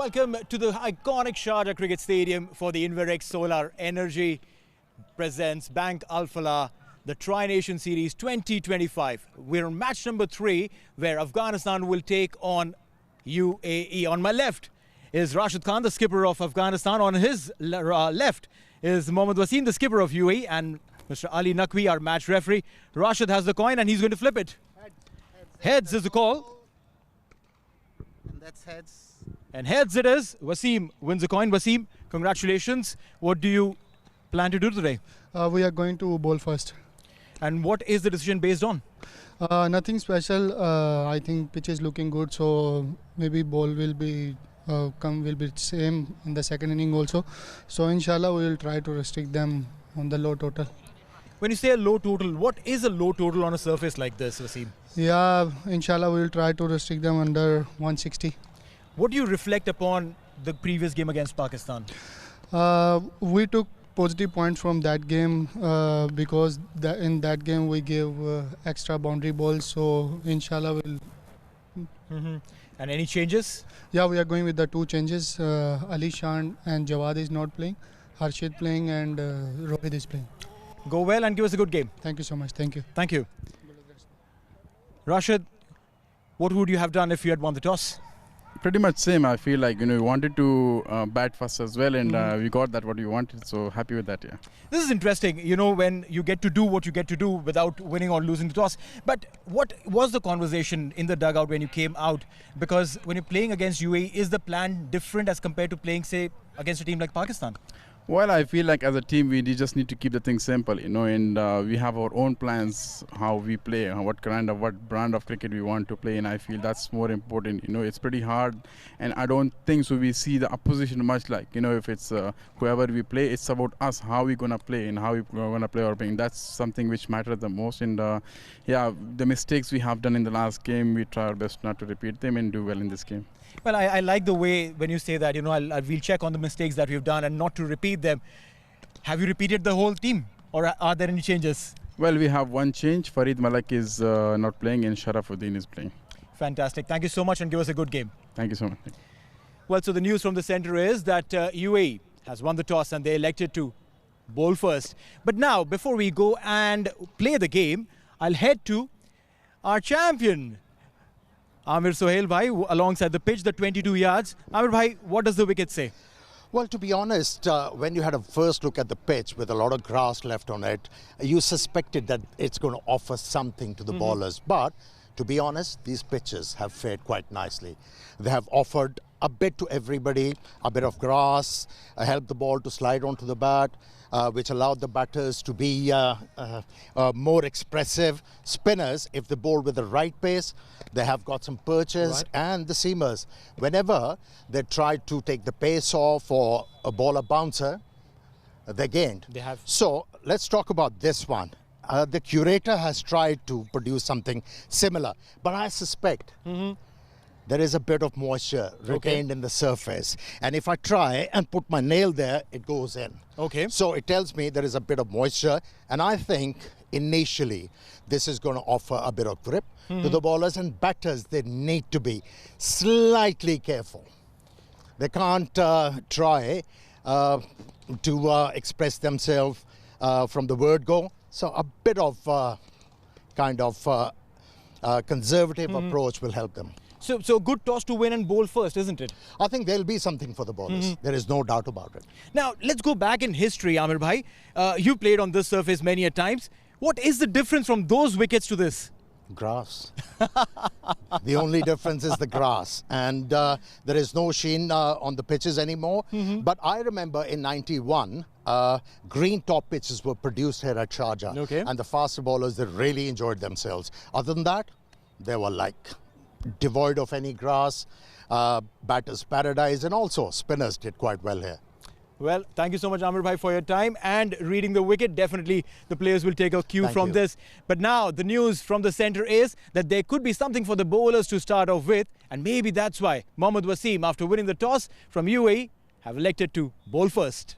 Welcome to the iconic Sharjah Cricket Stadium for the Inverex Solar Energy presents Bank Alfala, the Tri-Nation Series 2025. We're on match number 3 where Afghanistan will take on UAE. On my left is Rashid Khan, the skipper of Afghanistan. On his left is Mohammad Wasim, the skipper of UAE, and Mr. Ali Naqvi, our match referee. Rashid has the coin and he's going to flip it. Heads is the call. And that's heads. And heads it is. Wasim wins the coin. Wasim, congratulations. What do you plan to do today? We are going to bowl first. And what is the decision based on? Nothing special. I think pitch is looking good, so maybe ball will be same in the second inning also. So inshallah we will try to restrict them on the low total. When you say a low total, what is a low total on a surface like this, Wasim? Yeah, inshallah we will try to restrict them under 160. What do you reflect upon the previous game against Pakistan? We took positive points from that game because in that game we gave extra boundary balls. So inshallah we'll. And any changes? Yeah, we are going with the 2 changes. Ali Shan and Jawad is not playing. Harshit playing and Rohit is playing. Go well and give us a good game. Thank you so much. Thank you. Thank you. Rashid, what would you have done if you had won the toss? Pretty much same. I feel like, we wanted to bat first as well, and we got that what we wanted, so happy with that. Yeah, this is interesting, when you get to do what you get to do without winning or losing the toss. But what was the conversation in the dugout when you came out? Because when you're playing against UAE, is the plan different as compared to playing, say, against a team like Pakistan? well, I feel like as a team we just need to keep the thing simple, and we have our own plans how we play, what brand of cricket we want to play, and I feel that's more important. It's pretty hard, and I don't think so we see the opposition much like, if it's whoever we play, it's about us, how we're gonna play and how we're gonna play our playing. That's something which matters the most, and yeah, the mistakes we have done in the last game, we try our best not to repeat them and do well in this game. Well, I like the way when you say that, we'll check on the mistakes that we've done and not to repeat them. Have you repeated the whole team or are there any changes? Well, we have one change. Farid Malak is not playing and Sharafuddin is playing. Fantastic. Thank you so much and give us a good game. Thank you so much. Well, so the news from the centre is that UAE has won the toss and they elected to bowl first. But now, before we go and play the game, I'll head to our champion, Amir Sohail Bhai, alongside the pitch, the 22 yards. Amir Bhai, what does the wicket say? Well, to be honest, when you had a first look at the pitch with a lot of grass left on it, you suspected that it's going to offer something to the bowlers. But to be honest, these pitches have fared quite nicely. They have offered a bit to everybody, a bit of grass, helped the ball to slide onto the bat, which allowed the batters to be more expressive. Spinners, if they bowl with the right pace, they have got some perches. Right. And the seamers, whenever they tried to take the pace off or a bowler bouncer, they gained. They have. So let's talk about this one. The curator has tried to produce something similar, but I suspect there is a bit of moisture retained in the surface. And if I try and put my nail there, it goes in. Okay. So it tells me there is a bit of moisture. And I think initially this is going to offer a bit of grip to the bowlers and batters. They need to be slightly careful. They can't try to express themselves from the word go. So a bit of conservative approach will help them. So good toss to win and bowl first, isn't it? I think there'll be something for the bowlers. There is no doubt about it. Now, let's go back in history, Amir Bhai. You played on this surface many a times. What is the difference from those wickets to this? Grass. The only difference is the grass. And there is no sheen on the pitches anymore. But I remember in 91, green top pitches were produced here at Sharjah. Okay. And the faster bowlers, they really enjoyed themselves. Other than that, they were like devoid of any grass, batter's paradise, and also spinners did quite well here. Well, thank you so much, Amir Bhai, for your time and reading the wicket. Definitely the players will take a cue from this. But now the news from the centre is that there could be something for the bowlers to start off with, and maybe that's why Mohammad Wasim, after winning the toss from UAE, have elected to bowl first.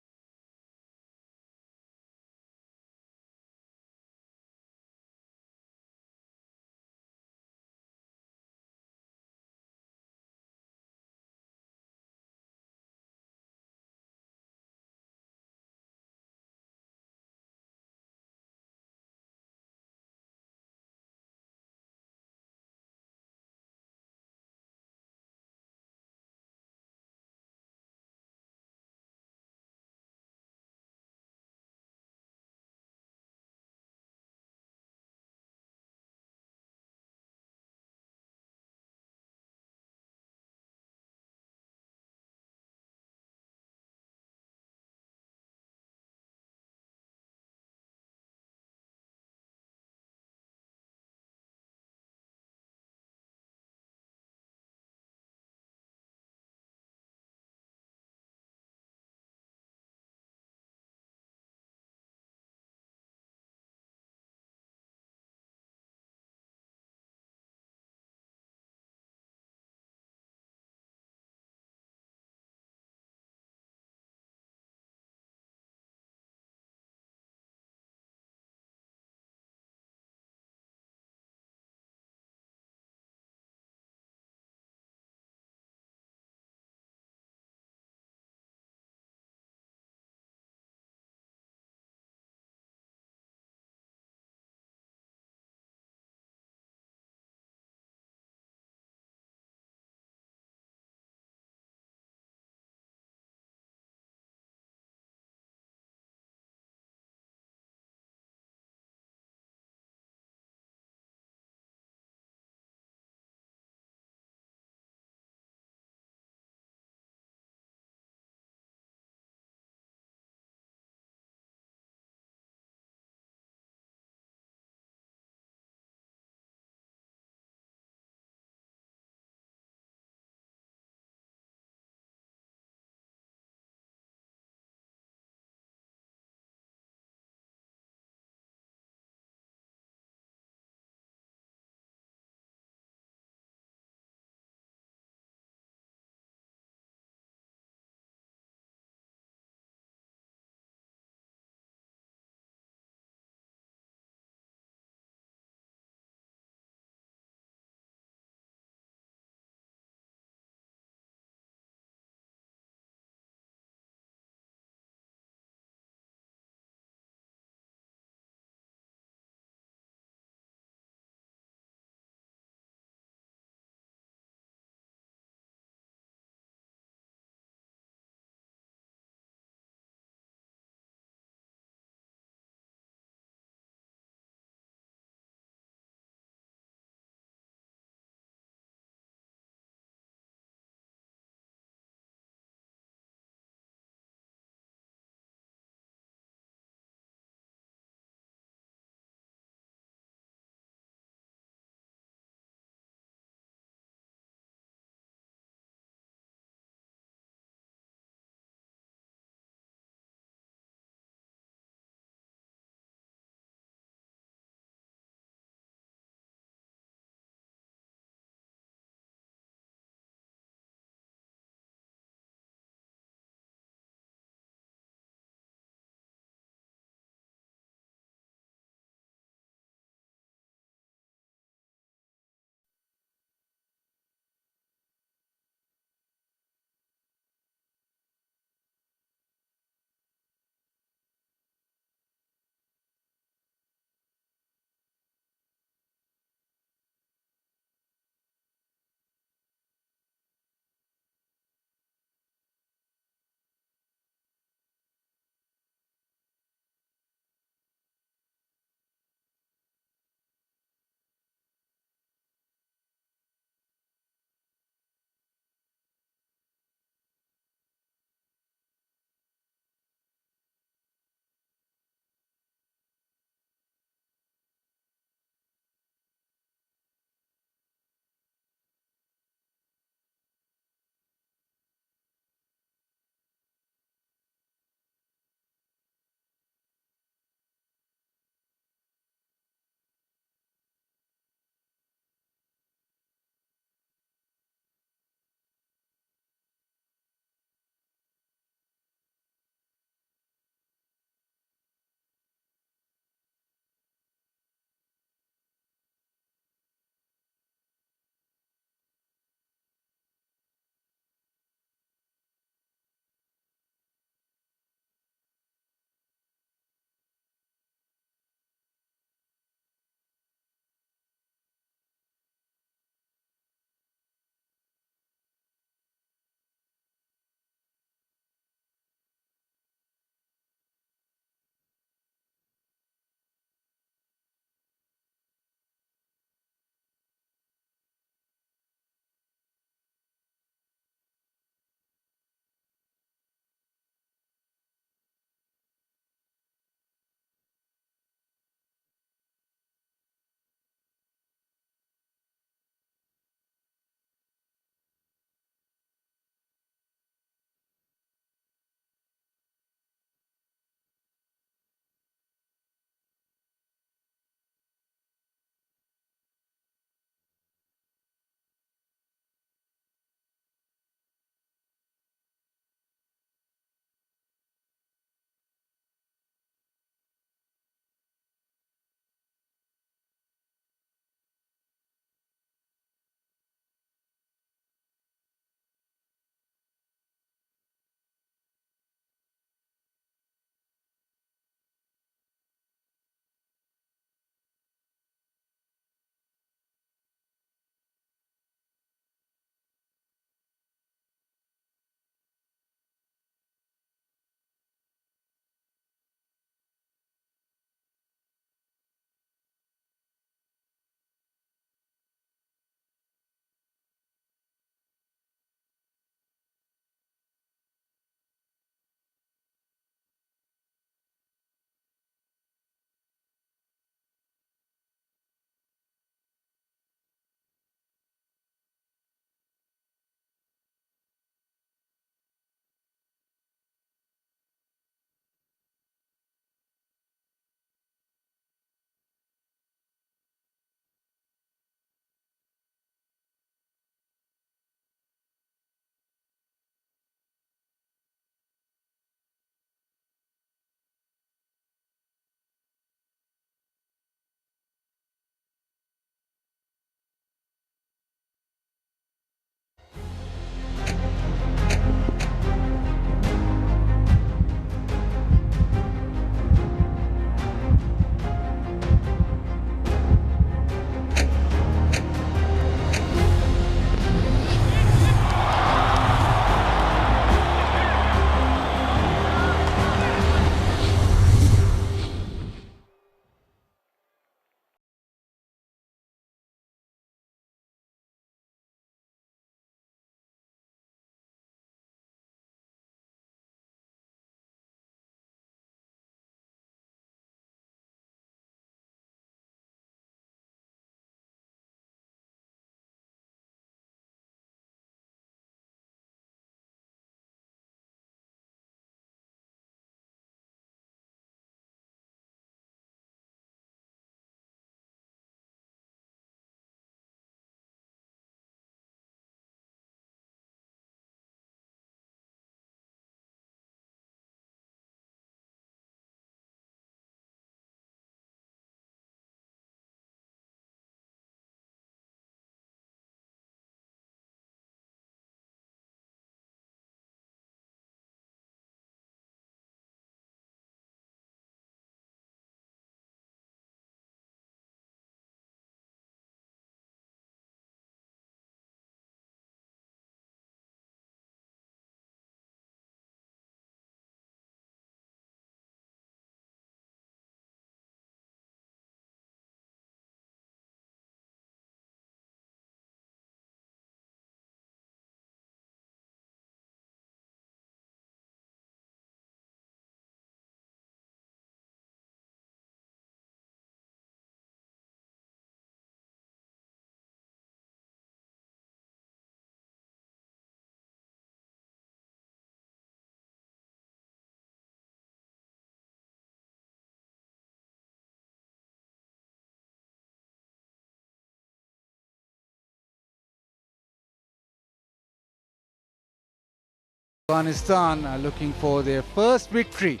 Afghanistan are looking for their first victory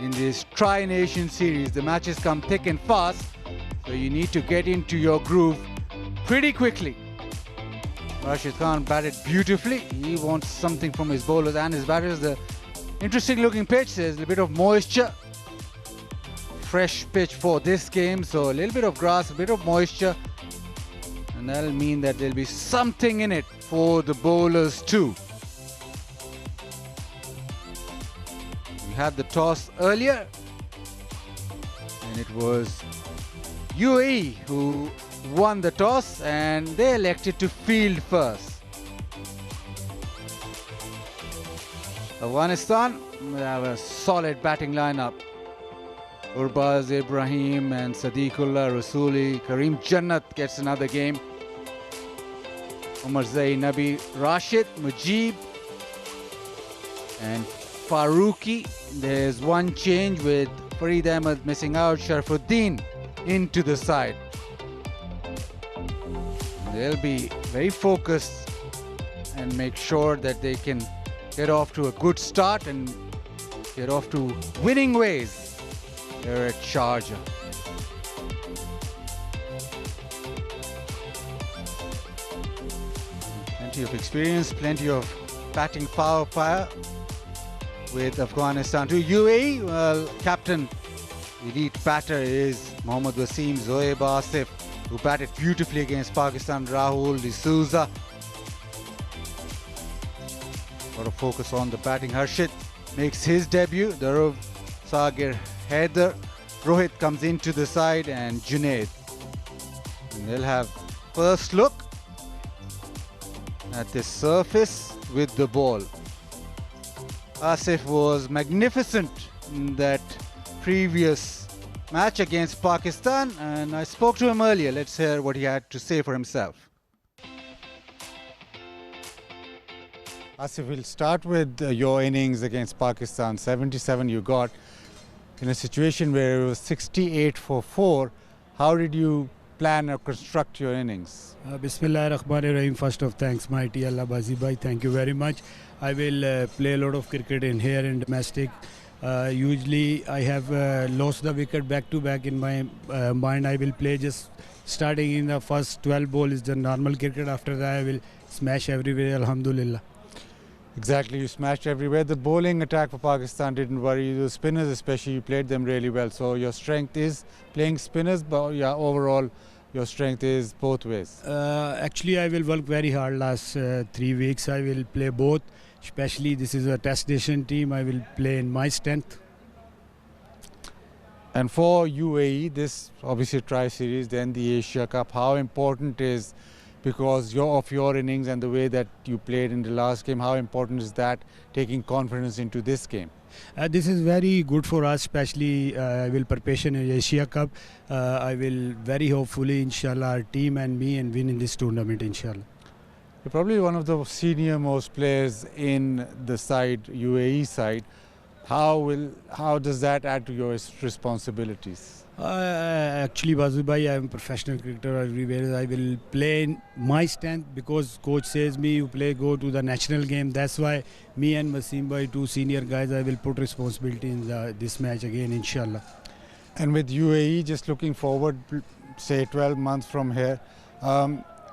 in this Tri-Nation series. The matches come thick and fast, so you need to get into your groove pretty quickly. Rashid Khan batted beautifully. He wants something from his bowlers and his batters. The interesting looking pitch, there's a little bit of moisture. Fresh pitch for this game, so a little bit of grass, a bit of moisture, and that'll mean that there'll be something in it for the bowlers too. We had the toss earlier, and it was UAE who won the toss, and they elected to field first. Afghanistan will have a solid batting lineup. Urbaz, Ibrahim and Sadiqullah, Rasuli, Kareem Jannat gets another game. Umar Zain, Nabi, Rashid, Mujib and Farooqi. There's one change with Farid Ahmed missing out, Sharafuddin into the side. They'll be very focused and make sure that they can get off to a good start and get off to winning ways. They're at Sharjah. Plenty of experience, plenty of batting power with Afghanistan too. UAE, well, captain, elite batter is Mohammad Wasim, Zoeb Asif, who batted beautifully against Pakistan, Rahul D'Souza. Got to focus on the batting. Harshit makes his debut. Darov, Sagir, Haider, Rohit comes into the side, and Junaid. And they'll have first look at the surface with the ball. Asif was magnificent in that previous match against Pakistan, and I spoke to him earlier. Let's hear what he had to say for himself. Asif, we'll start with your innings against Pakistan. 77 you got. In a situation where it was 68 for 4, how did you plan or construct your innings? Bismillahirrahmanirrahim. First of thanks, mighty Allah Bazi Bhai. Thank you very much. I will play a lot of cricket in here in domestic. Usually I have lost the wicket back to back. In my mind, I will play just starting in the first 12 ball is the normal cricket. After that I will smash everywhere, alhamdulillah. Exactly, you smashed everywhere. The bowling attack for Pakistan didn't worry you. The spinners especially, you played them really well. So your strength is playing spinners, but yeah, overall your strength is both ways. Actually, I will work very hard last 3 weeks. I will play both. Especially this is a test nation team. I will play in my strength. And for UAE, this obviously tri-series, then the Asia Cup, how important is, because of your innings and the way that you played in the last game, how important is that taking confidence into this game? This is very good for us, especially I will preparation in Asia Cup. I will very hopefully, inshallah, our team and me and win in this tournament, inshallah. You're probably one of the senior most players in the side, UAE side. How does that add to your responsibilities? Actually, Bazubai, I am a professional cricketer everywhere. I will play in my strength because coach says me you go to the national game. That's why me and Wasim Bhai, 2 senior guys, I will put responsibility in this match again, inshallah. And with UAE, just looking forward, say 12 months from here,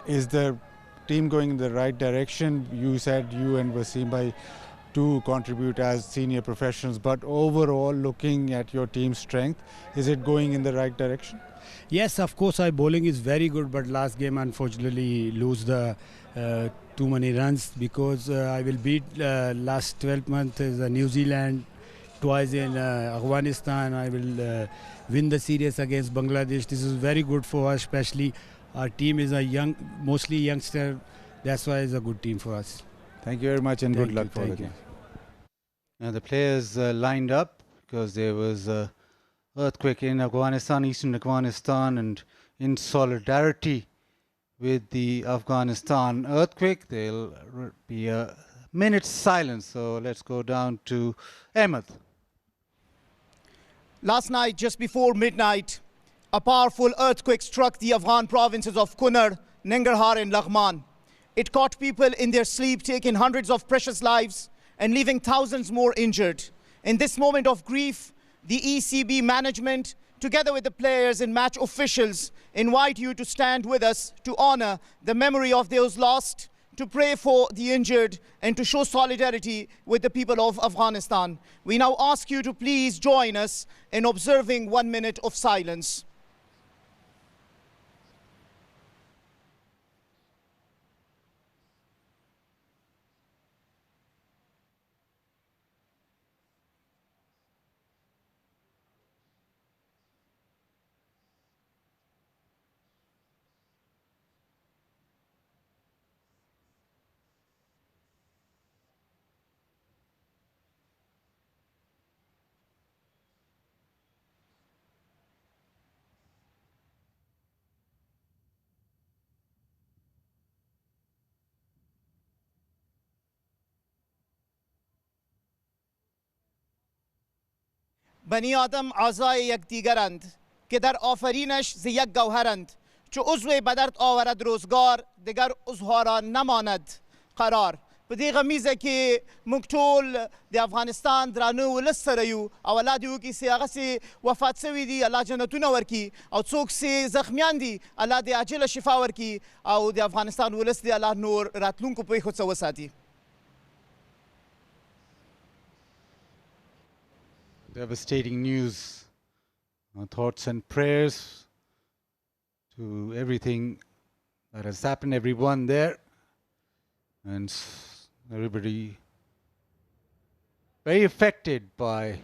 is the team going in the right direction? You said you and Wasim Bhai to contribute as senior professionals, but overall looking at your team's strength, is it going in the right direction? Yes, of course, our bowling is very good, but last game unfortunately lose the too many runs because I will beat last 12 months New Zealand, twice in Afghanistan. I will win the series against Bangladesh. This is very good for us, especially our team is a mostly youngster. That's why it's a good team for us. Thank you very much and good luck for the game. Now the players lined up because there was an earthquake in Afghanistan, eastern Afghanistan, and in solidarity with the Afghanistan earthquake, there'll be a minute's silence. So let's go down to Ahmed. Last night, just before midnight, a powerful earthquake struck the Afghan provinces of Kunar, Nangarhar and Laghman. It caught people in their sleep, taking hundreds of precious lives and leaving thousands more injured. In this moment of grief, the ECB management, together with the players and match officials, invite you to stand with us to honor the memory of those lost, to pray for the injured, and to show solidarity with the people of Afghanistan. We now ask you to please join us in observing 1 minute of silence. بنی آدم اعضای یکدیگرند که در آفرینش ز یک گوهرند چو عضو بدرد آورد روزگار دیگر عضوها را نماند قرار په دې غمیزه کې موږ ټول د افغانستان درانه ولس سره یو او الله دې وکړي چې هغه چې وفات شوي دي الله جنتونه ورکړي او څوک چې زخمیان دي الله دې عاجله شفا ورکړي او د افغانستان ولس دې الله نور راتلونکو پېښو څخه وساتي. Devastating news. Our thoughts and prayers to everything that has happened, everyone there, and everybody very affected by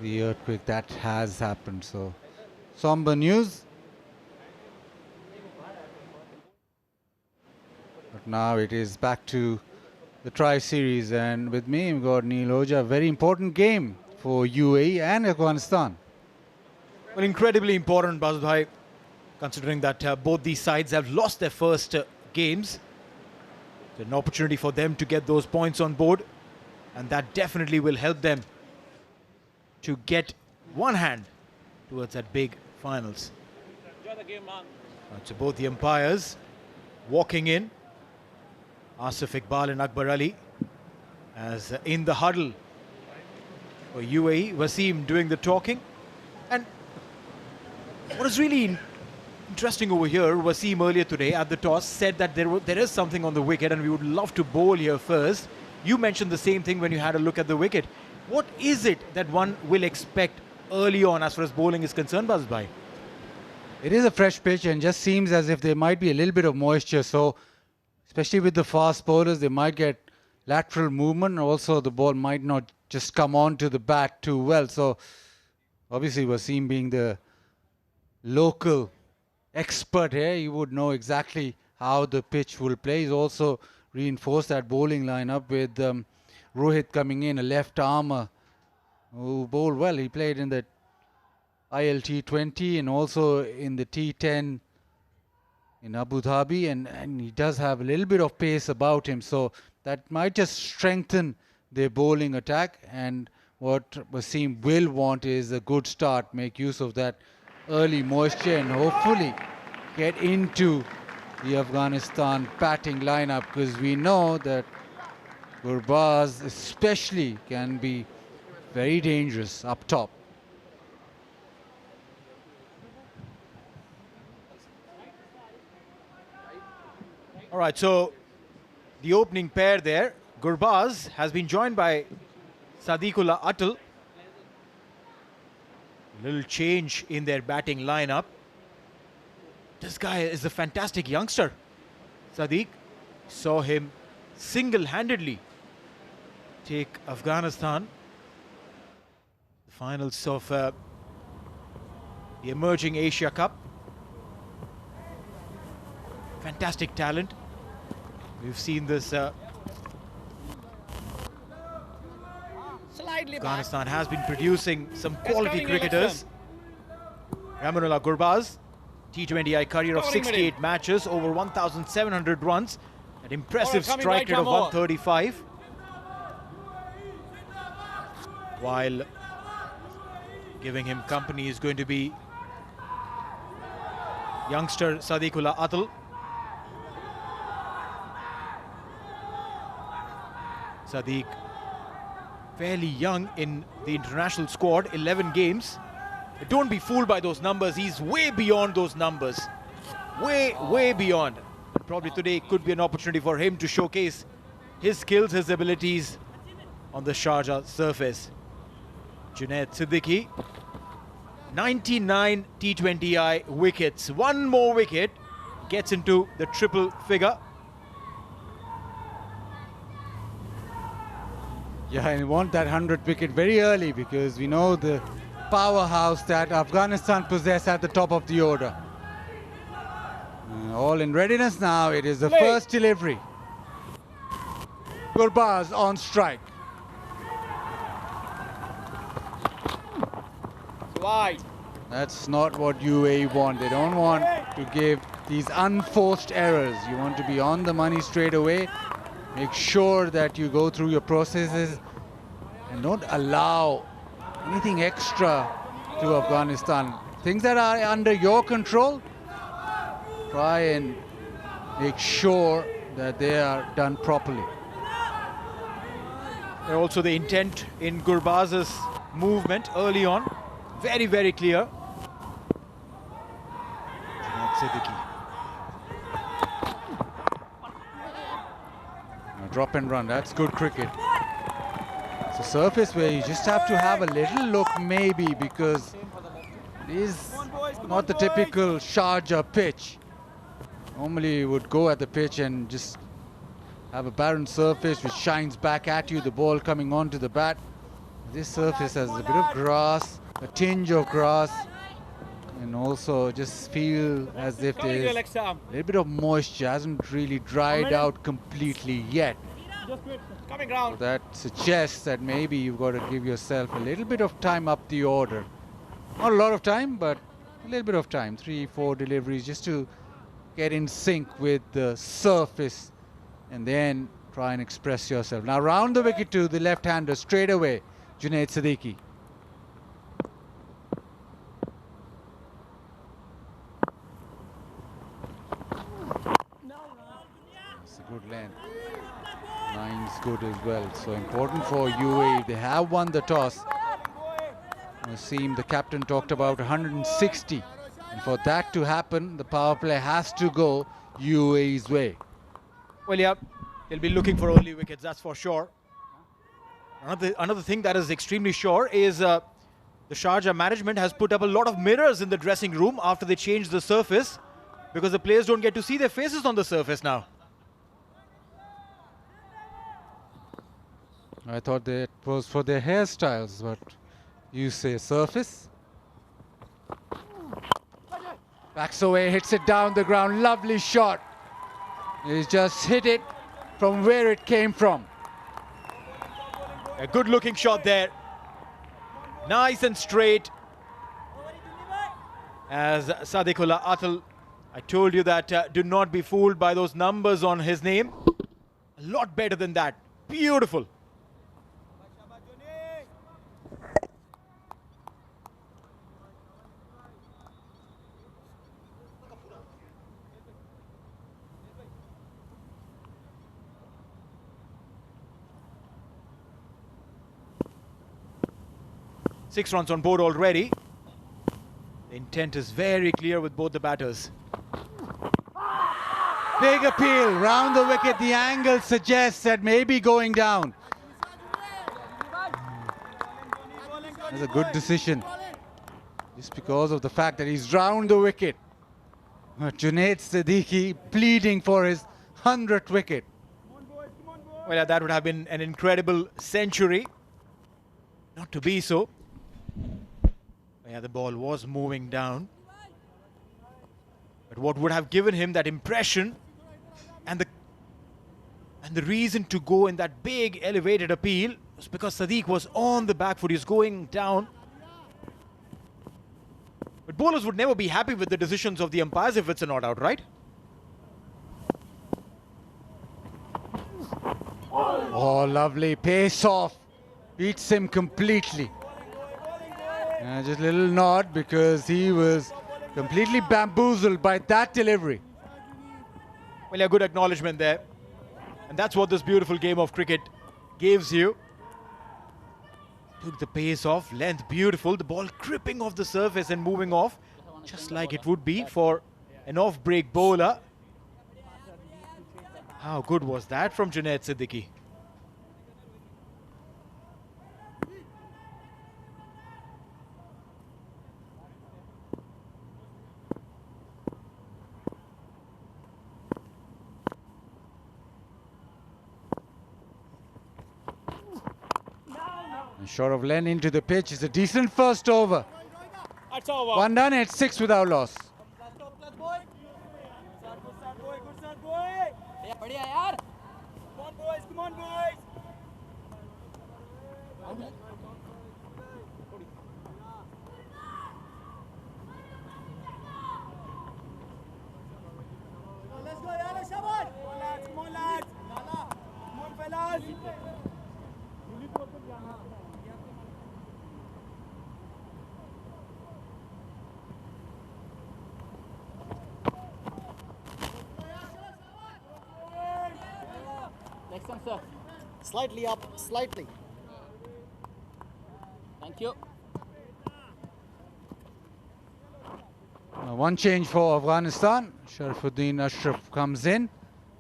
the earthquake that has happened. So, somber news. But now it is back to the Tri-Series, and with me we've got Neil Oja. A very important game for UAE and Afghanistan. Well, incredibly important, Bazudhai, considering that both these sides have lost their first games. It's an opportunity for them to get those points on board, and that definitely will help them to get one hand towards that big finals. Enjoy the game, man. So both the umpires walking in, Asif Iqbal and Akbar Ali, as in the huddle for UAE, Wasim doing the talking. And what is really interesting over here, Wasim earlier today at the toss said that there is something on the wicket and we would love to bowl here first. You mentioned the same thing when you had a look at the wicket. What is it that one will expect early on as far as bowling is concerned, Bazbhai? It is a fresh pitch and just seems as if there might be a little bit of moisture. So, especially with the fast bowlers, they might get lateral movement. Also, the ball might not just come on to the bat too well. So, obviously, Wasim being the local expert here, he would know exactly how the pitch will play. He's also reinforced that bowling lineup with Rohit coming in, a left armer who bowled well. He played in the T20 and also in the T10 in Abu Dhabi, and he does have a little bit of pace about him, so that might just strengthen their bowling attack. And what Wasim will want is a good start, make use of that early moisture and hopefully get into the Afghanistan batting lineup, because we know that Gurbaz especially can be very dangerous up top. All right, so the opening pair there, Gurbaz has been joined by Sadiqullah Atal. A little change in their batting lineup. This guy is a fantastic youngster. Sadiq, saw him single-handedly take Afghanistan. The finals of the emerging Asia Cup. Fantastic talent. We've seen this. Afghanistan has been producing some quality cricketers. Ramanullah Gurbaz, T20I career of 68 matches, over 1,700 runs, an impressive strike rate of 135. While giving him company is going to be youngster Sadiqullah Atal. Sadiq fairly young in the international squad, 11 games. But don't be fooled by those numbers. He's way beyond those numbers. Way beyond. Probably today could be an opportunity for him to showcase his skills, his abilities on the Sharjah surface. Junaid Siddiqui, 99 T20I wickets. One more wicket gets into the triple figure. Yeah, and we want that 100th wicket very early because we know the powerhouse that Afghanistan possess at the top of the order. All in readiness now. It is the first delivery. Gurbaz on strike. Wide. That's not what UAE want. They don't want to give these unforced errors. You want to be on the money straight away. Make sure that you go through your processes and don't allow anything extra to Afghanistan. Things that are under your control, try and make sure that they are done properly. And also the intent in Gurbaz's movement early on, very clear. Junaid Siddiqui. Drop and run, that's good cricket. It's a surface where you just have to have a little look maybe because it is not the typical Sharjah pitch. Normally you would go at the pitch and just have a barren surface which shines back at you, the ball coming onto the bat. This surface has a bit of grass, a tinge of grass, and also just feel as if there's a little bit of moisture, hasn't really dried out completely yet. So that suggests that maybe you've got to give yourself a little bit of time up the order. Not a lot of time, but a little bit of time, 3-4 deliveries just to get in sync with the surface and then try and express yourself. Now round the wicket to the left-hander straight away, Junaid Siddiqui. It's a good length. Line's good as well. So important for UAE. They have won the toss. Wasim, the captain, talked about 160. And for that to happen, the power play has to go UAE's way. Well, yeah, they'll be looking for early wickets, that's for sure. Another thing that is extremely sure is the Sharjah management has put up a lot of mirrors in the dressing room after they changed the surface because the players don't get to see their faces on the surface now. I thought that was for their hairstyles, but you say surface. Backs away, hits it down the ground, lovely shot. He's just hit it from where it came from. A good looking shot there. Nice and straight. As Sadiqullah Atal, I told you that do not be fooled by those numbers on his name. A lot better than that. Beautiful. Six runs on board already. The intent is very clear with both the batters. Big appeal, round the wicket. The angle suggests that maybe going down. That's a good decision. Just because of the fact that he's round the wicket. Junaid Siddiqui pleading for his 100th wicket. Well, yeah, that would have been an incredible century. Not to be so. Yeah, the ball was moving down. But what would have given him that impression and the reason to go in that big elevated appeal was because Sadiq was on the back foot. He was going down. But bowlers would never be happy with the decisions of the umpires if it's a not out, right? Oh, lovely. Pace off. Beats him completely. Just a little nod because he was completely bamboozled by that delivery. Well, yeah, good acknowledgement there. And that's what this beautiful game of cricket gives you. Took the pace off, length beautiful, the ball gripping off the surface and moving off, just like it would be for an off-break bowler. How good was that from Junaid Siddiqui? Short of Len into the pitch. It's a decent first over. One done at 6 without loss. Next one, sir. Slightly up, slightly. Thank you. One change for Afghanistan. Sharifuddin Ashraf comes in.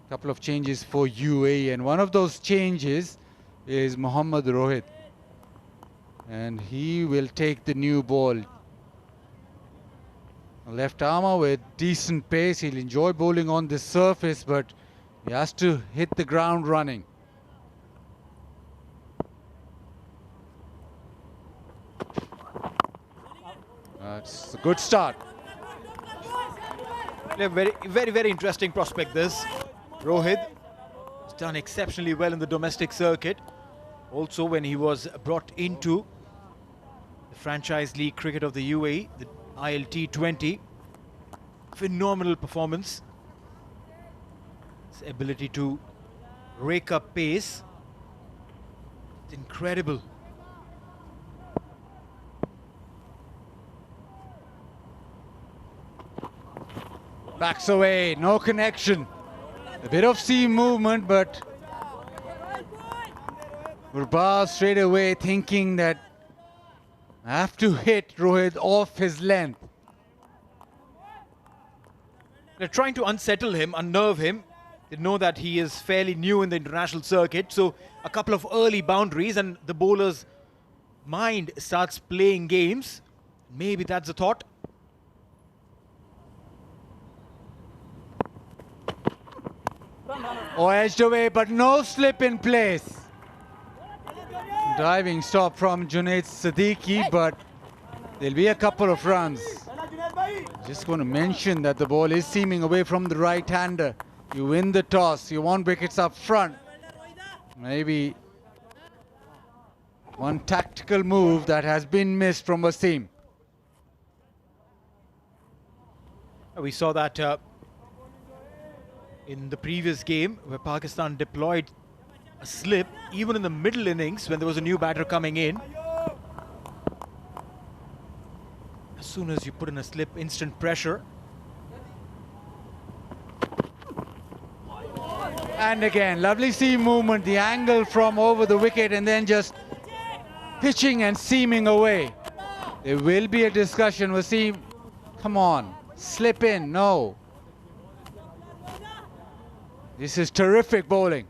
Couple of changes for UAE, and one of those changes is Mohammad Rohit. And he will take the new ball. Left armour with decent pace. He'll enjoy bowling on this surface, but he has to hit the ground running. That's a good start. Yeah, very interesting prospect this. Rohit has done exceptionally well in the domestic circuit. Also when he was brought into the franchise league cricket of the UAE, the T20. Phenomenal performance. His ability to rake up pace, it's incredible. Backs away, no connection. A bit of seam movement, but Gurbaz straight away thinking that I have to hit Rohit off his length. They're trying to unsettle him, unnerve him. They know that he is fairly new in the international circuit, so a couple of early boundaries and the bowler's mind starts playing games. Maybe that's the thought. Oh, edged away, but no slip in place. Diving stop from Junaid Siddiqui, but there'll be a couple of runs. Just going to mention that the ball is seaming away from the right-hander. You win the toss, you want wickets up front. Maybe one tactical move that has been missed from Wasim. We saw that in the previous game where Pakistan deployed a slip even in the middle innings when there was a new batter coming in. As soon as you put in a slip, instant pressure. And again, lovely seam movement, the angle from over the wicket and then just pitching and seaming away. There will be a discussion. Wasim, come on, slip in, no. This is terrific bowling.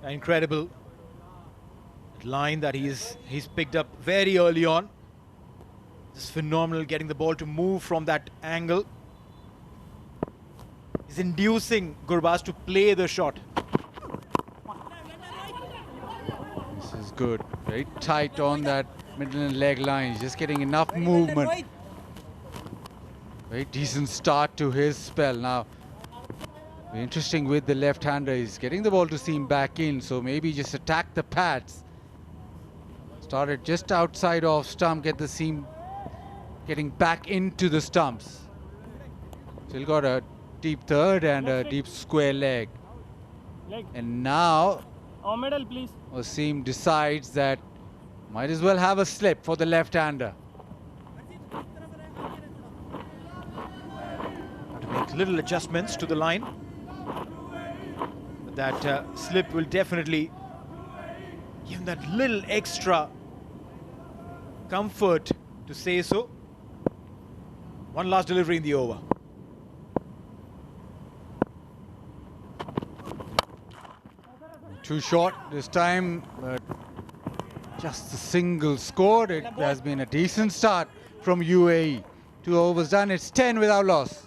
Incredible line that he's picked up very early on. Just phenomenal, getting the ball to move from that angle. He's inducing Gurbaz to play the shot. This is good. Very tight on that middle and leg line. He's just getting enough movement. Very decent start to his spell. Now, interesting with the left-hander. He's getting the ball to seam back in, so maybe just attack the pads. Started just outside of stump, get the seam getting back into the stumps. Still got a deep third and a deep square leg. And now middle, please. Wasim decides that might as well have a slip for the left-hander. To make little adjustments to the line. But that slip will definitely give him that little extra comfort to say so. One last delivery in the over. Too short this time, but just a single scored. It has been a decent start from UAE. 2 overs done, it's 10 without loss.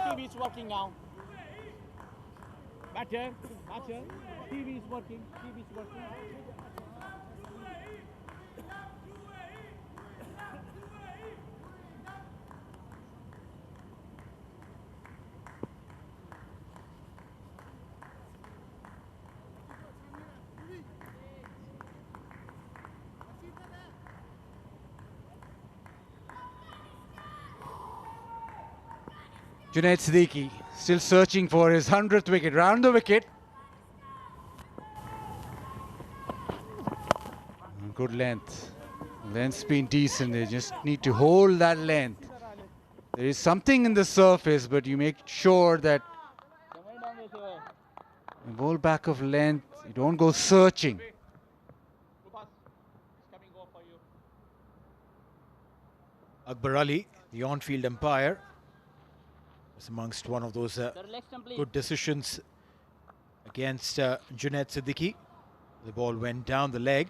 TV is working now. Batter. TV is working. Junaid Siddiqui still searching for his 100th wicket. Round the wicket. Good length. Length's been decent. They just need to hold that length. There is something in the surface, but you make sure that you bowl back of length. You don't go searching. Akbar Ali, the on-field umpire, was amongst one of those good decisions against Junaid Siddiqui. The ball went down the leg.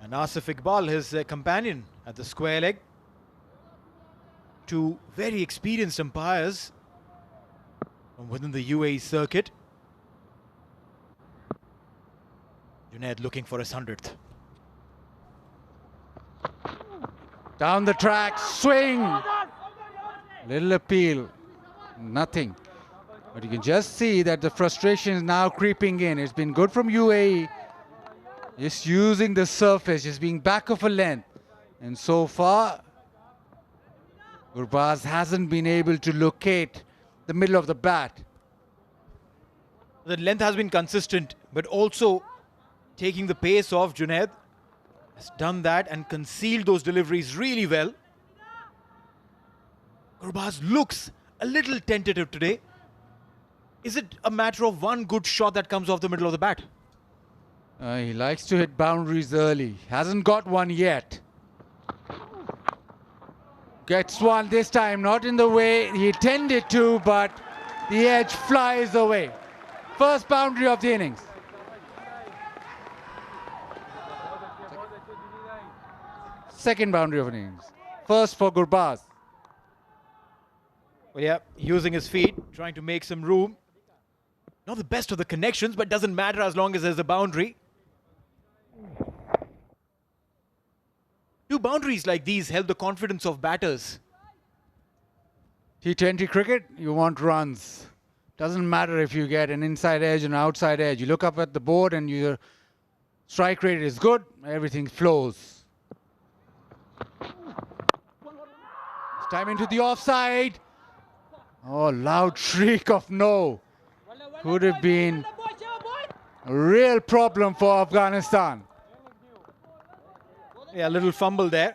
And Asif Iqbal, his companion at the square leg. Two very experienced umpires from within the UAE circuit. Junaid looking for his 100th. Down the track, swing. Little appeal, nothing. But you can just see that the frustration is now creeping in. It's been good from UAE. Just using the surface, just being back of a length. And so far, Gurbaz hasn't been able to locate the middle of the bat. The length has been consistent, but also taking the pace off. Junaid has done that and concealed those deliveries really well. Gurbaz looks a little tentative today. Is it a matter of one good shot that comes off the middle of the bat? He likes to hit boundaries early. Hasn't got one yet. Gets one this time, not in the way he intended to, but the edge flies away. First boundary of the innings. Second boundary of an innings. First for Gurbaz. Well, yeah, using his feet, trying to make some room. Not the best of the connections, but doesn't matter as long as there's a boundary. Two boundaries like these help the confidence of batters. T20 cricket, you want runs. Doesn't matter if you get an inside edge or an outside edge. You look up at the board and your strike rate is good, everything flows. It's time into the offside. Oh, loud shriek of no. Could have been a real problem for Afghanistan. Yeah, a little fumble there.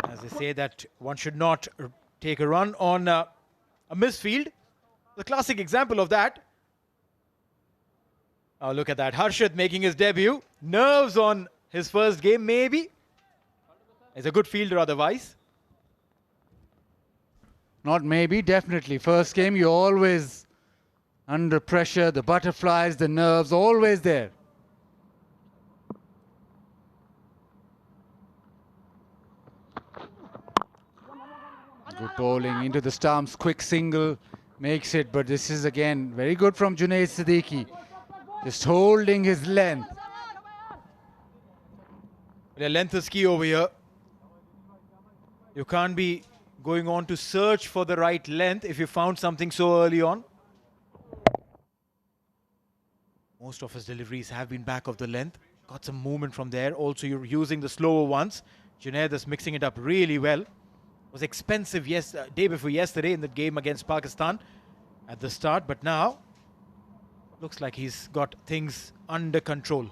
As they say that one should not take a run on a misfield. The classic example of that. Oh, look at that. Harshad making his debut. Nerves on his first game, maybe. He's a good fielder otherwise. Not maybe, definitely. First game, you're always under pressure. The butterflies, the nerves, always there. Good bowling into the stumps, quick single, makes it. But this is again very good from Junaid Siddiqui. Just holding his length. The length is key over here. You can't be going on to search for the right length if you found something so early on. Most of his deliveries have been back of the length. Got some movement from there. Also, you're using the slower ones. Junaid is mixing it up really well. Was expensive day before yesterday in the game against Pakistan at the start, but now looks like he's got things under control.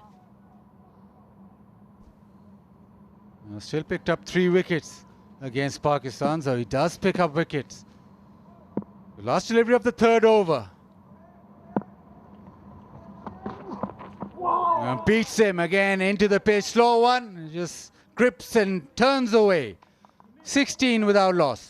Still picked up 3 wickets against Pakistan, so he does pick up wickets. The last delivery of the third over. And beats him again into the pitch. Slow one, just grips and turns away. 16 without loss.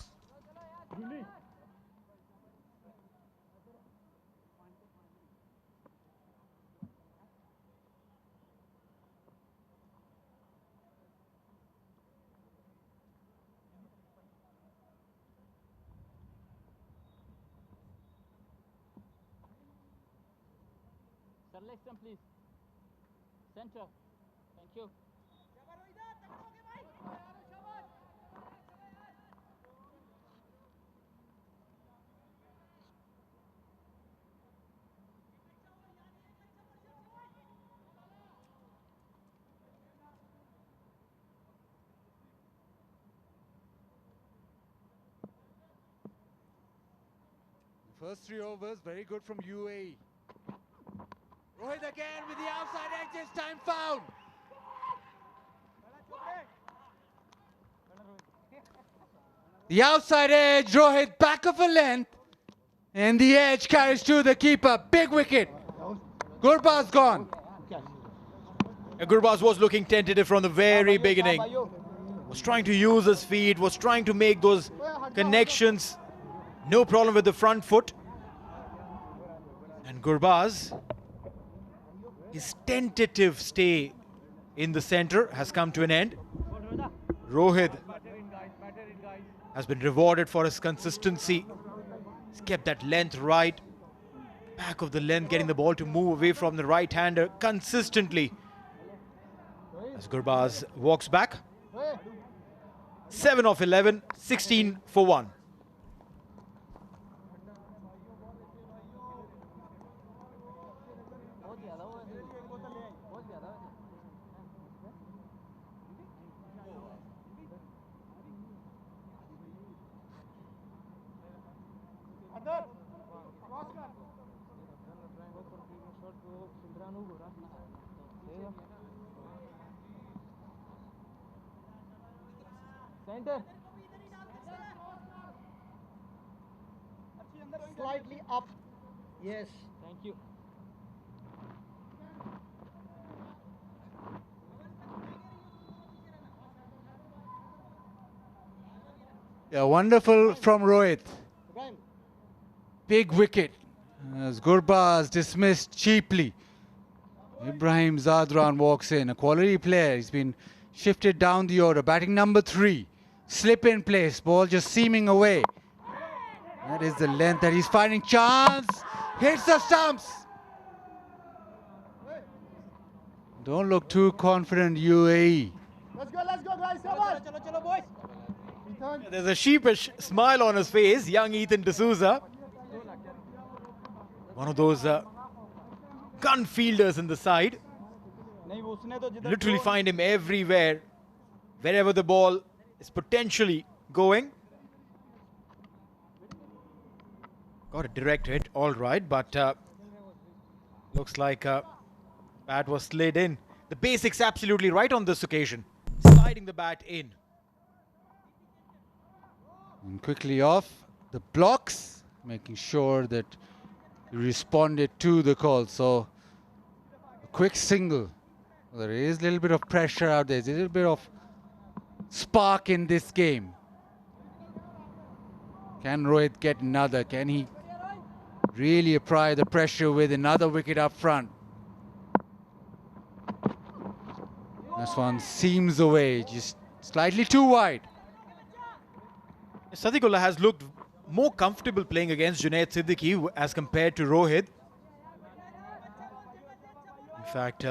Selection, please. Center. Thank you. First 3 overs, very good from UAE. Rohit again with the outside edge, this time found. The outside edge, Rohit back of a length. And the edge carries to the keeper. Big wicket. Gurbaz gone. Gurbaz was looking tentative from the very beginning. Was trying to use his feet, was trying to make those connections. No problem with the front foot. And Gurbaz, his tentative stay in the center has come to an end. Rohit has been rewarded for his consistency. He's kept that length right. Back of the length, getting the ball to move away from the right-hander consistently. As Gurbaz walks back. 7 of 11, 16 for 1. Center. Slightly up. Yes. Thank you. Yeah, wonderful from Rohit. Big wicket. As Gurbaz dismissed cheaply. Ibrahim Zadran walks in, a quality player. He's been shifted down the order. Batting number 3. Slip in place. Ball just seaming away. That is the length that he's finding. Chance. Hits the stumps. Don't look too confident, UAE. Let's go, guys. Come on. Boys. There's a sheepish smile on his face. Young Ethan D'Souza. One of those gun fielders in the side. Literally find him everywhere. Wherever the ball is potentially going. Got a direct hit, all right, but looks like bat was slid in. The basics absolutely right on this occasion. Sliding the bat in. And quickly off the blocks, making sure that he responded to the call. So a quick single. There is a little bit of pressure out there. There's a little bit of spark in this game. Can Rohit get another? Can he really apply the pressure with another wicket up front? This one seams away, just slightly too wide. Sadiqullah has looked more comfortable playing against Junaid Siddiqui as compared to Rohit. In fact,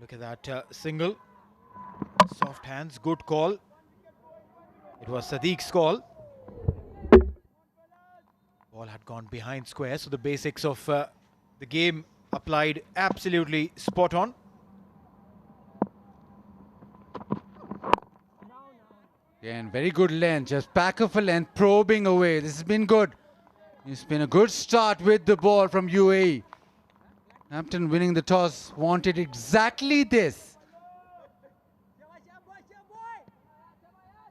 look at that single. Soft hands, good call. It was Sadiq's call. Ball had gone behind square, so the basics of the game applied absolutely spot on. Again, very good length, just back of a length, probing away. This has been good. It's been a good start with the ball from UAE. Hampton winning the toss, wanted exactly this.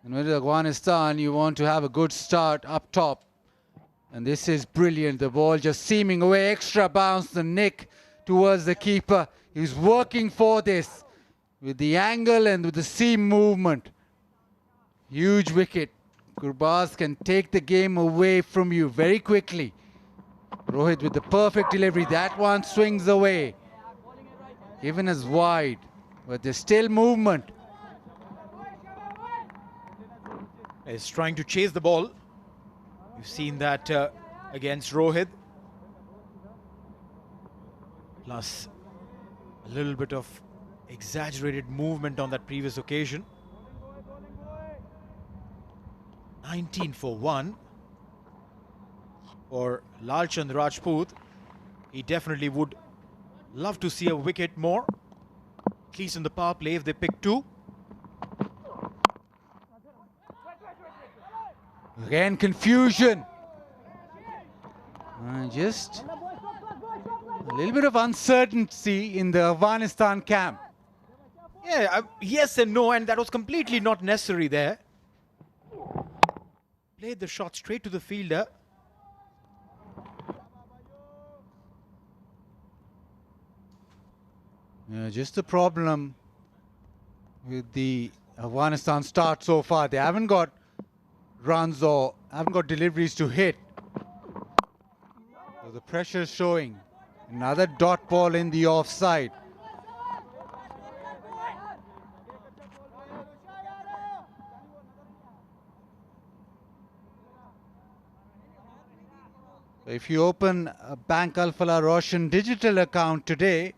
And with Afghanistan, you want to have a good start up top. And this is brilliant. The ball just seaming away, extra bounce, the nick towards the keeper. He's working for this with the angle and with the seam movement. Huge wicket. Gurbaz can take the game away from you very quickly. Rohit with the perfect delivery. That one swings away. Given as wide, but there's still movement. Is trying to chase the ball. You've seen that against Rohit. Plus a little bit of exaggerated movement on that previous occasion. 19 for 1 for Lalchand Rajput. He definitely would love to see a wicket more, at least in the power play if they pick 2. Again, confusion. Just a little bit of uncertainty in the Afghanistan camp. Yeah, yes and no, and that was completely not necessary there. Played the shot straight to the fielder. Yeah, just the problem with the Afghanistan start so far. They haven't got runs or haven't got deliveries to hit. So the pressure is showing. Another dot ball in the offside. If you open a Bank Al-Falah Roshan digital account today,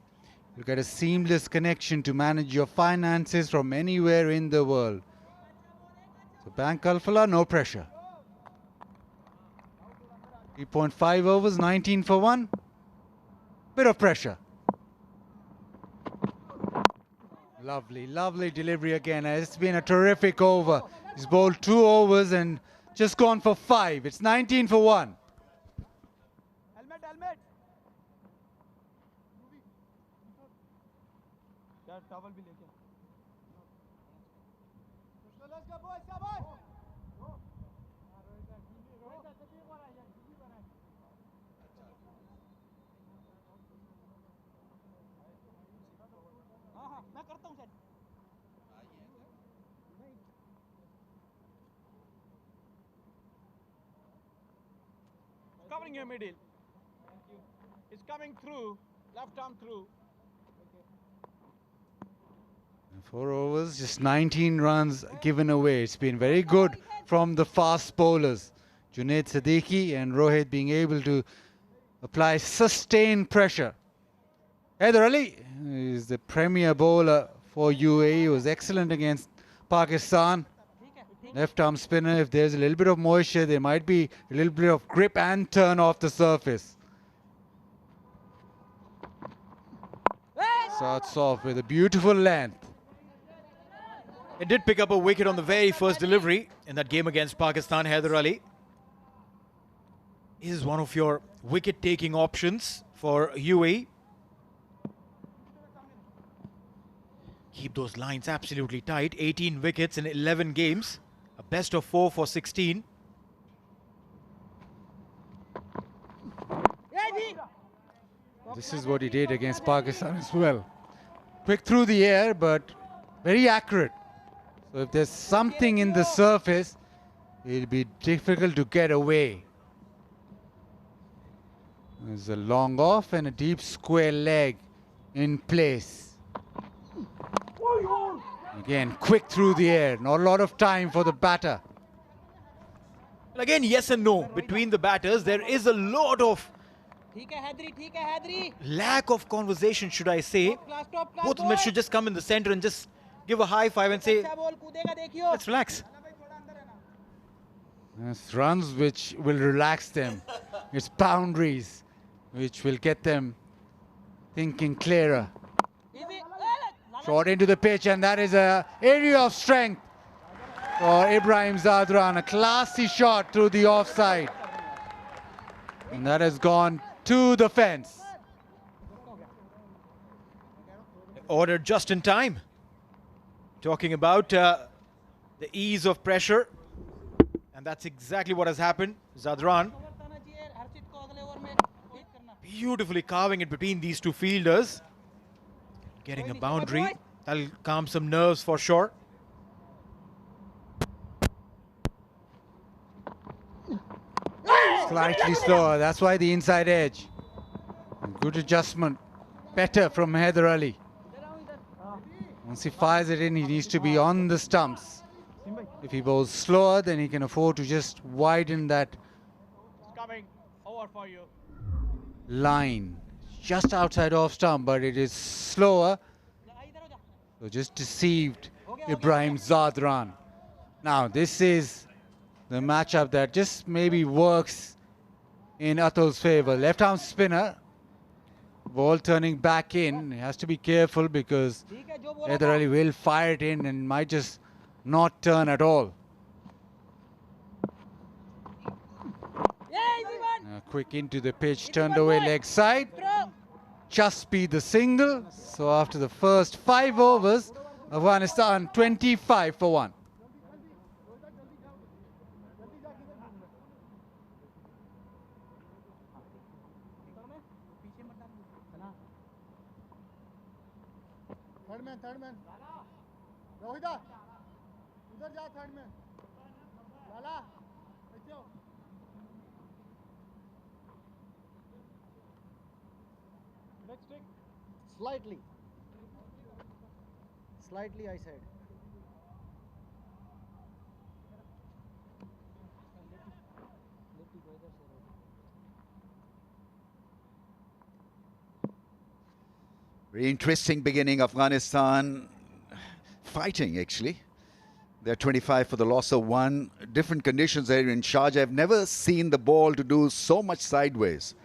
you'll get a seamless connection to manage your finances from anywhere in the world. So Bank Al-Falah, no pressure. 3.5 overs, 19 for 1. Bit of pressure. Lovely, lovely delivery again. It's been a terrific over. He's bowled 2 overs and just gone for 5. It's 19 for 1. Covering your middle. It's coming through, left arm through. 4 overs, just 19 runs given away. It's been very good from the fast bowlers. Junaid Siddiqui and Rohit being able to apply sustained pressure. Haider Ali is the premier bowler for UAE. He was excellent against Pakistan. Left arm spinner, if there's a little bit of moisture, there might be a little bit of grip and turn off the surface. Starts off with a beautiful length. It did pick up a wicket on the very first delivery in that game against Pakistan. Haider Ali is one of your wicket-taking options for UAE. Keep those lines absolutely tight. 18 wickets in 11 games. A best of 4 for 16. This is what he did against Pakistan as well. Quick through the air, but very accurate. So if there's something in the surface, it'll be difficult to get away. There's a long off and a deep square leg in place. Again, quick through the air. Not a lot of time for the batter. Again, yes and no. Between the batters, there is a lot of lack of conversation, should I say. Both of them should just come in the center and just give a high five and say, let's relax. It's runs which will relax them. It's boundaries which will get them thinking clearer. Short into the pitch, and that is an area of strength for Ibrahim Zadran. A classy shot through the offside. And that has gone to the fence. Ordered just in time. Talking about the ease of pressure. And that's exactly what has happened. Zadran beautifully carving it between these two fielders. Getting a boundary. That'll calm some nerves for sure. Slightly slower, that's why the inside edge. Good adjustment. Better from Haider Ali. Once he fires it in, he needs to be on the stumps. If he bowls slower, then he can afford to just widen that Coming over for you. line. Just outside off stump, but it is slower. So just deceived Ibrahim Zadran. Now this is the matchup that just maybe works in Atul's favour. Left arm spinner. Ball turning back in. He has to be careful because Haider Ali will fire it in and might just not turn at all. Quick into the pitch, turned away leg side. Just be the single. So after the first 5 overs, Afghanistan 25 for 1. Third man Rohida उधर जा third man लाला बच्चो Next stick. Slightly I said. Very interesting beginning. Afghanistan fighting, actually. They're 25 for the loss of 1. Different conditions there in Sharjah. I've never seen the ball to do so much sideways.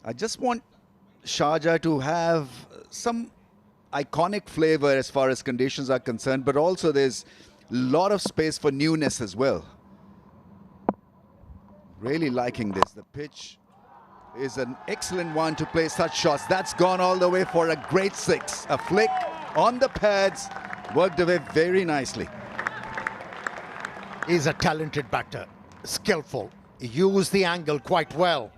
I just want Sharjah to have some iconic flavor as far as conditions are concerned, but also there's a lot of space for newness as well. Really liking this. The pitch is an excellent one to play such shots. That's gone all the way for a great 6. A flick on the pads, worked away very nicely. He's a talented batter, skillful, used the angle quite well.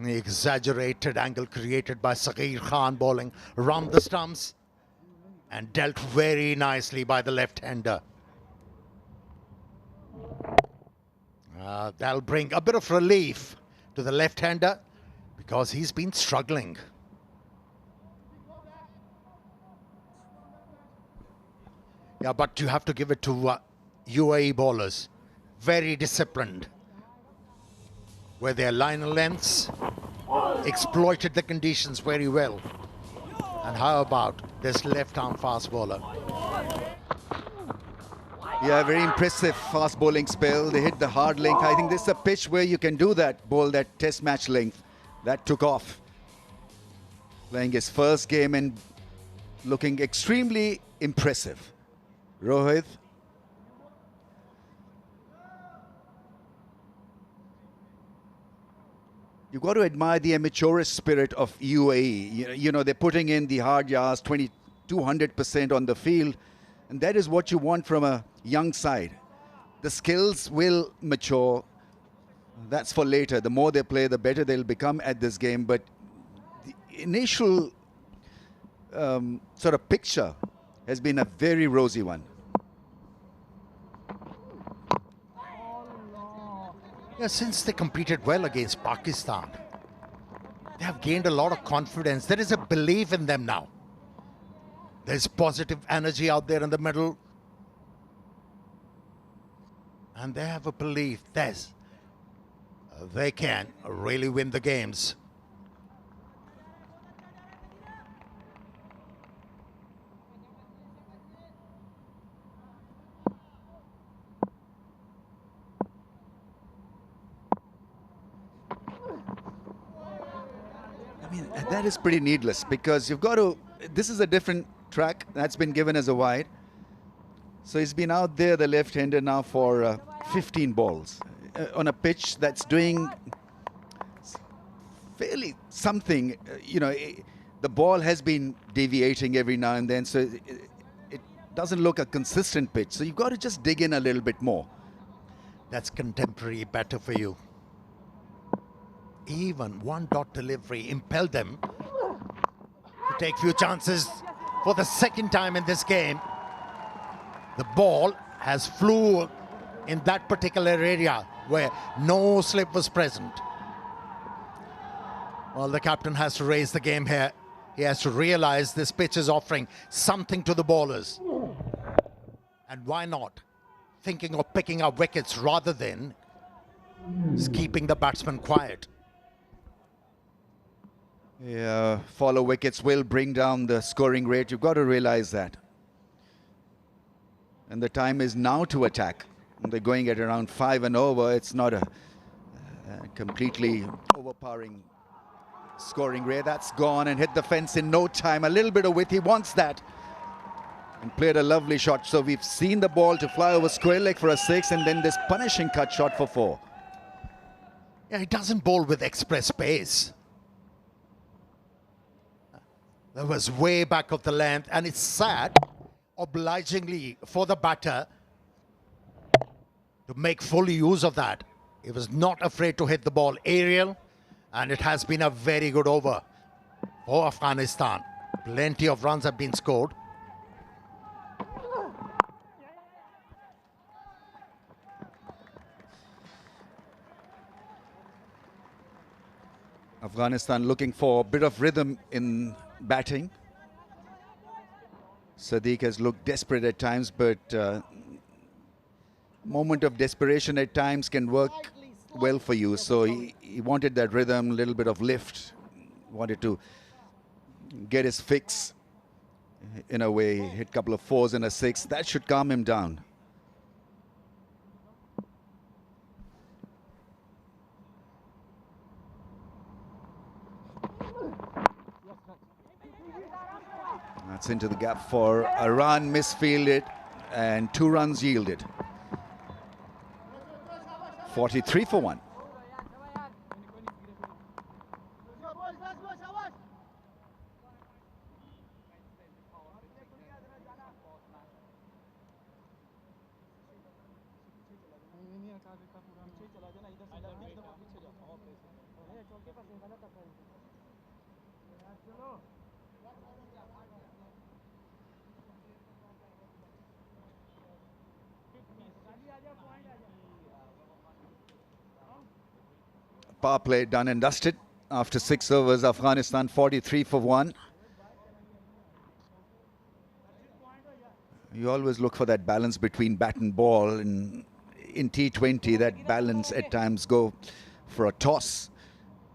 The exaggerated angle created by Rashid Khan bowling around the stumps and dealt very nicely by the left-hander. That'll bring a bit of relief to the left-hander because he's been struggling. Yeah, but you have to give it to UAE bowlers. Very disciplined. Where their line lengths exploited the conditions very well. And how about this left-arm fast bowler? Yeah, very impressive fast bowling spell. They hit the hard length. I think this is a pitch where you can do that, bowl that test match length. That took off. Playing his first game and looking extremely impressive. Rohit. You've got to admire the amateurish spirit of UAE. You know, they're putting in the hard yards, 200% on the field. And that is what you want from a young side. The skills will mature. That's for later. The more they play, the better they'll become at this game. But the initial sort of picture has been a very rosy one. Yeah, since they competed well against Pakistan, they have gained a lot of confidence. There is a belief in them now. There's positive energy out there in the middle. And they have a belief that they can really win the games. I mean, that is pretty needless because you've got to, this is a different track that's been given as a wide. So he's been out there, the left-hander, now for 15 balls on a pitch that's doing fairly something. You know, the ball has been deviating every now and then, so it doesn't look a consistent pitch. So you've got to just dig in a little bit more. That's contemporary better for you. Even one dot delivery impelled them to take few chances for the second time in this game. The ball has flew in that particular area where no slip was present. Well, the captain has to raise the game here. He has to realize this pitch is offering something to the bowlers. And why not? Thinking of picking up wickets rather than just keeping the batsman quiet. Yeah, follow wickets will bring down the scoring rate. You've got to realize that. And the time is now to attack. They're going at around 5 and over. It's not a completely overpowering scoring rate. That's gone and hit the fence in no time. A little bit of width, he wants that. And played a lovely shot. So we've seen the ball to fly over square leg for a 6, and then this punishing cut shot for 4. Yeah, he doesn't bowl with express pace. That was way back of the length, and it's sad, obligingly, for the batter to make full use of that. He was not afraid to hit the ball aerial, and it has been a very good over for Afghanistan. Plenty of runs have been scored. Afghanistan looking for a bit of rhythm in batting. Sadiq has looked desperate at times, but moment of desperation at times can work well for you. So he wanted that rhythm, a little bit of lift, wanted to get his fix in a way, hit a couple of 4s and a 6. That should calm him down. That's into the gap for a run, misfielded, and 2 runs yielded. 43 for 1. Power play done and dusted after 6 overs. Afghanistan 43 for 1. You always look for that balance between bat and ball. In T20, that balance at times go for a toss.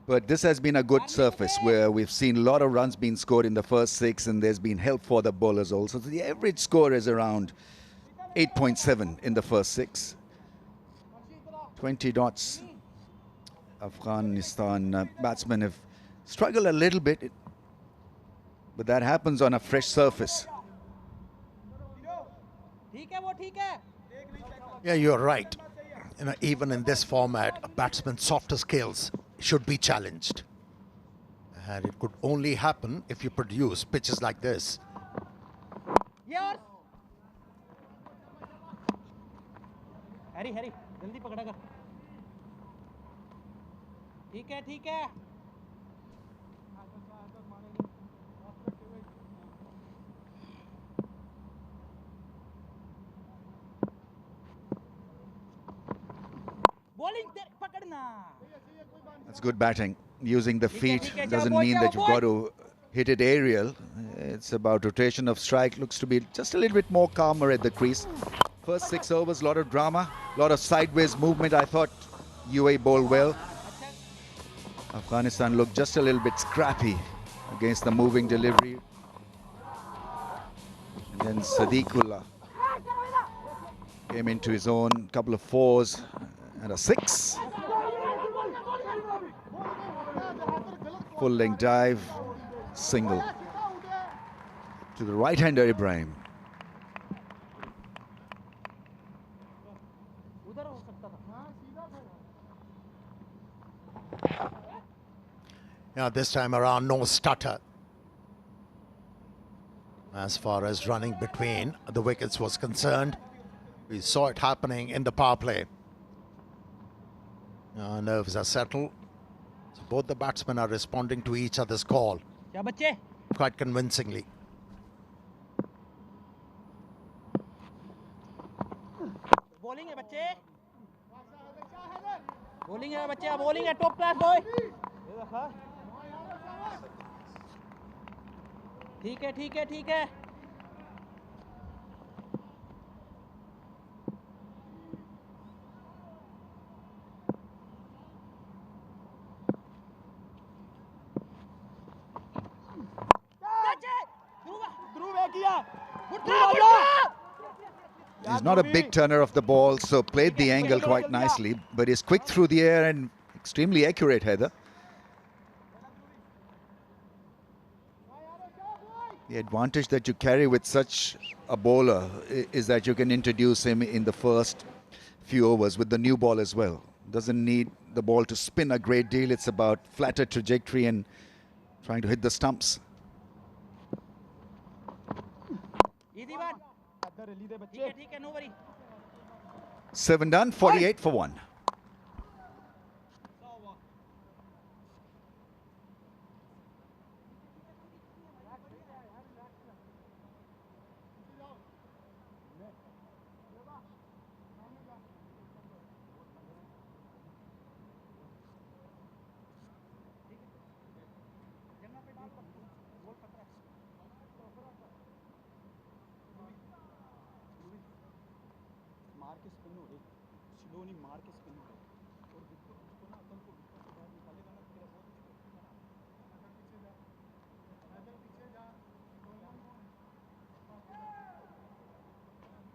But this has been a good surface where we've seen a lot of runs being scored in the first 6, and there's been help for the bowlers also. So the average score is around 8.7 in the first 6. 20 dots. Afghanistan batsmen have struggled a little bit, but that happens on a fresh surface. Yeah, you're right. You know, even in this format, a batsman's softer skills should be challenged. And it could only happen if you produce pitches like this. Harry, जल्दी पकड़ा कर. ठीक है. Bowling पकड़ना. That's good batting. Using the feet doesn't mean that you've got to hit it aerial. It's about rotation of strike. Looks to be just a little bit more calmer at the crease. First 6 overs, a lot of drama, a lot of sideways movement. I thought UAE bowled well. Afghanistan looked just a little bit scrappy against the moving delivery. And then Sadiqullah came into his own, couple of 4s and a 6. Full length dive, single to the right-hander Ibrahim. Now this time around, no stutter. as far as running between the wickets was concerned. We saw it happening in the power play. Nerves are settled. So both the batsmen are responding to each other's call quite convincingly. Bowling है बच्चे. Bowling है बच्चे. Bowling है top class boy. ठीक है ठीक है ठीक है. He's not a big turner of the ball, so played the angle quite nicely, but he's quick through the air and extremely accurate, Heather. The advantage that you carry with such a bowler is that you can introduce him in the first few overs with the new ball as well. Doesn't need the ball to spin a great deal. It's about flatter trajectory and trying to hit the stumps. Easy one. ठीक है, no worry. 7 done, 48 for 1.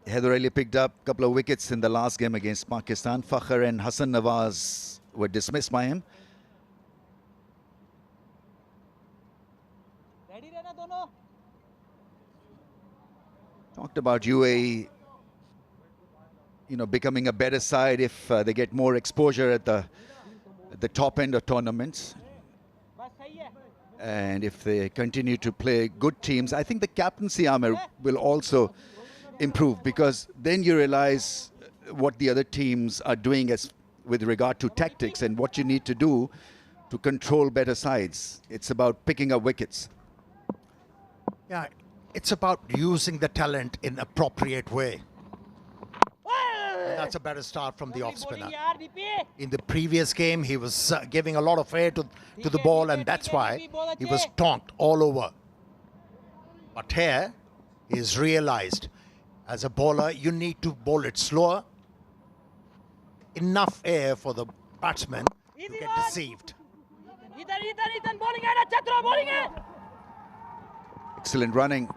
Heather Ali picked up a couple of wickets in the last game against Pakistan. Fakhr and Hassan Nawaz were dismissed by him. Talked about UAE, becoming a better side if they get more exposure at the top end of tournaments. And if they continue to play good teams, I think the captaincy armor will also improve, because then you realize what the other teams are doing with regard to tactics and what you need to do to control better sides. It's about picking up wickets. Yeah, it's about using the talent in appropriate way. And that's a better start from the off spinner. In the previous game, he was giving a lot of air to the ball, and that's why he was tonked all over. But here, he's realized, as a bowler, you need to bowl it slower. Enough air for the batsman to get deceived. Excellent running.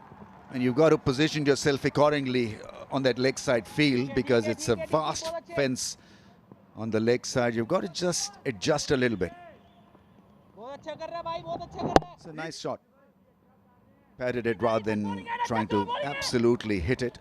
And you've got to position yourself accordingly on that leg side field, because it's a vast fence on the leg side. You've got to just adjust a little bit. It's a nice shot. Patted it rather than trying to absolutely hit it.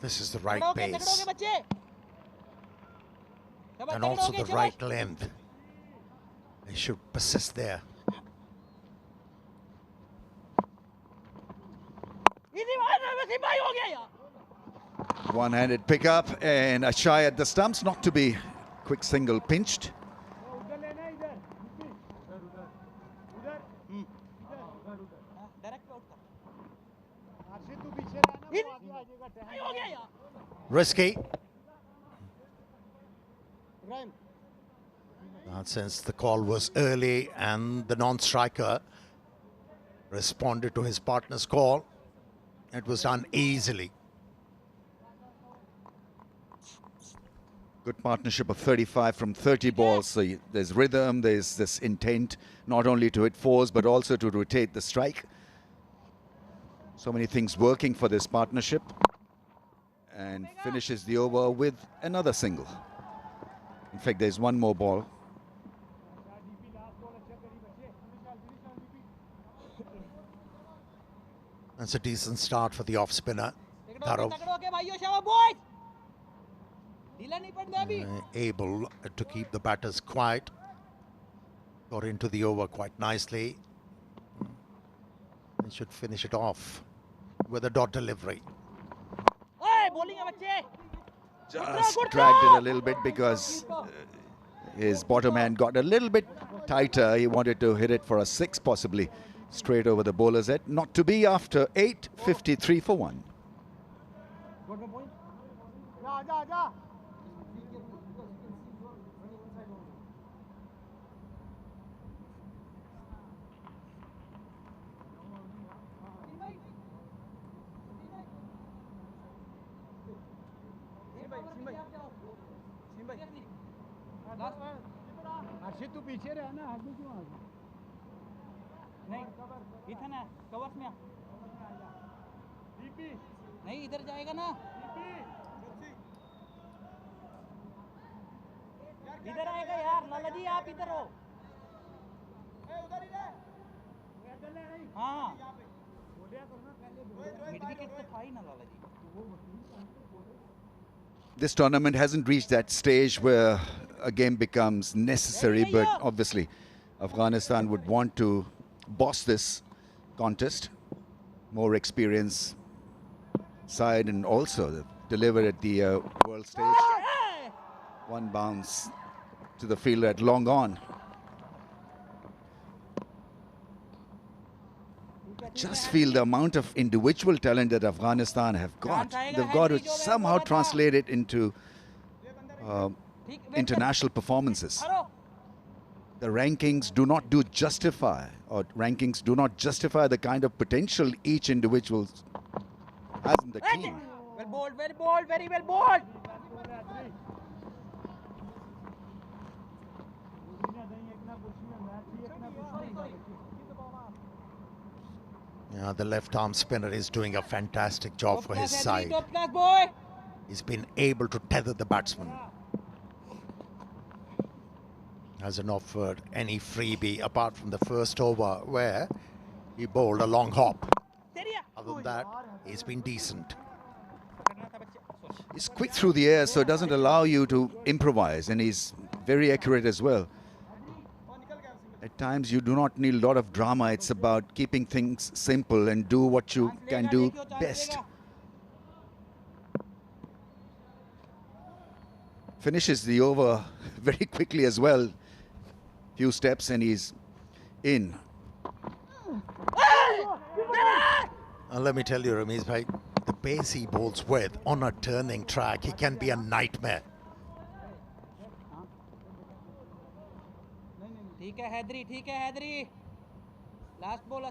This is the right pace. And also the right length. They should persist there. One-handed pickup and a shy at the stumps, not to be quick single pinched. Risky. Since the call was early and the non-striker responded to his partner's call, it was done easily. Good partnership of 35 from 30 balls. So there's rhythm, there's this intent, not only to hit fours, but also to rotate the strike. So many things working for this partnership. And finishes the over with another single. In fact, there's one more ball. That's a decent start for the off spinner. Dharav able to keep the batters quiet. Got into the over quite nicely. They should finish it off with a dot delivery. Just dragged it a little bit because his bottom hand got a little bit tighter. He wanted to hit it for a 6 possibly straight over the bowler's head. Not to be after 8, 53 for 1. Arshid तू पीछे रहा ना आगे क्यों आ गया नहीं इधर है कवर्स में नहीं इधर जाएगा ना इधर आएगा यार लाला जी आप इधर हो हाँ मिड विकेट तो था ही ना लाला जी This tournament hasn't reached that stage where a game becomes necessary, but obviously Afghanistan would want to boss this contest. More experience side and also deliver at the world stage. One bounce to the fielder at long on. Just feel the amount of individual talent that Afghanistan have got. They've got to somehow translate it into international performances. The rankings do not justify the kind of potential each individual has in the team. Well bowled, very well bowled. Yeah, the left arm spinner is doing a fantastic job for his side. He's been able to tether the batsman. Hasn't offered any freebie apart from the first over where he bowled a long hop. Other than that, he's been decent. He's quick through the air, so it doesn't allow you to improvise, and he's very accurate as well. At times you do not need a lot of drama. It's about keeping things simple and do what you can do best. Finishes the over very quickly as well. Few steps and he's in. Let me tell you, Ramiz bhai, the pace he bowls with on a turning track, he can be a nightmare. ठीक है Hydari last ball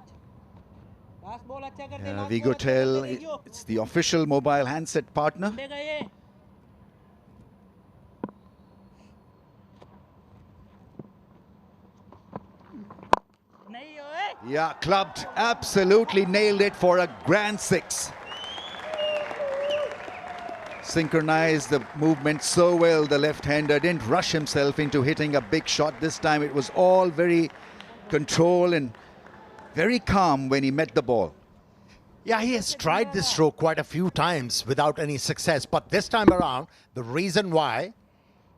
अच्छा कर दे Vigotel, it's the official mobile handset partner. Yeah, clubbed, absolutely nailed it for a grand 6. Synchronized the movement so well, the left-hander didn't rush himself into hitting a big shot. This time it was all very controlled and very calm when he met the ball. Yeah, he has tried this stroke quite a few times without any success, but this time around, the reason why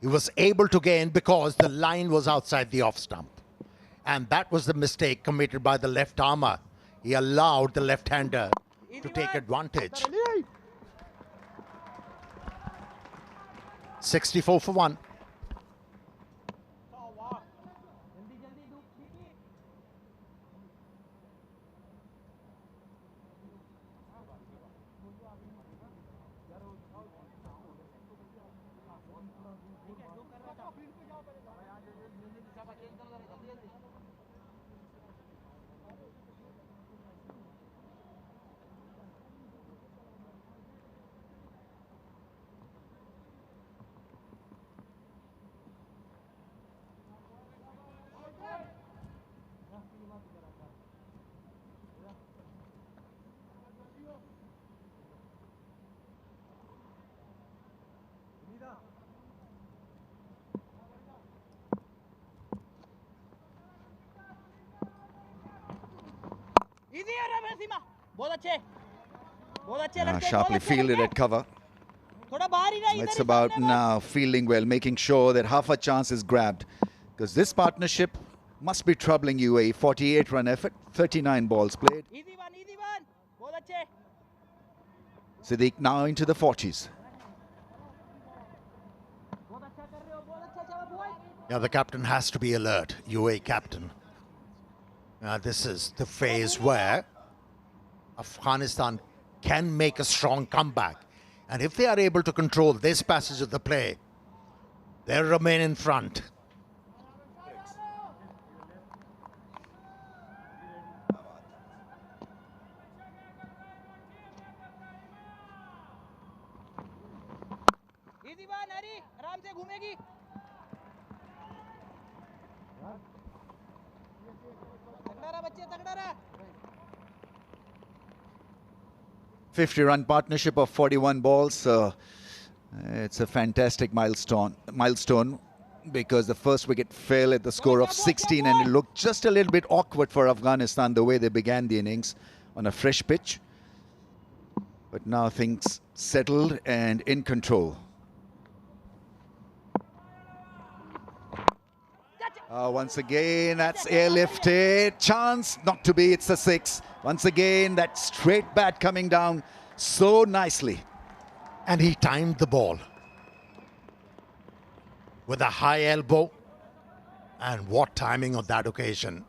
he was able to gain because the line was outside the off stump. And that was the mistake committed by the left armer. He allowed the left-hander to take advantage. 64 for 1. Easy है रे वसीमा बहुत अच्छे Sharply fielded at cover. It's about now fielding well, making sure that half a chance is grabbed. Because this partnership must be troubling UAE. 48-run effort, 39 balls played. Siddiq now into the 40s. Yeah, the captain has to be alert, UAE captain. This is the phase where Afghanistan can make a strong comeback. And if they are able to control this passage of the play, they'll remain in front. Easy one, Hari. आराम से घूमेगी. 50-run partnership of 41 balls. So it's a fantastic milestone because the first wicket fell at the score of 16 and it looked just a little bit awkward for Afghanistan the way they began the innings on a fresh pitch. But now things settled and in control. Once again, that's airlifted. Chance not to be, it's a 6. Once again, that straight bat coming down so nicely. And he timed the ball with a high elbow. And what timing on that occasion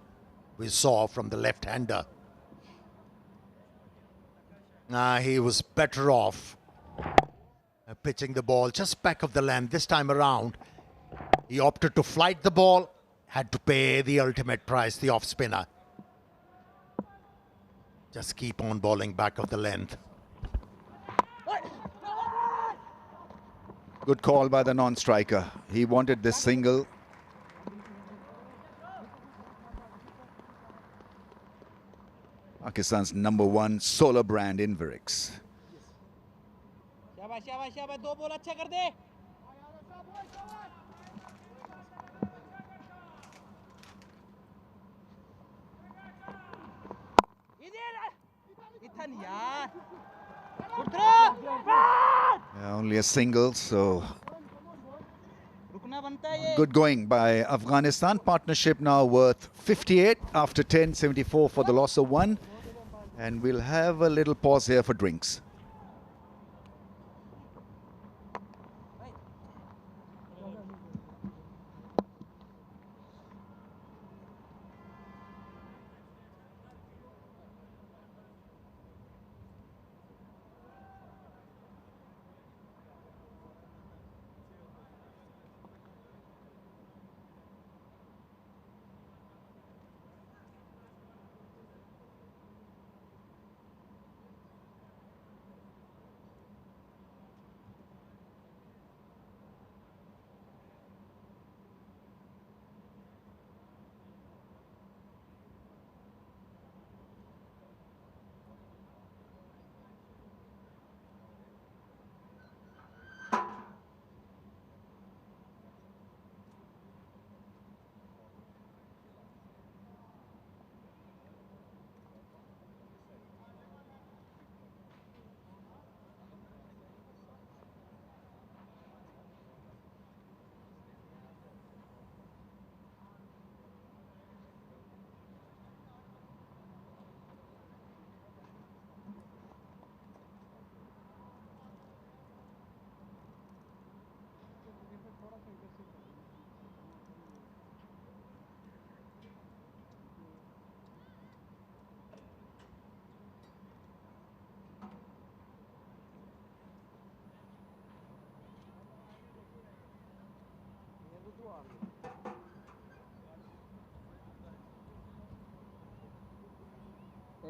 we saw from the left-hander. He was better off pitching the ball just back of the length. This time around, he opted to flight the ball, had to pay the ultimate price, the off-spinner. Just keep on bowling back of the length. Good call by the non-striker. He wanted this single. Pakistan's #1 solar brand Inverix. शाबाश शाबाश शाबाश 2 ball अच्छा कर दे इधर यार Only a single, so good going by Afghanistan. Partnership now worth 58 after 10, 74 for the loss of 1. And we'll have a little pause here for drinks.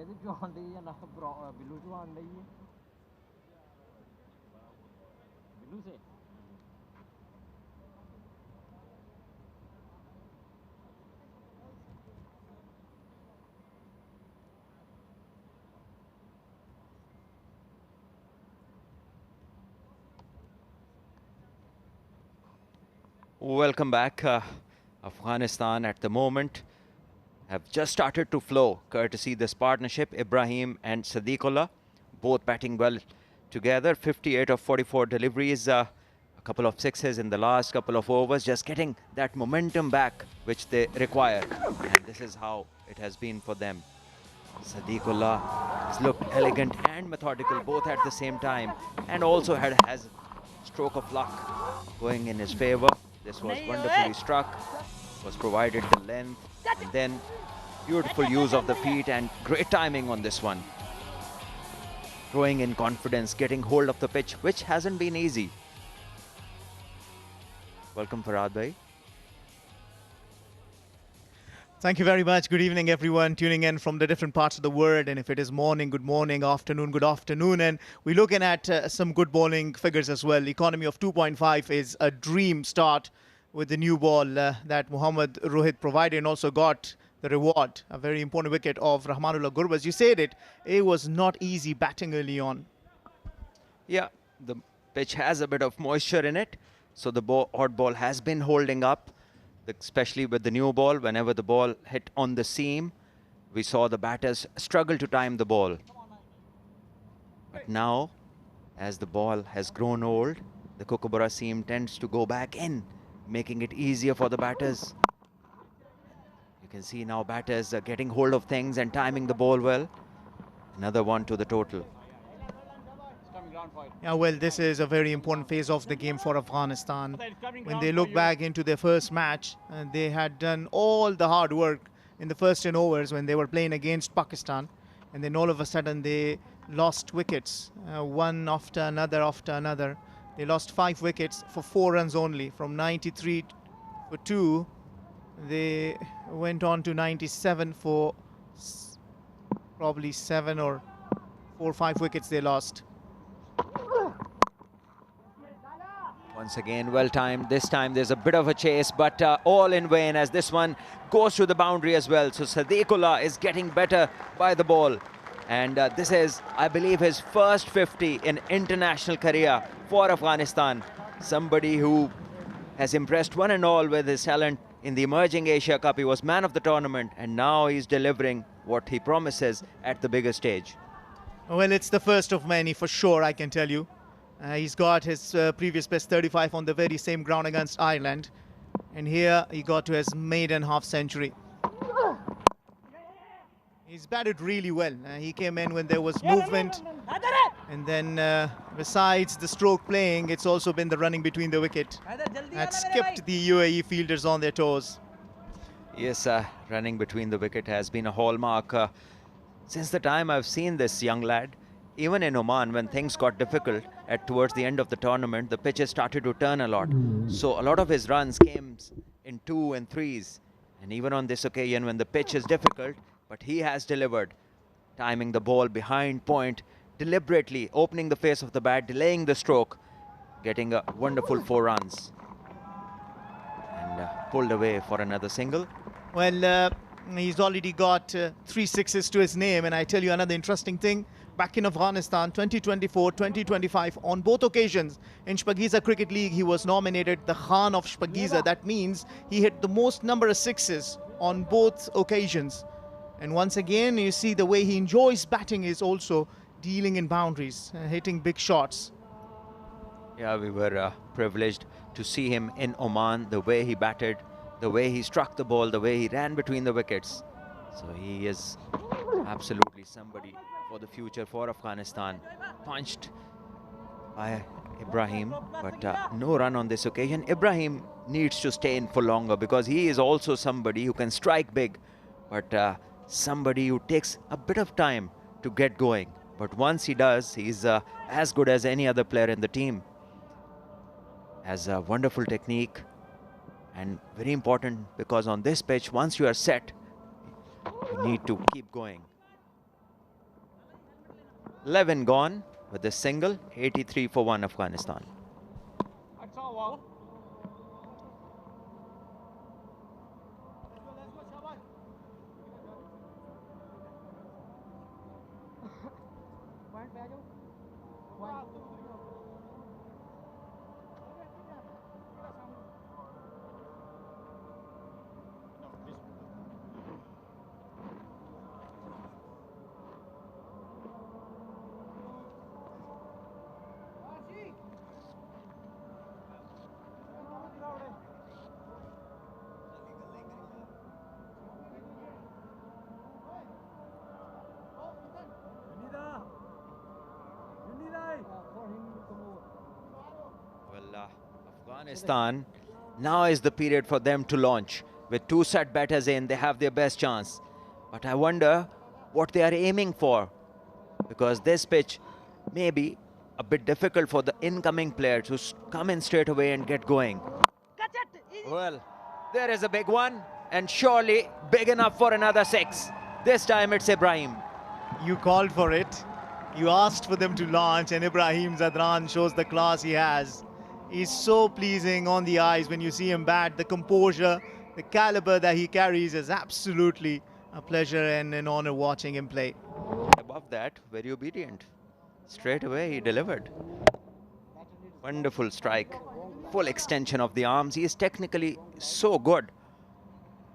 ਇਹਦੇ ਚੋਂ ਆਣ ਲਈ ਜਾਂ ਨਾ ਬਿੱਲੂ ਚੋਂ ਆਣ ਲਈ ਹੈ ਬਿੱਲੂ ਸੇ Welcome back. Afghanistan at the moment have just started to flow courtesy this partnership, Ibrahim and Sadiqullah. both batting well together. 58 of 44 deliveries, a couple of sixes in the last couple of overs, just getting that momentum back which they require. And this is how it has been for them. Sadiqullah has looked elegant and methodical both at the same time, and also has a stroke of luck going in his favor. This was wonderfully struck, was provided the length, and then beautiful use of the feet and great timing on this one. Throwing in confidence, getting hold of the pitch, which hasn't been easy. Welcome, Farhad bhai. Thank you very much. Good evening, everyone tuning in from the different parts of the world. And if it is morning, good morning, afternoon, good afternoon. And we're looking at some good bowling figures as well. Economy of 2.5 is a dream start with the new ball that Mohammad Rohit provided, and also got the reward, a very important wicket of Rahmanullah Gurbaz. You said it was not easy batting early on. Yeah, the pitch has a bit of moisture in it, so the odd ball has been holding up. Especially with the new ball, whenever the ball hit on the seam, we saw the batters struggle to time the ball. But now, as the ball has grown old, the Kookaburra seam tends to go back in, making it easier for the batters. You can see now batters are getting hold of things and timing the ball well. Another one to the total. Yeah, well, this is a very important phase of the game for Afghanistan. When they look back into their first match, they had done all the hard work in the first 10 overs when they were playing against Pakistan. And then all of a sudden they lost wickets, one after another. They lost 5 wickets for 4 runs only. From 93 for 2, they went on to 97 for probably 7 or 4 or 5 wickets they lost. Once again, well timed. This time there's a bit of a chase, but all in vain as this one goes to the boundary as well. So Sadiqullah is getting better by the ball. And this is, I believe, his first 50 in international career for Afghanistan. Somebody who has impressed one and all with his talent in the Emerging Asia Cup. He was man of the tournament, and now he's delivering what he promises at the bigger stage. Well, it's the first of many for sure, I can tell you. He's got his previous best 35 on the very same ground against Ireland. And here he got to his maiden half century. He's batted really well. He came in when there was movement. And then besides the stroke playing, it's also been the running between the wicket. That's kept the UAE fielders on their toes. Yes, running between the wicket has been a hallmark. Since the time I've seen this young lad, even in Oman, when things got difficult towards the end of the tournament, the pitches started to turn a lot. So a lot of his runs came in 2 and 3s. And even on this occasion, when the pitch is difficult, but he has delivered, timing the ball behind point, deliberately opening the face of the bat, delaying the stroke, getting a wonderful 4 runs. And pulled away for another single. Well, he's already got 3 sixes to his name. And I tell you another interesting thing. Back in Afghanistan, 2024, 2025, on both occasions in Shpagiza Cricket League, he was nominated the Khan of Shpagiza. That means he hit the most number of sixes on both occasions. And once again, you see the way he enjoys batting is also dealing in boundaries, hitting big shots. Yeah, we were privileged to see him in Oman, the way he batted, the way he struck the ball, the way he ran between the wickets. So he is absolutely somebody for the future for Afghanistan. Punched by Ibrahim, but no run on this occasion. Ibrahim needs to stay in for longer because he is also somebody who can strike big, but somebody who takes a bit of time to get going. But once he does, he's as good as any other player in the team. Has a wonderful technique, and very important because on this pitch, once you are set, you need to keep going. 11 gone with this single, 83 for 1 Afghanistan. Well, Afghanistan, now is the period for them to launch. With 2 set batters in, they have their best chance. But I wonder what they are aiming for, because this pitch may be a bit difficult for the incoming player to come in straight away and get going. Well, there is a big one, and surely big enough for another 6. This time it's Ibrahim. You called for it. You asked for them to launch, and Ibrahim Zadran shows the class he has. He's so pleasing on the eyes when you see him bat. The composure, the caliber that he carries is absolutely a pleasure and an honor watching him play. Above that, very obedient. Straight away he delivered. Wonderful strike. Full extension of the arms. He is technically so good.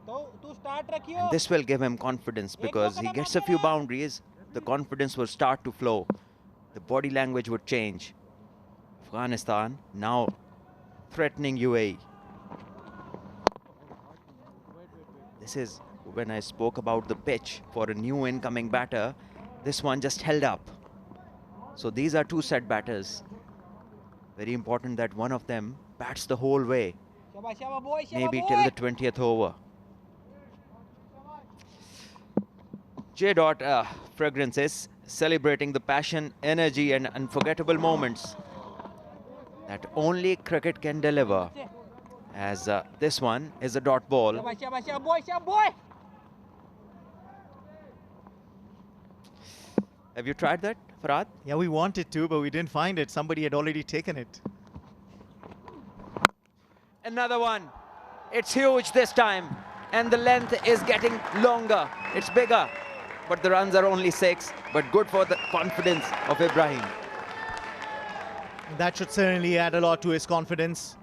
And this will give him confidence, because he gets a few boundaries, the confidence will start to flow. The body language would change. Afghanistan now threatening UAE. This is when I spoke about the pitch for a new incoming batter. This one just held up. So these are 2 set batters. Very important that one of them bats the whole way. Maybe till the 20th over. J. Fragrances celebrating the passion, energy and unforgettable moments that only cricket can deliver, as this one is a dot ball. Have you tried that, Farhad? Yeah, we wanted to, but we didn't find it. Somebody had already taken it. Another one. It's huge this time, and the length is getting longer. It's bigger, but the runs are only 6, but good for the confidence of Ibrahim. That should certainly add a lot to his confidence.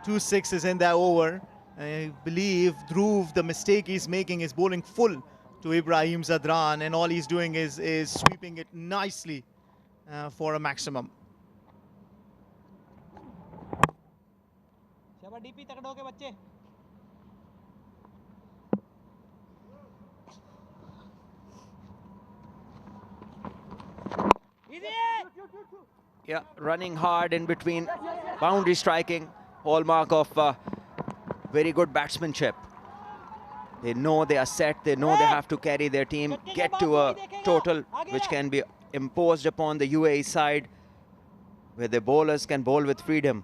2 6s in that over. I believe Dhruv, the mistake he's making is bowling full to Ibrahim Zadran, and all he's doing is sweeping it nicely for a maximum. Yeah, running hard in between, boundary striking, hallmark of very good batsmanship. They know they are set, they know they have to carry their team, get to a total which can be imposed upon the UAE side, where the bowlers can bowl with freedom.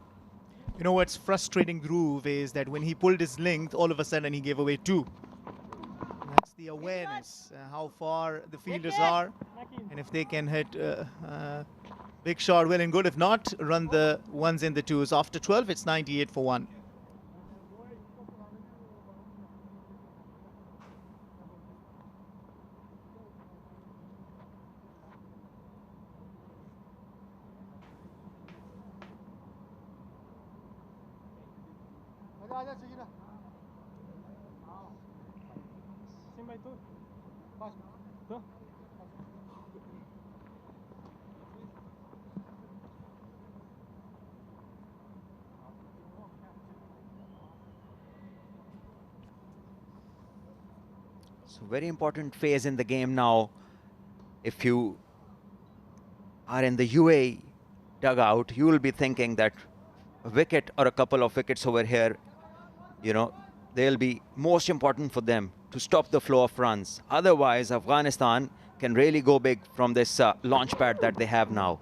You know what's frustrating Dhruv is that when he pulled his length, all of a sudden he gave away 2. That's the awareness, how far the fielders are, and if they can hit big shot, well and good. If not, run the 1s and the 2s. After 12, it's 98 for 1. So very important phase in the game now. If you are in the UAE dugout, you will be thinking that a wicket or a couple of wickets over here, you know, they'll be most important for them to stop the flow of runs. Otherwise, Afghanistan can really go big from this launch pad that they have now.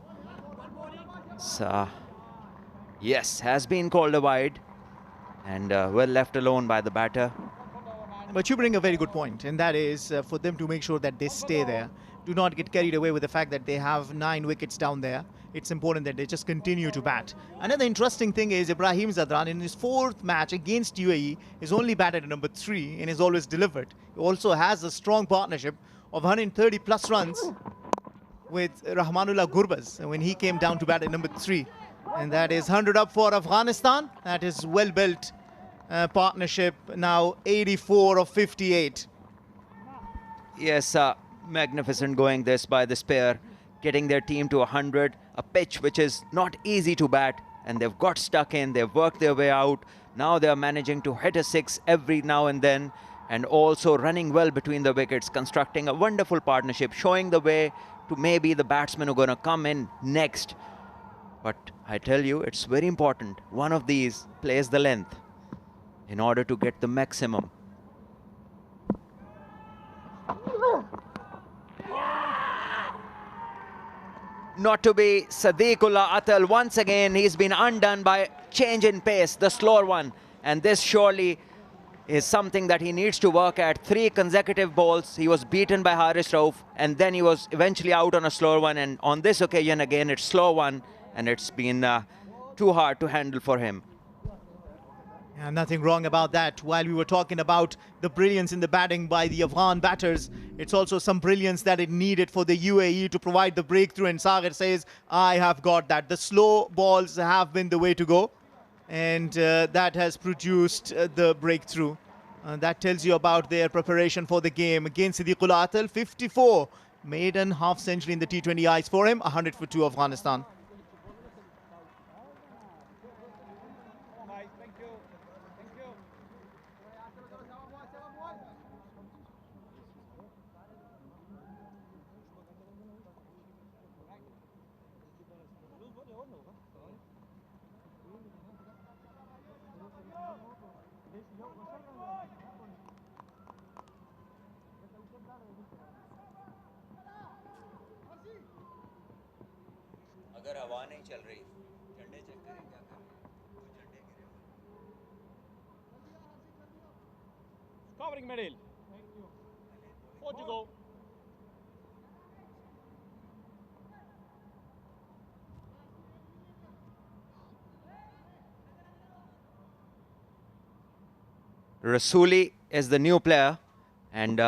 So, yes, has been called a wide, and well left alone by the batter. But you bring a very good point, and that is for them to make sure that they stay there. Do not get carried away with the fact that they have 9 wickets down there. It's important that they just continue to bat. Another interesting thing is Ibrahim Zadran, in his 4th match against UAE, is only batted at number 3 and is always delivered. He also has a strong partnership of 130 plus runs with Rahmanullah Gurbaz when he came down to bat at number 3. And that is 100 up for Afghanistan. That is well built partnership, now 84 of 58. Yes, magnificent going this by this pair, getting their team to 100, a pitch which is not easy to bat, and they've got stuck in, they've worked their way out. Now they're managing to hit a 6 every now and then, and also running well between the wickets, constructing a wonderful partnership, showing the way to maybe the batsmen who are going to come in next. But I tell you, it's very important. One of these plays the length in order to get the maximum. Not to be Sadiqullah Atal. Once again, he's been undone by change in pace, the slower one. And this surely is something that he needs to work at. 3 consecutive balls. He was beaten by Haris Rauf, and then he was eventually out on a slower one. And on this occasion, again, it's slow one, and it's been too hard to handle for him. And nothing wrong about that. While we were talking about the brilliance in the batting by the Afghan batters, it's also some brilliance that it needed for the UAE to provide the breakthrough. And Sagar says, I have got that. The slow balls have been the way to go. And that has produced the breakthrough. That tells you about their preparation for the game. Against Sadiqullah Atal, 54. Maiden half century in the T20Is for him. 100 for 2 Afghanistan. अगर हवा नहीं चल रही झंडे check करें क्या करें वो झंडे गिरे Covering middle. Thank you. Portugal. Rasuli is the new player, and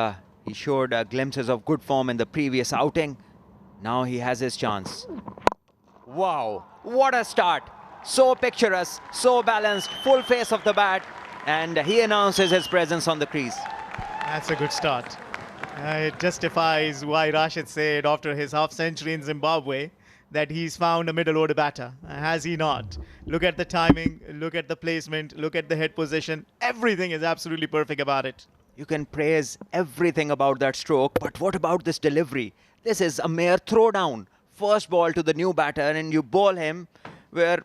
he showed glimpses of good form in the previous outing. Now he has his chance. Wow, what a start. So picturesque, so balanced, full face of the bat, and he announces his presence on the crease. That's a good start. It justifies why Rashid said after his half century in Zimbabwe that he's found a middle order batter. Has he not? Look at the timing, look at the placement, look at the head position. Everything is absolutely perfect about it. You can praise everything about that stroke, but what about this delivery? This is a mere throwdown. First ball to the new batter, and you bowl him where,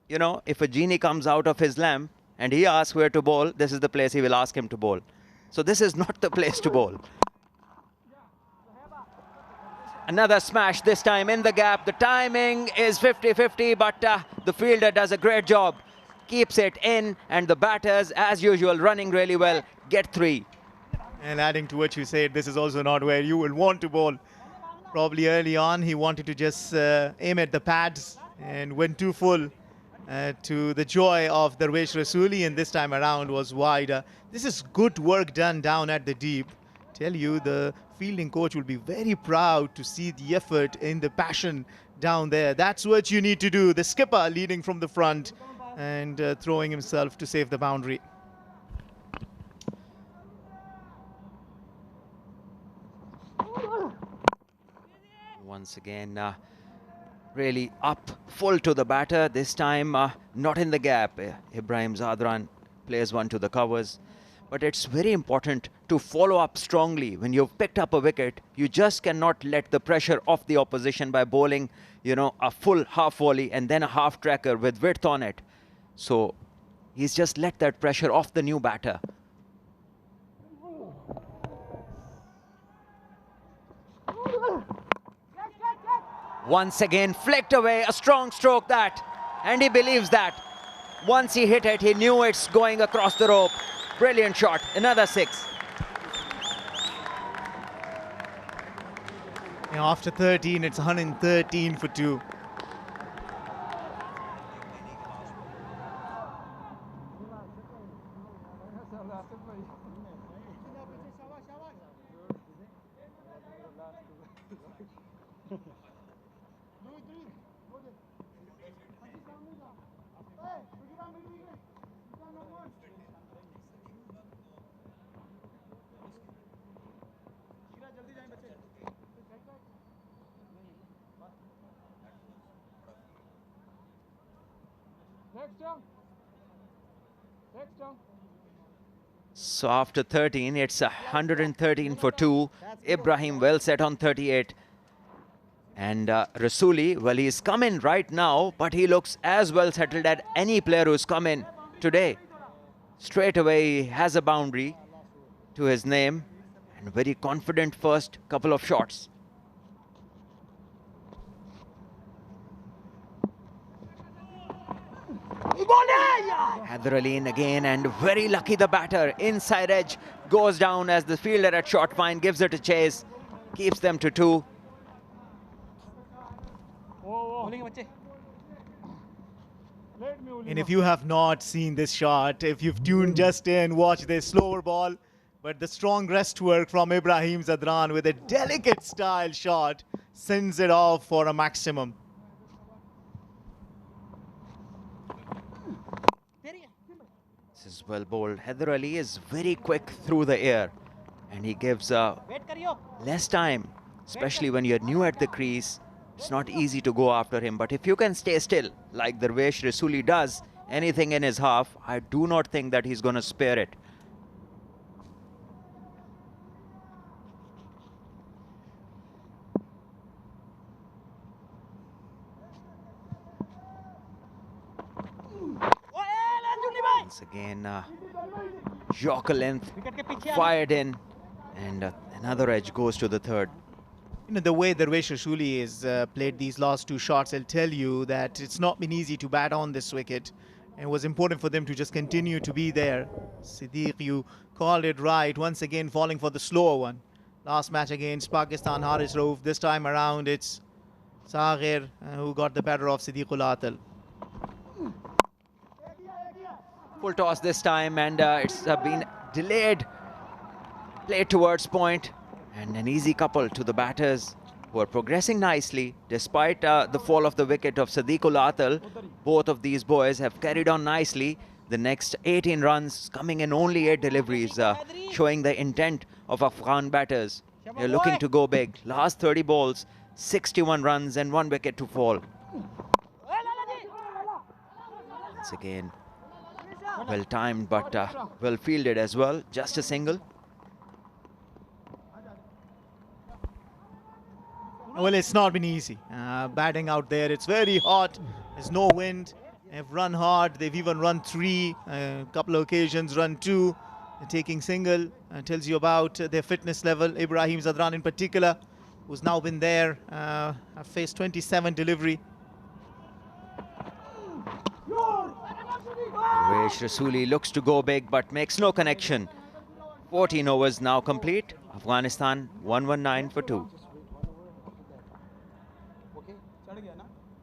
you know, if a genie comes out of his lamp and he asks where to bowl, this is the place he will ask him to bowl. So this is not the place to bowl. Another smash, this time in the gap. The timing is 50-50, but the fielder does a great job. Keeps it in, and the batters, as usual, running really well, get 3. And adding to what you said, this is also not where you will want to bowl. Probably early on, he wanted to just aim at the pads and went too full to the joy of Darvesh Rasuli, and this time around was wide. This is good work done down at the deep. Tell you, the fielding coach will be very proud to see the effort and the passion down there. That's what you need to do. The skipper leading from the front and throwing himself to save the boundary. Once again, really up full to the batter. This time, not in the gap. Ibrahim Zadran plays one to the covers. But it's very important to follow up strongly. When you've picked up a wicket, you just cannot let the pressure off the opposition by bowling, you know, a full half volley and then a half tracker with width on it. So he's just let that pressure off the new batter. Once again, flicked away, a strong stroke that, and he believes that. Once he hit it, he knew it's going across the rope. Brilliant shot, another 6. You know, after 13, it's 113 for 2. So after 13, it's 113 for 2. Ibrahim well set on 38. And Rasuli, well, he's come in right now, but he looks as well settled as any player who's come in today. Straight away, he has a boundary to his name and very confident first couple of shots. Haider Ali in again, and very lucky the batter. Inside edge goes down as the fielder at short fine gives it a chase, keeps them to 2. And if you have not seen this shot, if you've tuned just in, watch this slower ball. But the strong rest work from Ibrahim Zadran with a delicate style shot sends it off for a maximum. This is well bowled. Haider Ali is very quick through the air, and he gives less time, especially when you're new at the crease. It's not easy to go after him, but if you can stay still, like Darvesh Rasuli does, anything in his half, I do not think that he's going to spare it. Once again, Yorker length fired in, and another edge goes to the third. You know, the way Darvesh Rasuli has played these last 2 shots, I'll tell you that it's not been easy to bat on this wicket. And it was important for them to just continue to be there. Siddiq, you called it right. Once again, falling for the slower one. Last match against Pakistan, Haris Rauf. This time around, it's Saghir who got the better of Siddiqul Atal. Full toss this time, and it's been delayed. Play towards point, and an easy couple to the batters who are progressing nicely despite the fall of the wicket of Siddiqul Atal. Both of these boys have carried on nicely. The next 18 runs coming in only 8 deliveries, showing the intent of Afghan batters. They're looking to go big. Last 30 balls, 61 runs and 1 wicket to fall. Once again, well timed, but well fielded as well. Just a single. Well, it's not been easy. Batting out there, it's very hot. There's no wind. They've run hard. They've even run 3, a couple of occasions, run 2. They're taking single. Tells you about their fitness level. Ibrahim Zadran in particular, who's now been there, have faced 27 delivery. Darvesh Rasuli looks to go big but makes no connection. 14 overs now complete. Afghanistan 119 for 2.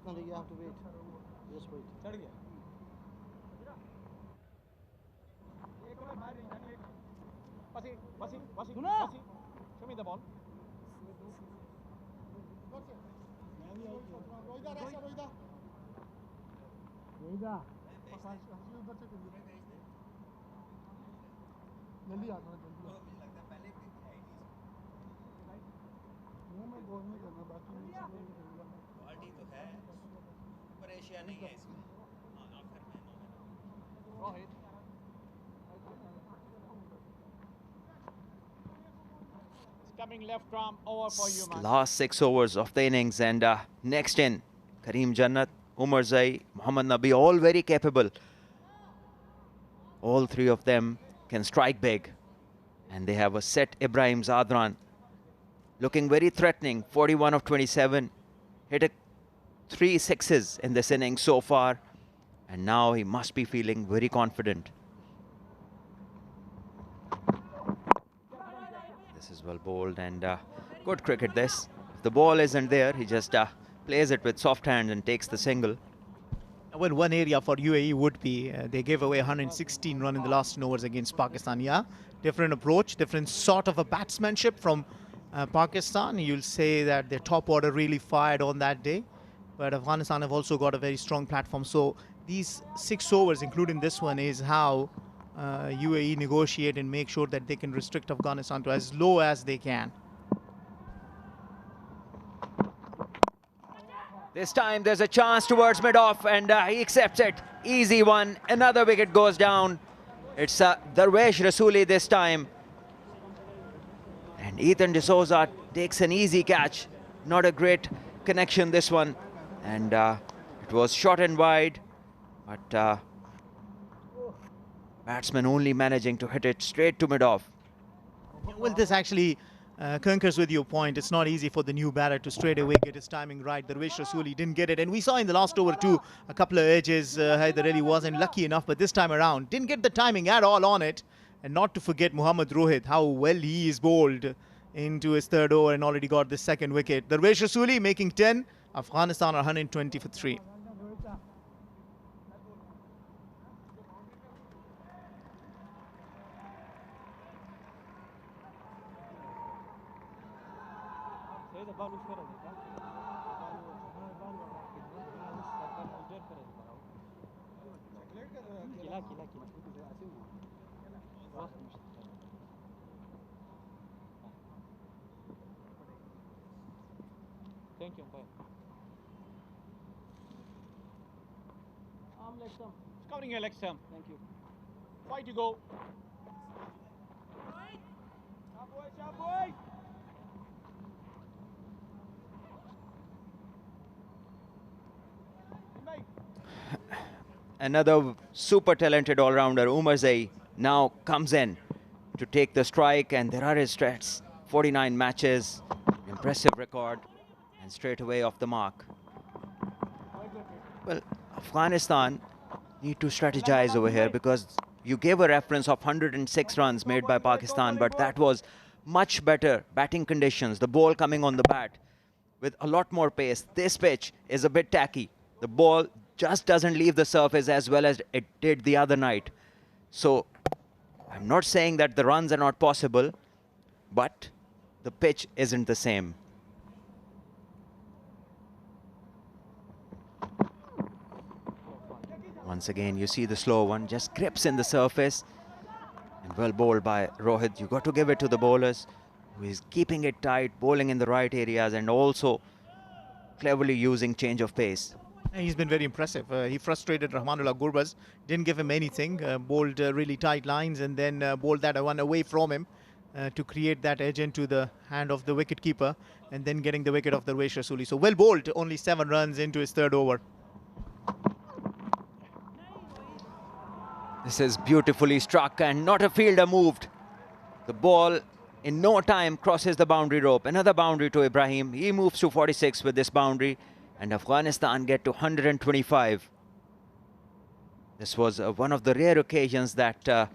No, you have to wait. Just wait. Wasim, show me the ball. Coming left arm over for you, man. Last 6 overs of the innings, and next in Kareem Jannat, Umar Zai, Mohammad Nabi, all very capable. All 3 of them can strike big, and they have a set Ibrahim Zadran looking very threatening. 41 of 27, hit 3 sixes in this innings so far, and now he must be feeling very confident. This is well bowled, and good cricket this. If the ball isn't there, he just plays it with soft hands and takes the single. Well, one area for UAE would be they gave away 116 runs in the last 10 overs against Pakistan. Yeah, different approach, different sort of a batsmanship from Pakistan. You'll say that their top order really fired on that day, but Afghanistan have also got a very strong platform. So these 6 overs, including this one, is how UAE negotiate and make sure that they can restrict Afghanistan to as low as they can. This time there's a chance towards mid-off, and he accepts it. Easy one. Another wicket goes down. It's Darvesh Rasuli this time. And Ethan D'Souza takes an easy catch. Not a great connection, this one, and it was short and wide, but batsman only managing to hit it straight to mid-off. Well, this actually concurs with your point. It's not easy for the new batter to straight away get his timing right. Darwish Rasuli didn't get it, and we saw in the last over too a couple of edges. Haider Ali wasn't lucky enough, but this time around didn't get the timing at all on it. And not to forget Mohammad Rohit, how well he is bowled into his third over and already got the second wicket. Darwish Rasuli making 10. Afghanistan are 120 for 3. Thank you, umpire. Leg stump. Covering your leg stump. Thank you. Fight to go. Sharp boy, sharp boy. Another super talented all-rounder, Umar Zai, now comes in to take the strike, and there are his stats. 49 matches, impressive record, and straight away off the mark. Well, Afghanistan need to strategize over here, because you gave a reference of 106 runs made by Pakistan, but that was much better batting conditions. The ball coming on the bat with a lot more pace. This pitch is a bit tacky. The ball just doesn't leave the surface as well as it did the other night. So I'm not saying that the runs are not possible, but the pitch isn't the same. Once again, you see the slow one, just grips in the surface. And well bowled by Rohit. You got to give it to the bowlers, who is keeping it tight, bowling in the right areas, and also cleverly using change of pace. And he's been very impressive. He frustrated Rahmanullah Gurbaz, didn't give him anything, bowled really tight lines, and then bowled that one away from him to create that edge into the hand of the wicket-keeper, and then getting the wicket of Darwish Rasuli. So well bowled, only 7 runs into his third over. This is beautifully struck and not a fielder moved. The ball in no time crosses the boundary rope. Another boundary to Ibrahim. He moves to 46 with this boundary, and Afghanistan get to 125. This was one of the rare occasions that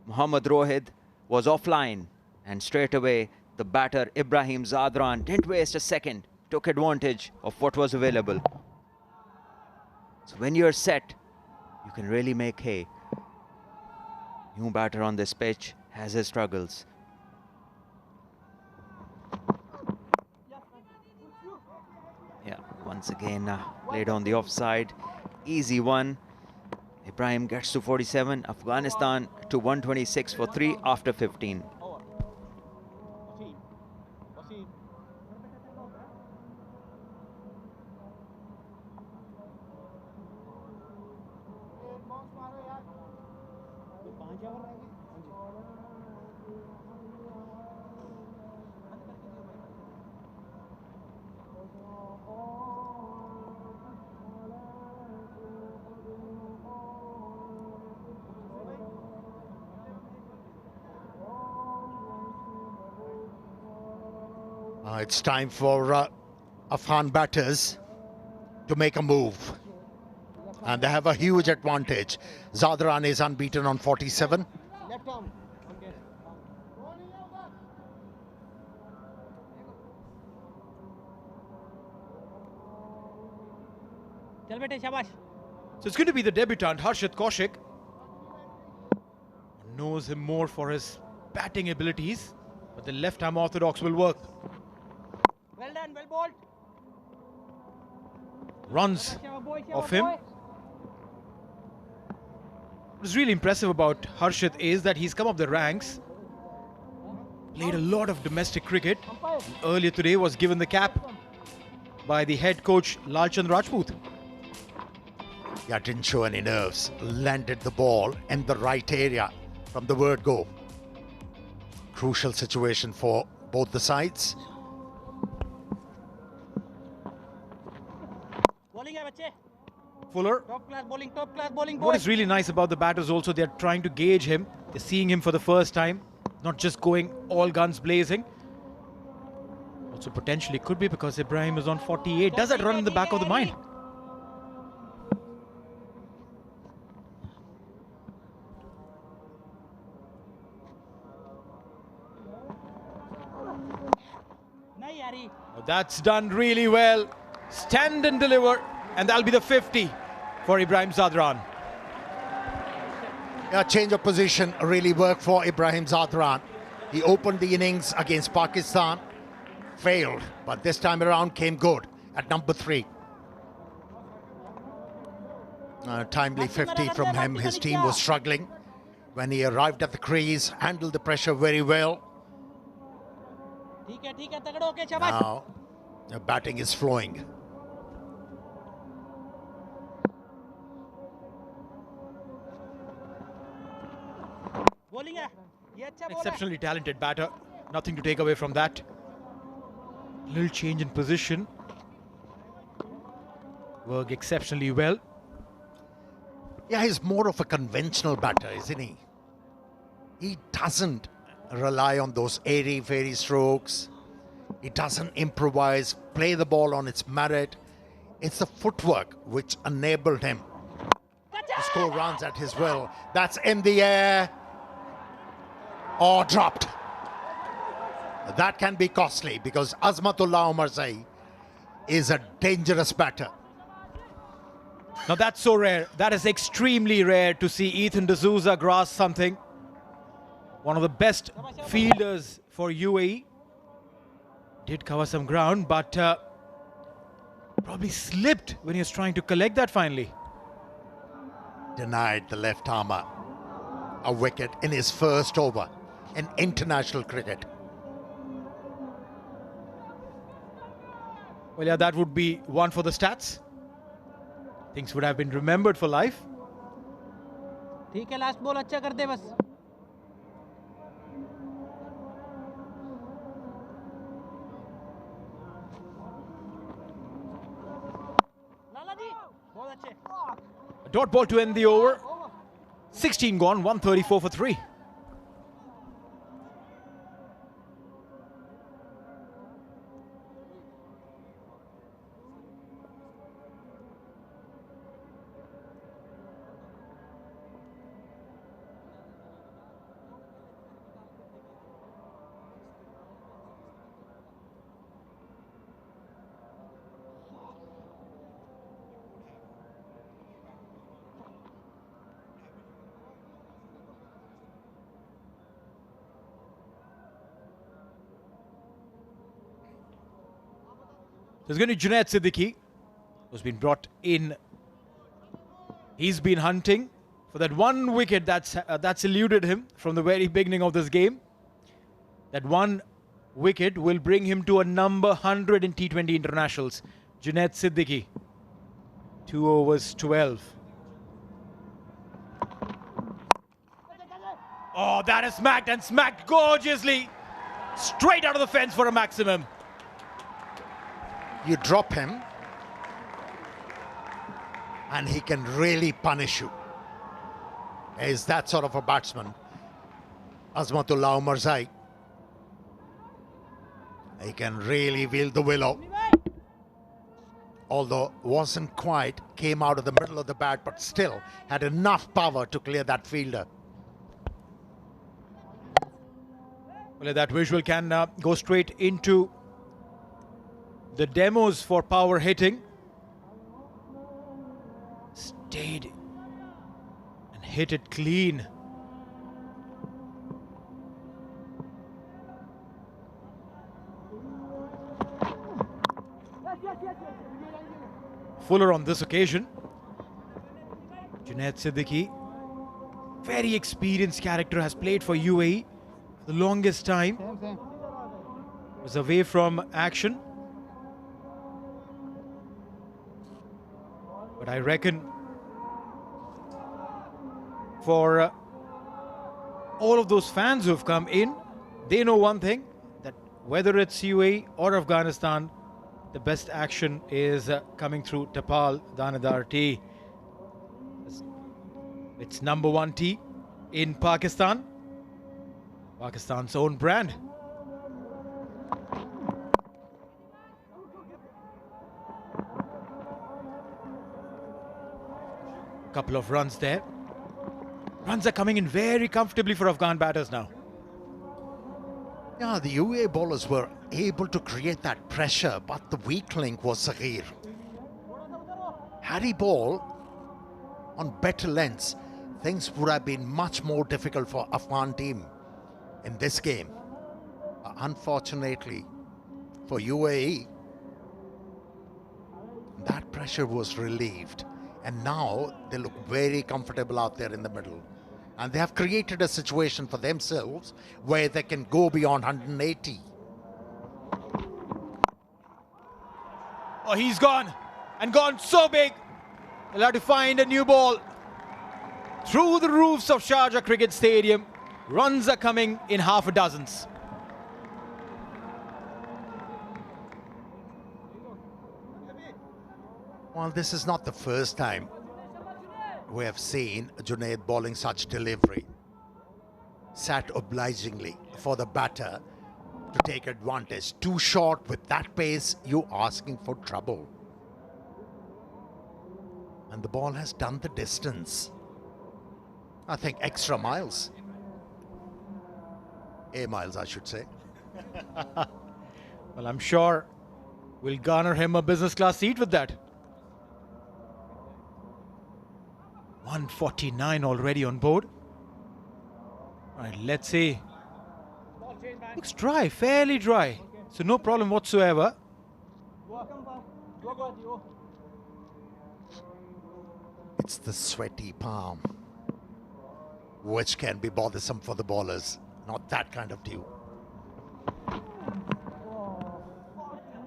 Mohammad Rohit was offline, and straight away the batter Ibrahim Zadran didn't waste a second, took advantage of what was available. So when you're set, you can really make hay. New batter on this pitch has his struggles. Yeah, once again played on the offside. Easy one. Ibrahim gets to 47. Afghanistan to 126 for 3 after 15. It's time for Afghan batters to make a move. And they have a huge advantage. Zadran is unbeaten on 47. Left arm. Okay. चल बेटे शाबाश. So it's going to be the debutant, Harshit Kaushik. Knows him more for his batting abilities, but the left-arm orthodox will work. Well done, well bowled. Runs of him. What's really impressive about Harshit is that he's come up the ranks, played a lot of domestic cricket. Earlier today was given the cap by the head coach Lalchand Rajput. Yeah, didn't show any nerves. Landed the ball in the right area from the word go. Crucial situation for both the sides. Fuller. Top class bowling. What is really nice about the batters also, they're trying to gauge him. They're seeing him for the first time, not just going all guns blazing. Also potentially could be because Ibrahim is on 48. Does that run in the back of the mind? That's done really well. Stand and deliver, and that'll be the 50 for Ibrahim Zadran. A change of position really worked for Ibrahim Zadran. He opened the innings against Pakistan, failed, but this time around came good at number 3. Timely 50 from him. His team was struggling when he arrived at the crease, handled the pressure very well. Now, the batting is flowing. Exceptionally talented batter. Nothing to take away from that. Little change in position. Worked exceptionally well. Yeah, he's more of a conventional batter, isn't he? He doesn't rely on those airy-fairy strokes. He doesn't improvise, play the ball on its merit. It's the footwork which enabled him to score runs at his will. That's in the air. Or dropped. That can be costly because Azmatullah Omarzai is a dangerous batter. Now that's so rare. That is extremely rare to see Ethan D'Souza grasp something. One of the best fielders for UAE. Did cover some ground, but probably slipped when he was trying to collect that finally. Denied the left armer a wicket in his first over in international cricket. Well, yeah, that would be one for the stats. Things would have been remembered for life. ठीक है, last ball अच्छा कर दे बस. A dot ball to end the over. 16 gone, 134 for 3. There's going to be Junaid Siddiqui, who's been brought in. He's been hunting for that one wicket that's eluded him from the very beginning of this game. That one wicket will bring him to a number 100 in T20 internationals. Junaid Siddiqui, 2 overs, 12. Oh, that is smacked and smacked gorgeously. Straight out of the fence for a maximum. You drop him and he can really punish you. Is that sort of a batsman, Azmatullah Omarzai. He can really wield the willow. Although wasn't quite, came out of the middle of the bat, but still had enough power to clear that fielder. Well, that visual can go straight into the demos for power hitting. Stayed and hit it clean. Fuller on this occasion. Junaid Siddiqui, very experienced character, has played for UAE for the longest time. Was away from action. But I reckon for all of those fans who have come in, they know one thing, that whether it's UAE or Afghanistan, the best action is coming through Tapal Danadar T. It's number 1 T in Pakistan. Pakistan's own brand. Couple of runs there. Runs are coming in very comfortably for Afghan batters now. Yeah, the UAE bowlers were able to create that pressure, but the weak link was Saghir. Had he bowled on better lengths, things would have been much more difficult for Afghan team in this game. Unfortunately for UAE, that pressure was relieved, and now they look very comfortable out there in the middle. And they have created a situation for themselves where they can go beyond 180. Oh, he's gone, and gone so big. They'll have to find a new ball. Through the roofs of Sharjah Cricket Stadium, runs are coming in half a dozens. Well, this is not the first time we have seen Junaid bowling such delivery. Sat obligingly for the batter to take advantage. Too short with that pace, you asking for trouble. And the ball has done the distance. I think extra miles. A miles, I should say. Well, I'm sure we'll garner him a business class seat with that. 149 already on board. All right, let's see. Looks dry, fairly dry. So no problem whatsoever. It's the sweaty palm, which can be bothersome for the bowlers. Not that kind of dew.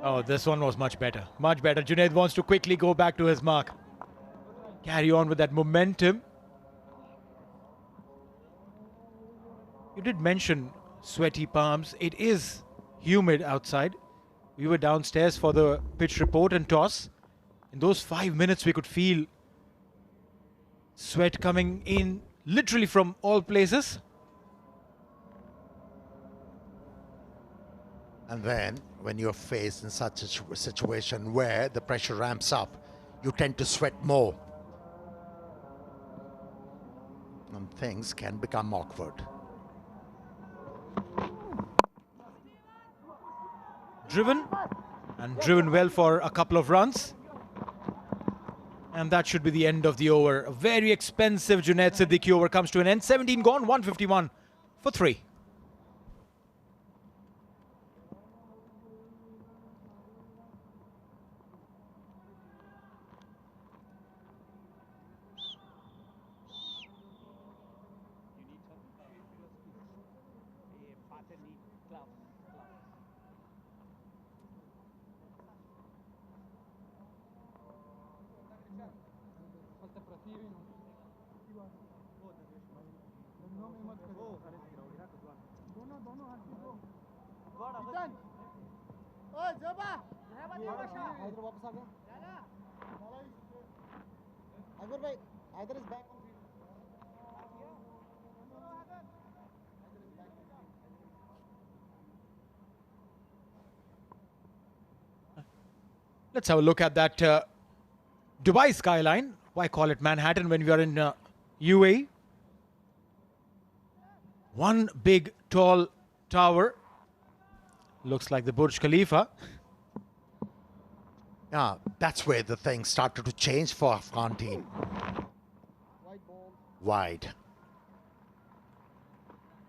Oh, this one was much better. Much better. Junaid wants to quickly go back to his mark. Carry on with that momentum. You did mention sweaty palms. It is humid outside. We were downstairs for the pitch report and toss. In those 5 minutes, we could feel sweat coming in literally from all places. And then, when you're faced in such a situation where the pressure ramps up, you tend to sweat more. And things can become awkward. Driven, and driven well for a couple of runs. And that should be the end of the over. A very expensive Junaid Siddiqui over comes to an end. 17 gone, 151 for 3. Let's have a look at that Dubai skyline. Why call it Manhattan when we are in UAE? One big tall tower. Looks like the Burj Khalifa. Yeah, that's where the things started to change for Afghan team. Wide.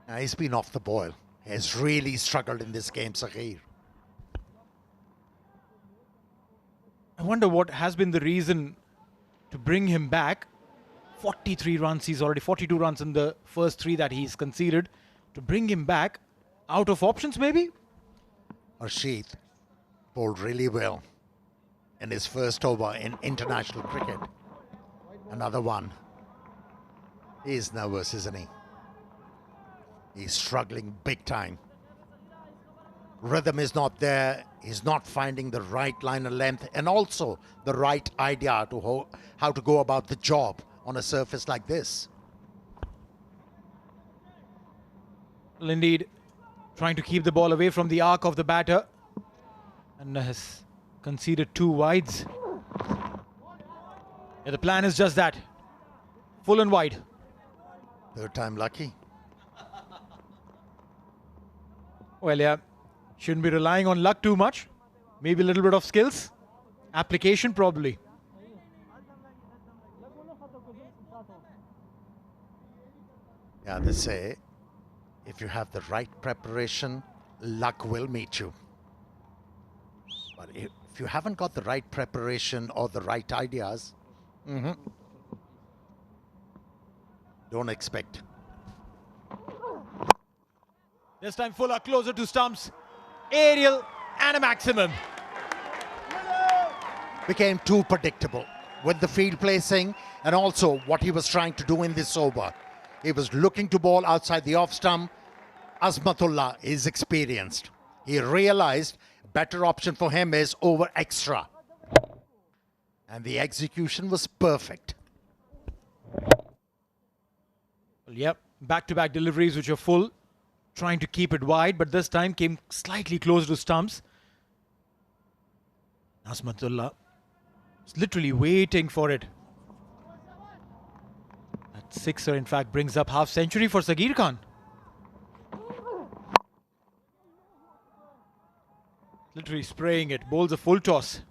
Now he's been off the boil. He has really struggled in this game, Saghir. I wonder what has been the reason to bring him back. 43 runs, he's already 42 runs in the first 3 that he's conceded. To bring him back, out of options maybe? Rashid bowled really well in his first over in international cricket. Another one. He's nervous, isn't he? He's struggling big time. Rhythm is not there. He's not finding the right line of length and also the right idea to how to go about the job on a surface like this. Well, indeed, trying to keep the ball away from the arc of the batter and has conceded 2 wides. Yeah, the plan is just that. Full and wide. Third time lucky. Well, yeah, shouldn't be relying on luck too much. Maybe a little bit of skills. Application, probably. Yeah, they say if you have the right preparation, luck will meet you. But if you haven't got the right preparation or the right ideas, don't expect. This time Fuller closer to stumps. Aerial and a maximum. Became too predictable with the field placing and also what he was trying to do in this over. He was looking to ball outside the off stump. Azmatullah is experienced. He realized better option for him is over extra. And the execution was perfect. Well, yep, back-to-back deliveries which are full. Trying to keep it wide, but this time came slightly closer to stumps. Azmatullah is literally waiting for it. That sixer, in fact, brings up half century for Sagir Khan. Literally spraying it, bowls a full toss.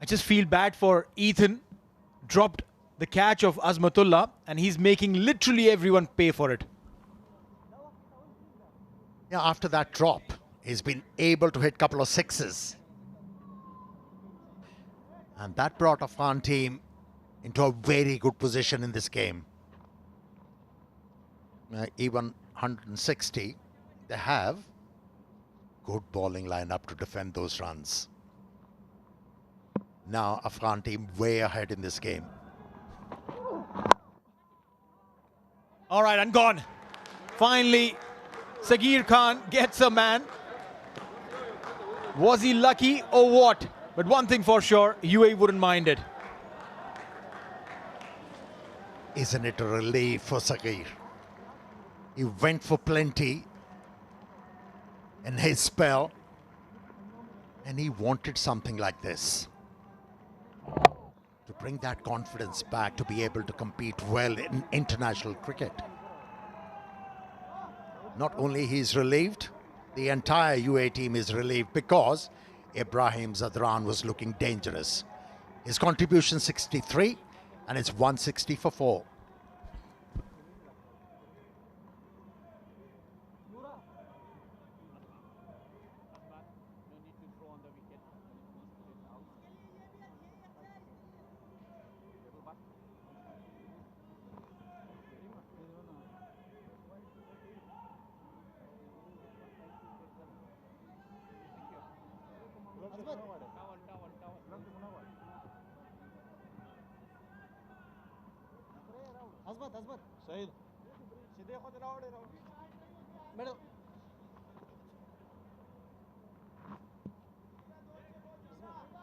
I just feel bad for Ethan. Dropped the catch of Azmatullah and he's making literally everyone pay for it. Yeah, after that drop, he's been able to hit a couple of sixes. And that brought Afghan team into a very good position in this game. Even 160, they have good bowling lineup to defend those runs. Now Afghan team way ahead in this game. All right, and gone. Finally, Sagir Khan gets a man. Was he lucky or what? But one thing for sure, UAE wouldn't mind it. Isn't it a relief for Sagir? He went for plenty in his spell and he wanted something like this. To bring that confidence back to be able to compete well in international cricket. Not only he's relieved, the entire UAE team is relieved because Ibrahim Zadran was looking dangerous. His contribution 63 and it's 160 for 4.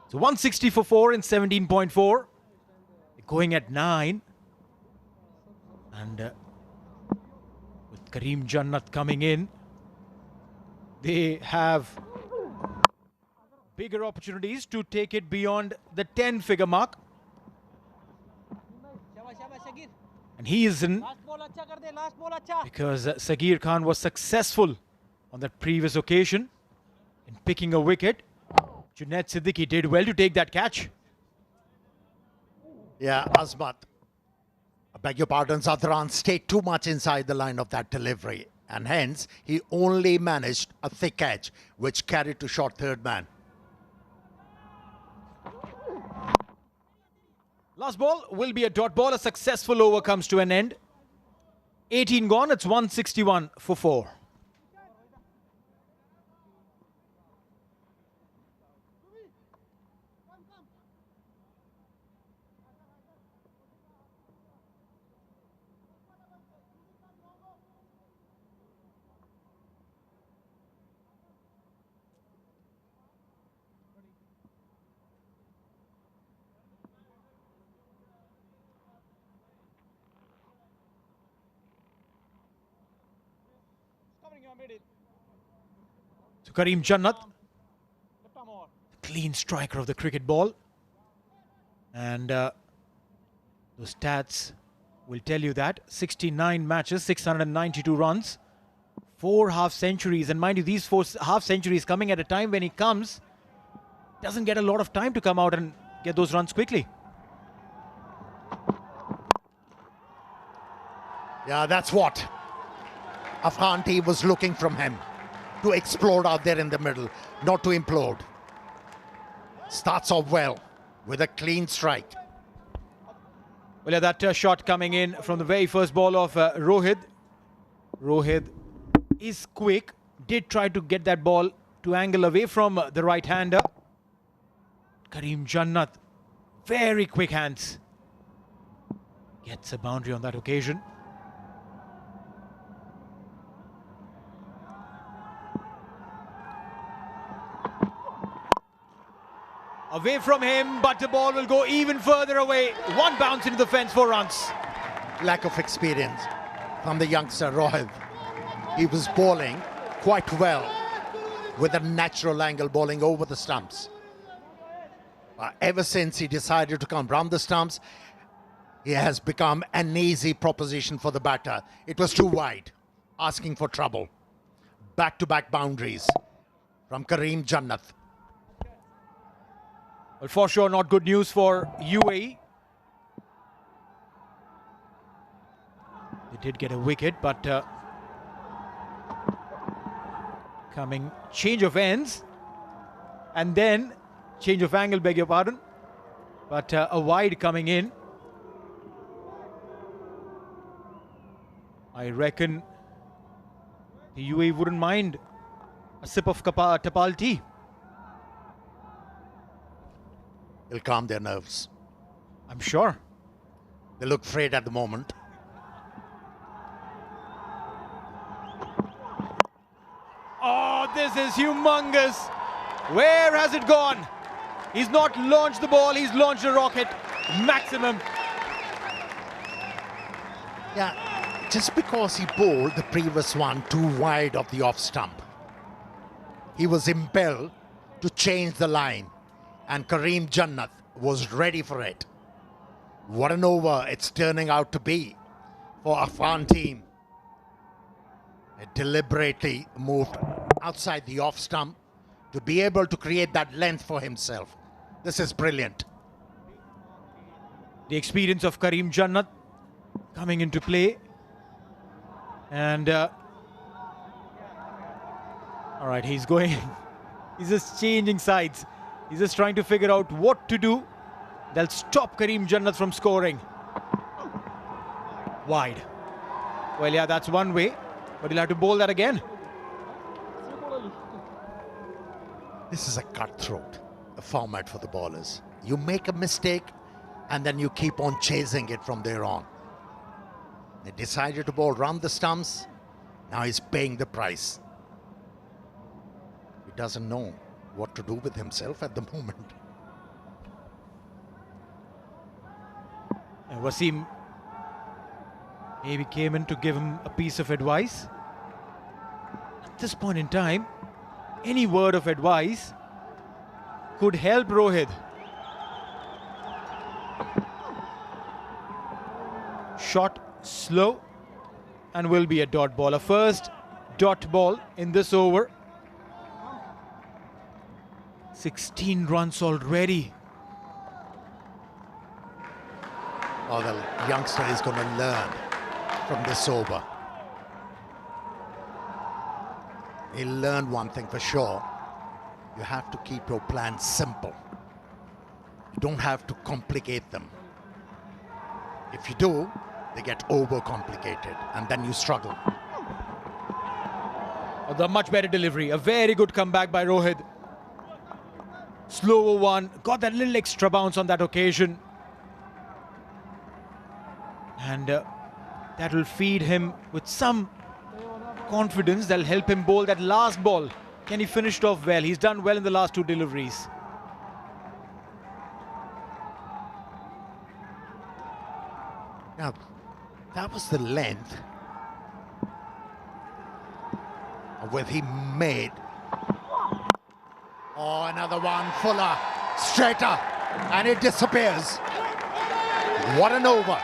So 160 for 4 in 17.4. Going at 9. And with Kareem Jannat coming in, they have bigger opportunities to take it beyond the 10-figure mark. And he is in because Sagir Khan was successful on that previous occasion in picking a wicket. Junaid Siddiqui did well to take that catch. Yeah, Azmat, I beg your pardon, Zadran stayed too much inside the line of that delivery and hence he only managed a thick edge which carried to short third man. Last ball will be a dot ball. A successful over comes to an end. 18 gone, it's 161 for 4. So Kareem Jannat, clean striker of the cricket ball. And those stats will tell you that. 69 matches, 692 runs, 4 half centuries. And mind you, these 4 half centuries coming at a time when he doesn't get a lot of time to come out and get those runs quickly. Yeah, that's what Afghan team was looking from him. To explode out there in the middle, not to implode. Starts off well with a clean strike. Well, yeah, that shot coming in from the very first ball of Rohit. Rohit is quick, did try to get that ball to angle away from the right-hander. Kareem Jannat, very quick hands. Gets a boundary on that occasion. Away from him, but the ball will go even further away. One bounce into the fence, 4 runs. Lack of experience from the youngster Rohit. He was bowling quite well with a natural angle, bowling over the stumps. Ever since he decided to come round the stumps, he has become an easy proposition for the batter. It was too wide, asking for trouble. Back-to-back boundaries from Kareem Jannat. Well, for sure, not good news for UAE. They did get a wicket, but coming change of ends and then change of angle, beg your pardon, but a wide coming in. I reckon the UAE wouldn't mind a sip of Tapal tea. It'll calm their nerves. I'm sure. They look afraid at the moment. Oh, this is humongous. Where has it gone? He's not launched the ball, he's launched a rocket. Maximum. Yeah, just because he bowled the previous one too wide of the off stump, he was impelled to change the line. And Kareem Jannat was ready for it. What an over it's turning out to be for Afghan team. It deliberately moved outside the off stump to be able to create that length for himself. This is brilliant. The experience of Kareem Jannat coming into play. And all right, he's going, he's just changing sides. He's just trying to figure out what to do. They'll stop Kareem Jannat from scoring. Wide. Well, yeah, that's one way, but he'll have to bowl that again. This is a cutthroat, a format for the bowlers. You make a mistake and then you keep on chasing it from there on. They decided to bowl round the stumps. Now he's paying the price. He doesn't know what to do with himself at the moment. And Wasim maybe came in to give him a piece of advice. At this point in time, any word of advice could help Rohit. Shot slow and will be a dot ball. A first dot ball in this over. 16 runs already. Oh, the youngster is going to learn from this over. He'll learn one thing for sure. You have to keep your plans simple. You don't have to complicate them. If you do, they get overcomplicated and then you struggle. Oh, the much better delivery. A very good comeback by Rohit. Slower one, got that little extra bounce on that occasion. And that will feed him with some confidence. That'll help him bowl that last ball. Can he finish it off well? He's done well in the last 2 deliveries. Now, that was the length with he made. Oh, another one, Fuller, straighter, and it disappears. What an over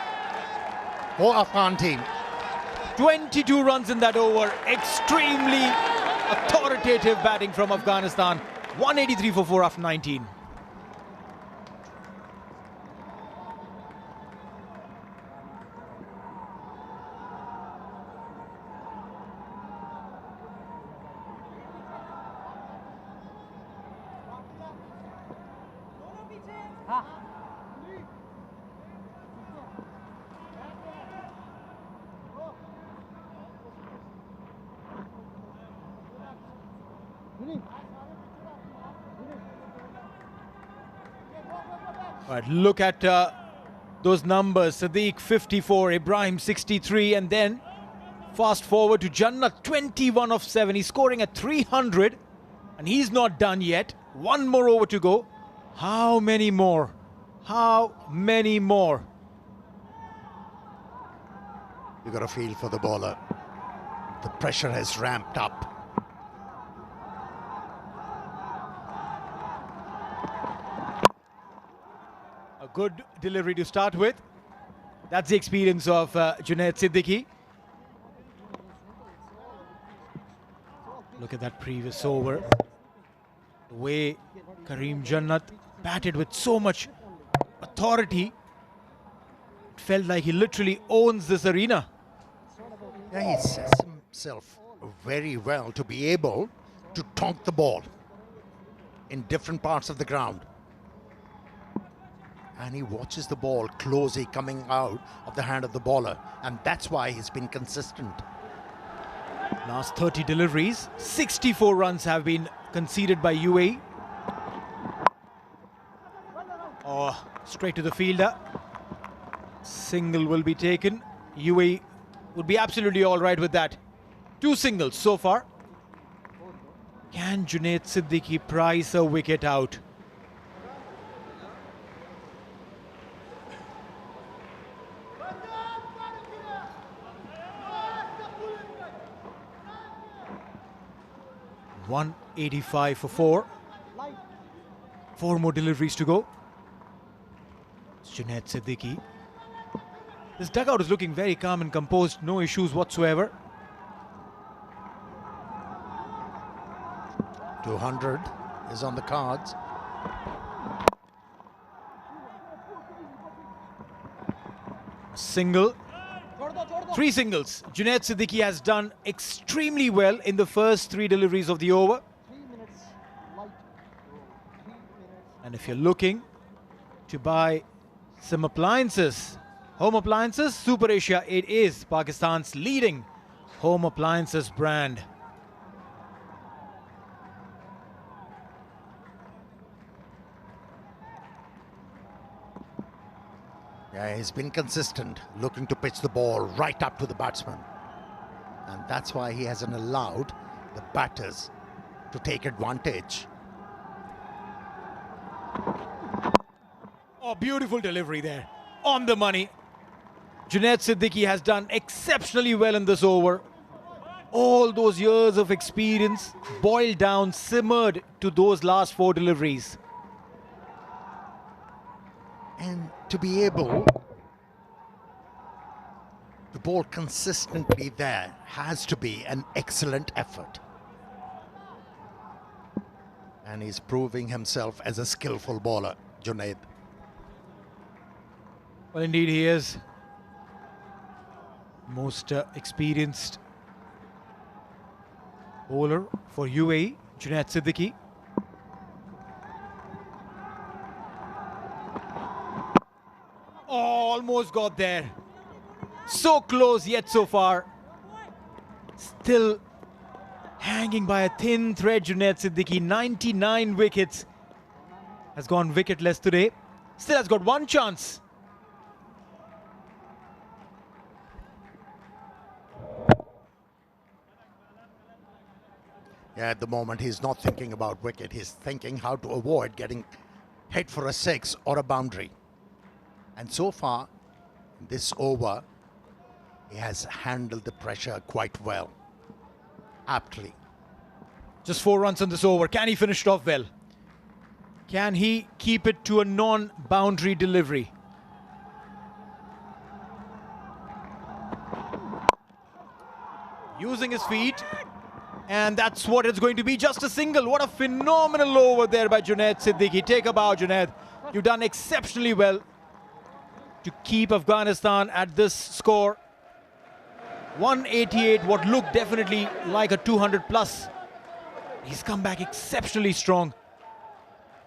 for Afghan team. 22 runs in that over. Extremely authoritative batting from Afghanistan. 183 for 4 after 19. All right, look at those numbers. Sadiq 54, Ibrahim 63, and then fast forward to Jannat 21 of 7. He's scoring at 300, and he's not done yet. One more over to go. How many more? How many more? You got a feel for the bowler. The pressure has ramped up. A good delivery to start with. That's the experience of Junaid Siddiqui. Look at that previous over. The way Kareem Jannat batted with so much authority. It felt like he literally owns this arena. Yeah, he sets himself very well to be able to tonk the ball in different parts of the ground. And he watches the ball closely coming out of the hand of the bowler. And that's why he's been consistent. Last 30 deliveries, 64 runs have been conceded by UAE. Oh, straight to the fielder. Single will be taken. UAE would be absolutely all right with that. 2 singles so far. Can Junaid Siddiqui prize a wicket out? $185 for 4. 4 more deliveries to go. It's Junaid Siddiqui. This dugout is looking very calm and composed. No issues whatsoever. 200 is on the cards. A single. 3 singles. Junaid Siddiqui has done extremely well in the first 3 deliveries of the over. And if you're looking to buy some appliances, home appliances, Super Asia, it is Pakistan's leading home appliances brand. Yeah, he's been consistent, looking to pitch the ball right up to the batsman. And that's why he hasn't allowed the batters to take advantage. Oh, beautiful delivery there. On the money. Junaid Siddiqui has done exceptionally well in this over. All those years of experience boiled down, simmered to those last 4 deliveries. And to be able to bowl consistently there has to be an excellent effort. And he's proving himself as a skillful bowler, Junaid. Well, indeed he is. Most experienced bowler for UAE, Junaid Siddiqui. Oh, almost got there. So close yet so far. Still hanging by a thin thread, Junaid Siddiqui. 99 wickets. Has gone wicketless today. Still has got 1 chance. Yeah, at the moment he's not thinking about wicket. He's thinking how to avoid getting hit for a 6 or a boundary. And so far, this over, he has handled the pressure quite well, aptly. Just 4 runs on this over. Can he finish it off well? Can he keep it to a non-boundary delivery? Using his feet. And that's what it's going to be. Just a single. What a phenomenal over there by Junaid Siddiqui. Take a bow, Junaid. You've done exceptionally well to keep Afghanistan at this score. 188, what looked definitely like a 200 plus. He's come back exceptionally strong.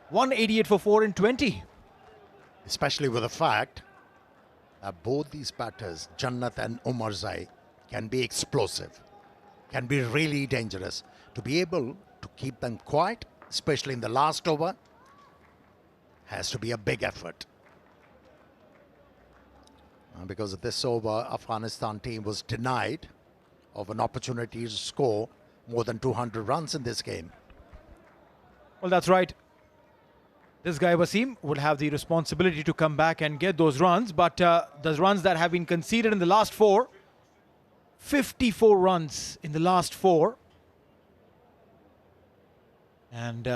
188 for 4 in 20. Especially with the fact that both these batters, Jannat and Omarzai, can be explosive, can be really dangerous. To be able to keep them quiet, especially in the last over, has to be a big effort. Because of this over, Afghanistan team was denied of an opportunity to score more than 200 runs in this game. Well, that's right. This guy Wasim would have the responsibility to come back and get those runs, but the runs that have been conceded in the last 4, 54 runs in the last 4. And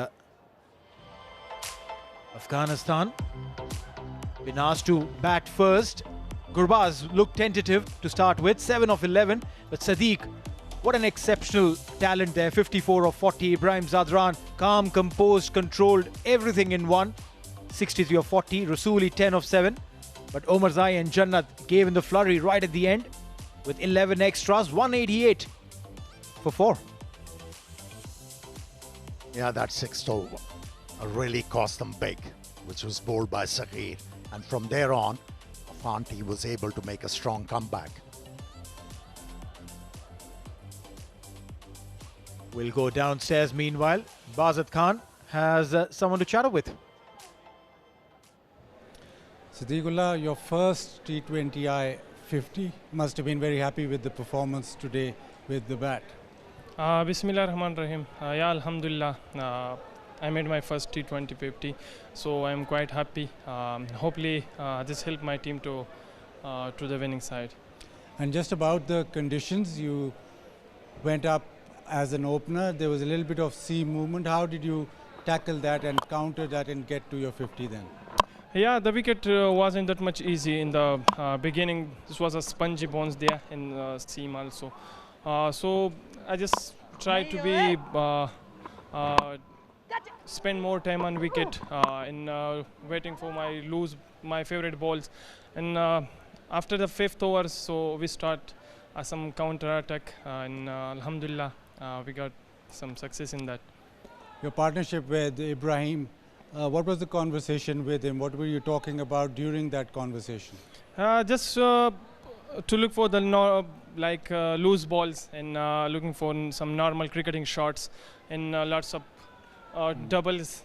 Afghanistan been asked to bat first. Gurbaz looked tentative to start with, 7 of 11, but Sadiq, what an exceptional talent there, 54 of 40. Ibrahim Zadran, calm, composed, controlled, everything in one, 63 of 40. Rasuli, 10 of 7, but Omarzai and Jannat gave in the flurry right at the end with 11 extras, 188 for 4. Yeah, that 6th over really cost them big, which was bowled by Saghir. And from there on, Fanti was able to make a strong comeback. We'll go downstairs meanwhile. Bazat Khan has someone to chat with. Siddiqullah, your first T20I 50 must have been very happy with the performance today with the bat. Bismillah Rahman Rahim. Yeah, Alhamdulillah. I made my first T20 50, so I'm quite happy. Hopefully, this helped my team to the winning side. And just about the conditions, you went up as an opener. There was a little bit of sea movement. How did you tackle that and counter that and get to your 50 then? Yeah, the wicket wasn't that much easy in the beginning. This was a spongy bounce there in seam also. So I just tried to be spend more time on wicket in waiting for my favorite balls. And after the 5th over, so we start some counter attack, and Alhamdulillah, we got some success in that. Your partnership with Ibrahim, what was the conversation with him? What were you talking about during that conversation? Just to look for the loose balls and looking for some normal cricketing shots and lots of doubles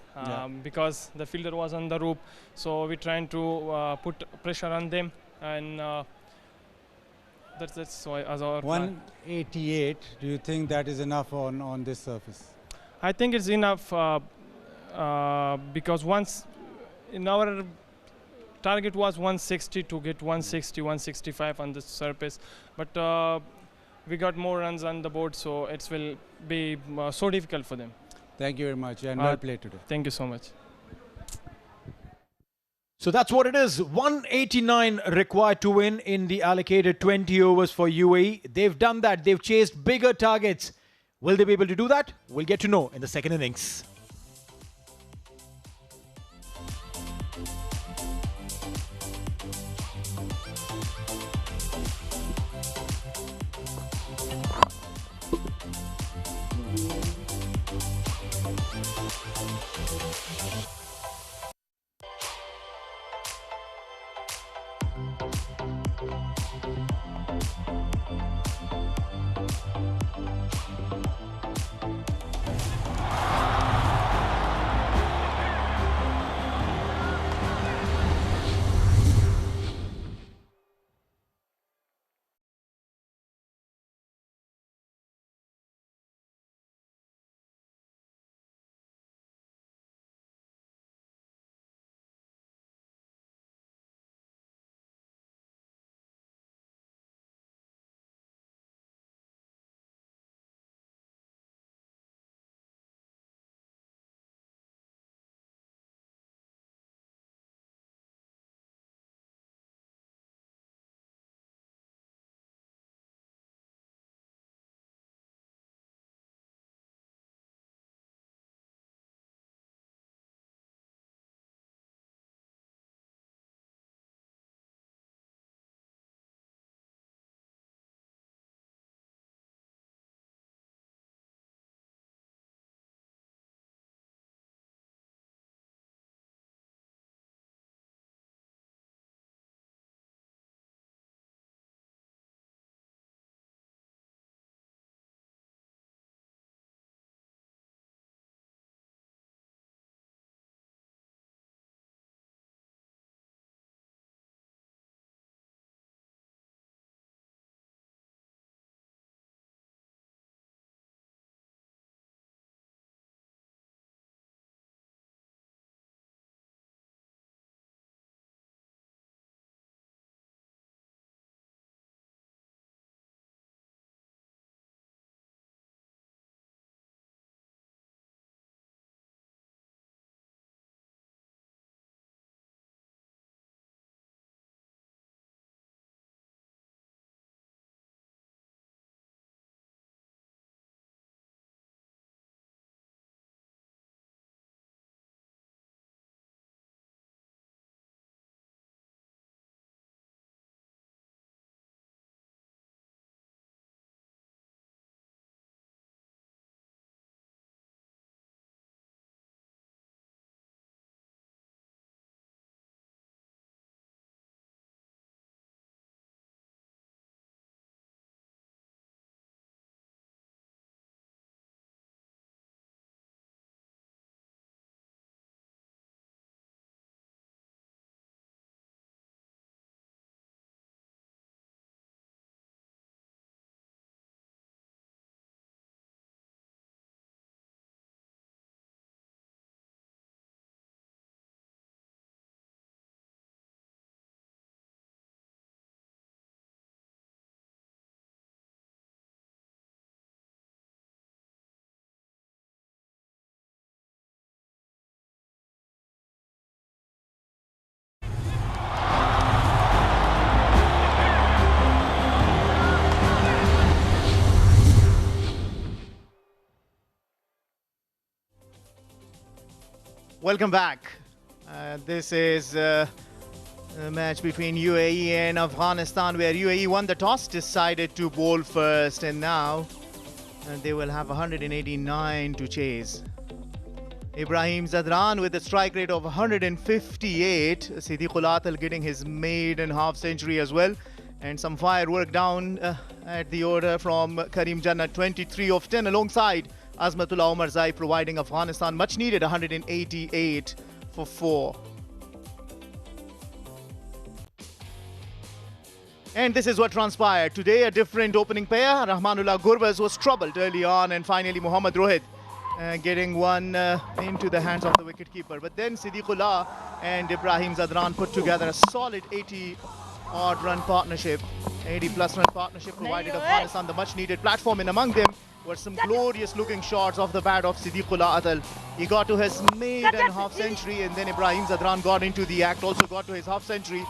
because the fielder was on the rope, so we're trying to put pressure on them, and that's why as our 188. Do you think that is enough on this surface? I think it's enough because once in our target was 160 to get 160, 165 on this surface, but we got more runs on the board, so it will be so difficult for them. Thank you very much, and well played today. Thank you so much. So that's what it is. 189 required to win in the allocated 20 overs for UAE. They've done that. They've chased bigger targets. Will they be able to do that? We'll get to know in the second innings. Welcome back. This is a match between UAE and Afghanistan, where UAE won the toss, decided to bowl first, and now they will have 189 to chase. Ibrahim Zadran with a strike rate of 158. Siddiqul Atal getting his maiden half century as well. And some firework down at the order from Karim Jannat, 23 of 10, alongside Azmatullah Omarzai, providing Afghanistan much needed 188 for 4. And this is what transpired. Today, a different opening pair. Rahmanullah Gurbaz was troubled early on, and finally Mohammad Rohit getting one into the hands of the wicketkeeper. But then Siddiqullah and Ibrahim Zadran put together a solid 80-odd run partnership. 80-plus run partnership provided Afghanistan the much-needed platform, and among them were some glorious-looking shots off the bat of Siddiqullah Atal. He got to his maiden half-century, and then Ibrahim Zadran got into the act, also got to his half-century,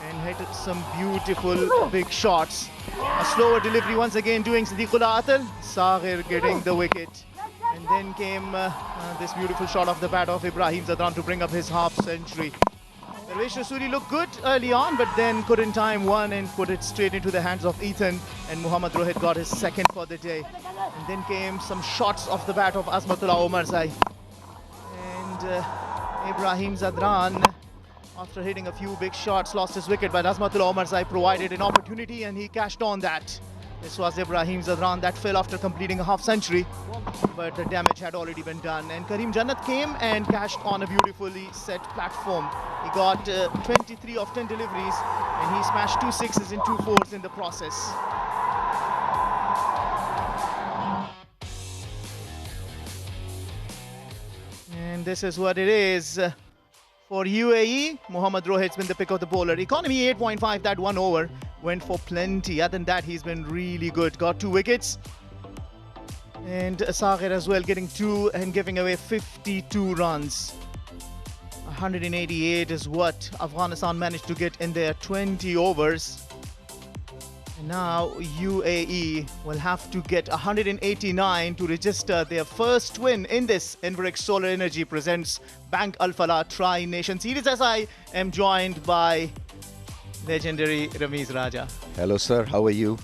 and hit some beautiful big shots. A slower delivery once again doing Siddiqullah Atal. Saghir getting the wicket. And then came this beautiful shot off the bat of Ibrahim Zadran to bring up his half-century. Parvesh Rasuli looked good early on, but then couldn't time one and put it straight into the hands of Ethan. And Mohammad Rohit got his second for the day. And then came some shots off the bat of Azmatullah Omarzai. And Ibrahim Zadran, after hitting a few big shots, lost his wicket, but Azmatullah Omarzai provided an opportunity and he cashed on that. This was Ibrahim Zadran that fell after completing a half-century, but the damage had already been done. And Karim Jannat came and cashed on a beautifully set platform. He got 23 of 10 deliveries, and he smashed 2 sixes and 2 fours in the process. And this is what it is. For UAE, Mohammad Rohit's been the pick of the bowler. Economy 8.5, that 1 over went for plenty. Other than that, he's been really good. Got 2 wickets. And Saghir as well, getting 2 and giving away 52 runs. 188 is what Afghanistan managed to get in their 20 overs. And now UAE will have to get 189 to register their first win in this Enverix Solar Energy presents Bank Al Falah Tri-Nation Series, as I am joined by legendary Ramiz Raja. Hello, sir. How are you?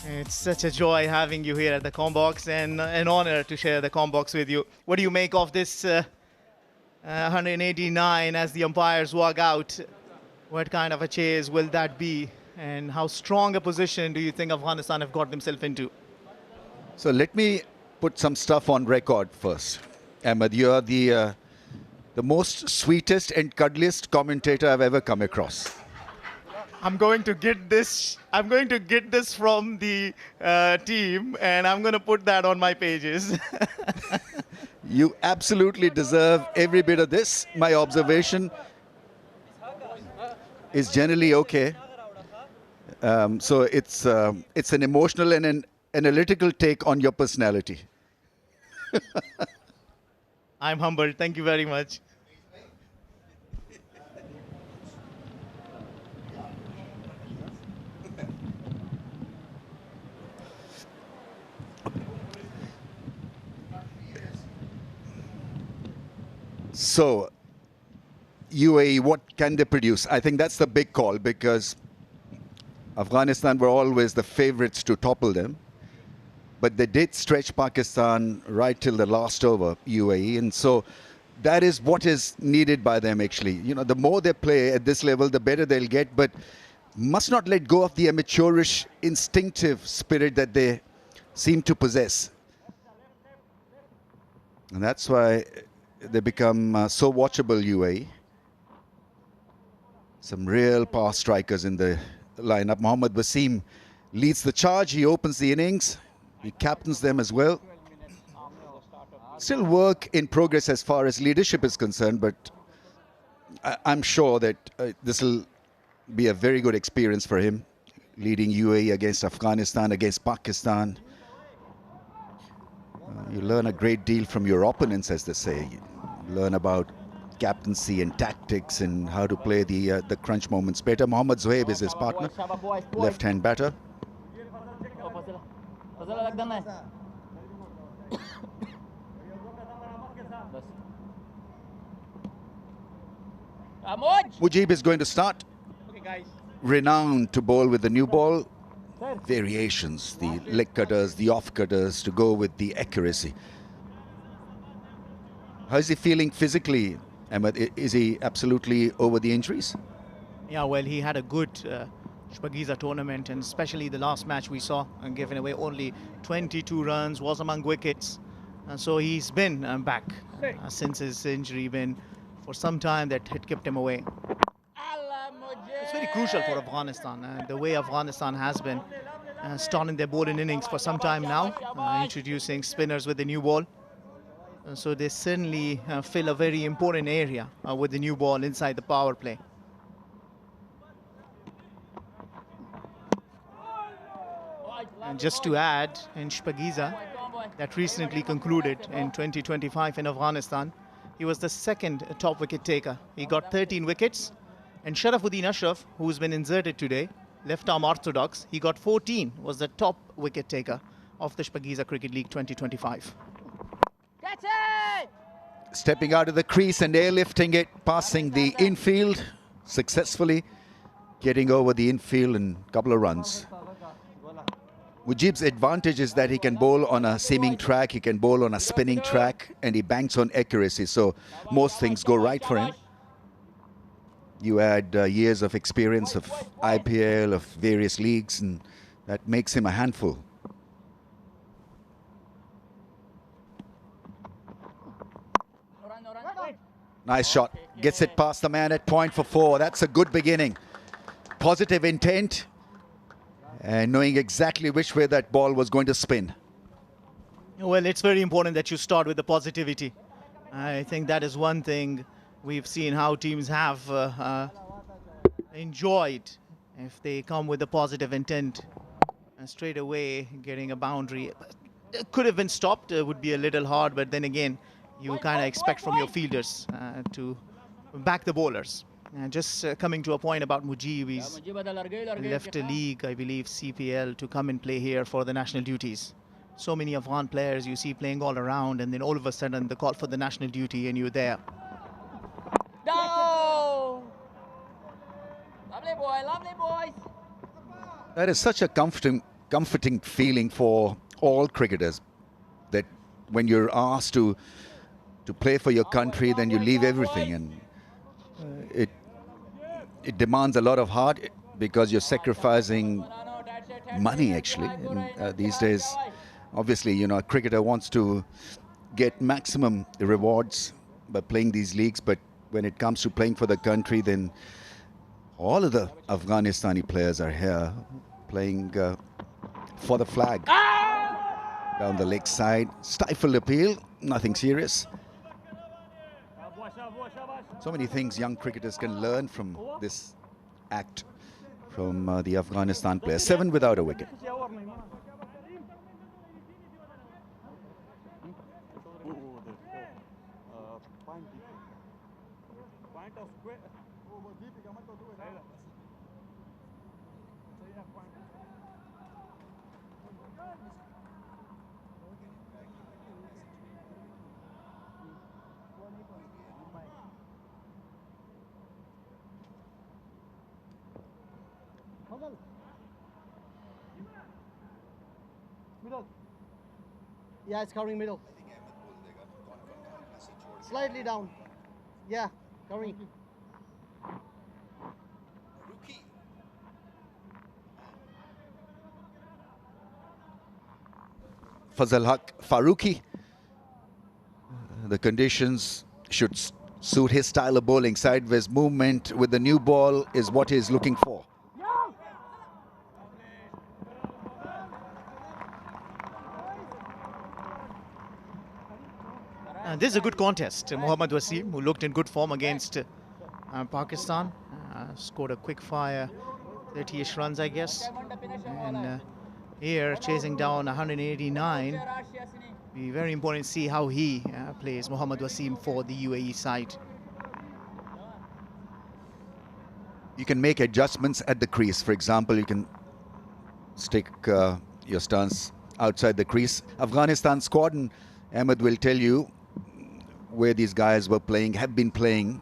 It's such a joy having you here at the Combox, and an honor to share the Combox with you. What do you make of this 189 as the umpires walk out? What kind of a chase will that be? And how strong a position do you think Afghanistan have got themselves into? So let me put some stuff on record first. Ahmed, you're the most sweetest and cuddliest commentator I've ever come across. I'm going to get this. I'm going to get this from the team, and I'm going to put that on my pages. You absolutely deserve every bit of this. My observation is generally okay. So it's an emotional and an analytical take on your personality. I'm humbled. Thank you very much. So, UAE, what can they produce? I think that's the big call, because Afghanistan were always the favorites to topple them. But they did stretch Pakistan right till the last over, UAE. And so that is what is needed by them, actually. You know, the more they play at this level, the better they'll get. But must not let go of the amateurish, instinctive spirit that they seem to possess. And that's why they become so watchable, UAE. Some real power strikers in the lineup. Mohammad Wasim leads the charge. He opens the innings. He captains them as well. Still work in progress as far as leadership is concerned, but I'm sure that this will be a very good experience for him, leading UAE against Afghanistan, against Pakistan. You learn a great deal from your opponents, as they say. You learn about captaincy and tactics and how to play the crunch moments better. Mohammad Zohaib is his partner, left-hand batter. Mujib is going to start. Renowned to bowl with the new ball. Variations, the leg cutters, the off cutters, to go with the accuracy. How is he feeling physically, Ahmed? Is he absolutely over the injuries? Yeah, well, he had a good Shpagiza tournament, and especially the last match we saw, and giving away only 22 runs, was among wickets. And so he's been back since his injury, been for some time that had kept him away. It's very crucial for Afghanistan, the way Afghanistan has been starting their bowling innings for some time now, introducing spinners with the new ball. So they certainly fill a very important area with the new ball inside the power play. And just to add, in Shpagiza, that recently concluded in 2025 in Afghanistan, he was the second top wicket taker. He got 13 wickets. And Sharafuddin Ashraf, who's been inserted today, left arm orthodox, he got 14, was the top wicket taker of the Shpagiza Cricket League 2025. Stepping out of the crease and airlifting it, passing the infield successfully, getting over the infield and a couple of runs. Mujib's advantage is that he can bowl on a seaming track, he can bowl on a spinning track, and he banks on accuracy, so most things go right for him. You add years of experience of IPL, of various leagues, and that makes him a handful. Nice shot. Gets it past the man at point for 4. That's a good beginning. Positive intent and knowing exactly which way that ball was going to spin. Well, it's very important that you start with the positivity. I think that is one thing we've seen how teams have enjoyed if they come with a positive intent and straight away getting a boundary. It could have been stopped, would be a little hard, but then again, you kind of expect from your fielders to back the bowlers. And just coming to a point about Mujib, he's left a league, I believe, CPL, to come and play here for the national duties. So many Afghan players you see playing all around, and then all of a sudden the call for the national duty and you're there. No! Lovely boy, lovely boys. That is such a comforting feeling for all cricketers, that when you're asked to play for your country, then you leave everything, and it demands a lot of heart, because you're sacrificing money actually. And, these days, obviously, you know, a cricketer wants to get maximum rewards by playing these leagues, but when it comes to playing for the country, then all of the Afghanistani players are here playing for the flag. Down the leg side, stifled appeal, nothing serious. So many things young cricketers can learn from this act from the Afghanistan players. 7 without a wicket. Middle. Yeah, it's covering middle. Slightly down. Yeah, covering. Fazal Haq Farooqi. The conditions should suit his style of bowling. Sideways movement with the new ball is what he's looking for. This is a good contest. Mohammad Wasim, who looked in good form against Pakistan, scored a quick fire 30-ish runs, I guess. And here, chasing down 189. Be very important to see how he plays, Mohammad Wasim, for the UAE side. You can make adjustments at the crease. For example, you can stick your stance outside the crease. Afghanistan squad, and Ahmed will tell you where these guys were playing, have been playing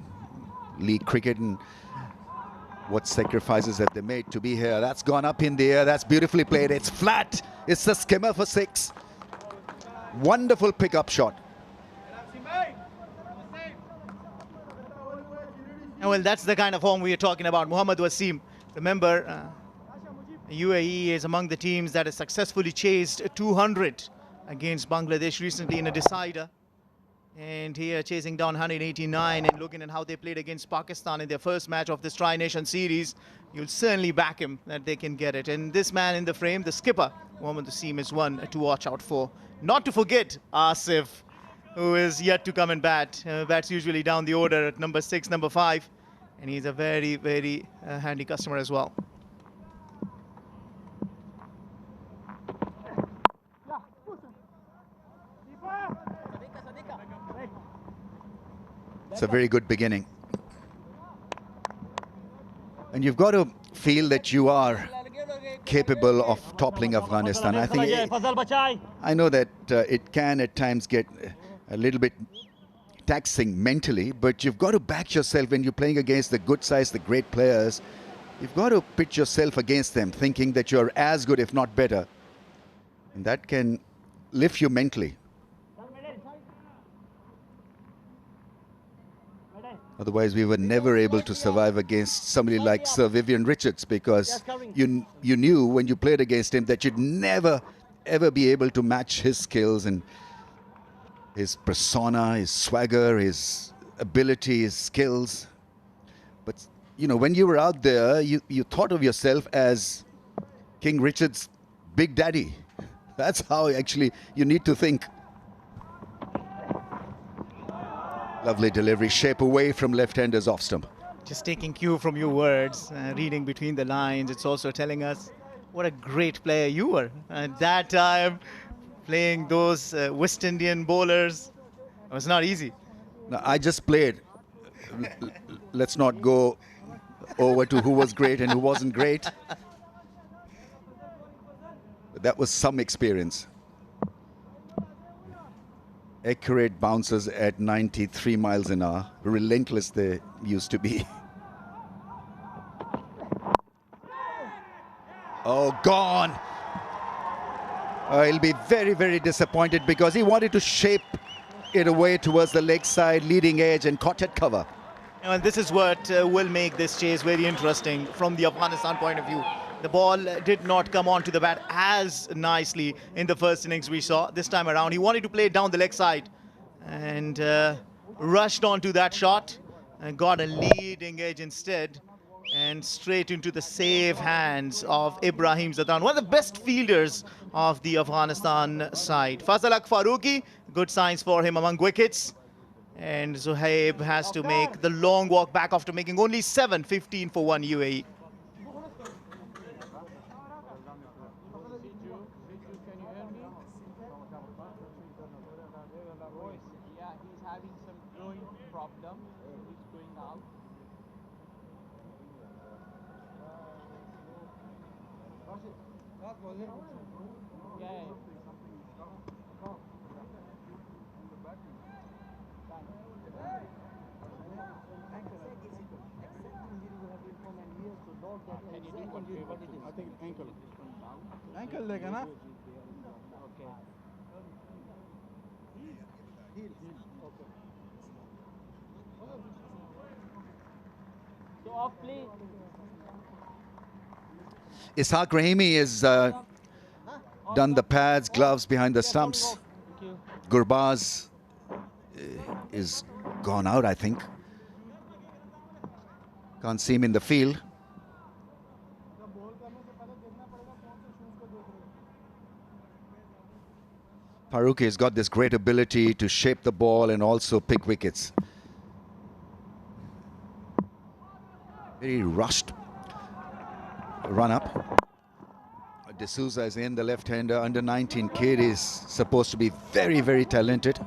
league cricket, and what sacrifices have they made to be here. That's gone up in the air. That's beautifully played. It's flat. It's a skimmer for 6. Wonderful pickup shot. And well, that's the kind of form we are talking about. Mohammad Wasim. Remember, UAE is among the teams that has successfully chased 200 against Bangladesh recently in a decider. And here chasing down 189 and looking at how they played against Pakistan in their first match of this Tri-Nation series, you'll certainly back him that they can get it. And this man in the frame, the skipper, Mohammad Wasim, is one to watch out for. Not to forget Asif, who is yet to come and bat. Bats usually down the order at number 6, number 5. And he's a very, very handy customer as well. It's a very good beginning. And you've got to feel that you are capable of toppling Afghanistan. I think I know that it can at times get a little bit taxing mentally, but you've got to back yourself when you're playing against the good size, the great players. You've got to pitch yourself against them, thinking that you're as good, if not better. And that can lift you mentally. Otherwise, we were never able to survive against somebody like Sir Vivian Richards, because you knew when you played against him that you'd never, ever be able to match his skills and his persona, his swagger, his ability, his skills. But, you know, when you were out there, you thought of yourself as King Richard's big daddy. That's how actually you need to think. Lovely delivery, shape away from left-handers off stump. Just taking cue from your words, reading between the lines, it's also telling us what a great player you were at that time, playing those West Indian bowlers. It was not easy. Now, I just played. Let's not go over to who was great and who wasn't great. But that was some experience. Accurate bounces at 93 miles an hour. Relentless they used to be. Oh, gone. He'll be very, very disappointed because he wanted to shape it away towards the leg side, leading edge, and caught at cover. And this is what will make this chase very interesting from the Afghanistan point of view. The ball did not come onto the bat as nicely in the first innings we saw. This time around, he wanted to play it down the leg side and rushed onto that shot and got a leading edge instead and straight into the safe hands of Ibrahim Zadan, one of the best fielders of the Afghanistan side. Fazalak Farooqi, good signs for him among wickets. And Zuhaib has to make the long walk back after making only 7, 15 for 1 UAE. I think ankle. Ankle leg, na? Okay. Heel. Okay. So off play. Ishaq Rahimi has done the pads, gloves behind the stumps. Gurbaz is gone out, I think. Can't see him in the field. Farooqi has got this great ability to shape the ball and also pick wickets. Very rushed run up. D'Souza is in, the left-hander, under 19 kid, is supposed to be very, very talented.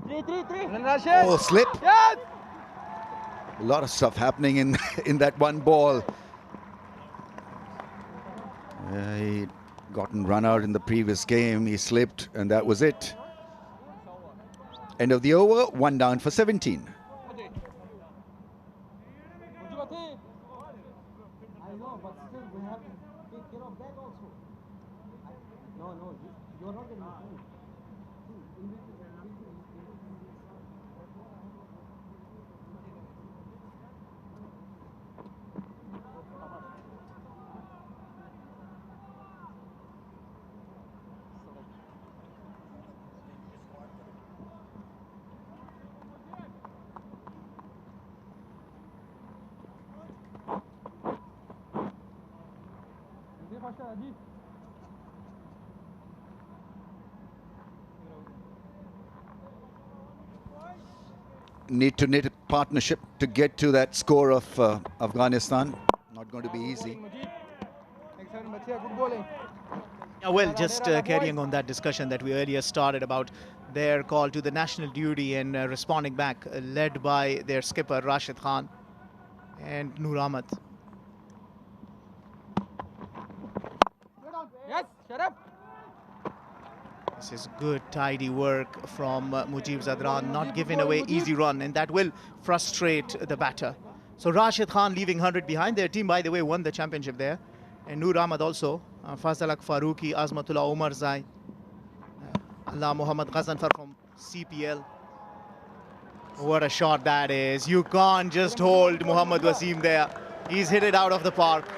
Oh, slip. A lot of stuff happening in that one ball. He gotten run out in the previous game. He slipped, and that was it. End of the over, 1 down for 17. I know, but still we have to take care of that also. No, you are not getting it. Need to knit a partnership to get to that score of Afghanistan. Not going to be easy. Yeah, well, just carrying on that discussion that we earlier started about their call to the national duty and responding back, led by their skipper Rashid Khan and Noor Ahmed. Yes, shut up. This is good, tidy work from Mujib Zadran, not giving away easy run, and that will frustrate the batter. So Rashid Khan leaving 100 behind. Their team, by the way, won the championship there. And Noor Ahmed also, Fazalak Farooqi, Azmatullah Umar Zai, Allah Muhammad Ghazanfar from CPL. What a shot that is. You can't just hold Muhammad Wasim there. He's hit it out of the park.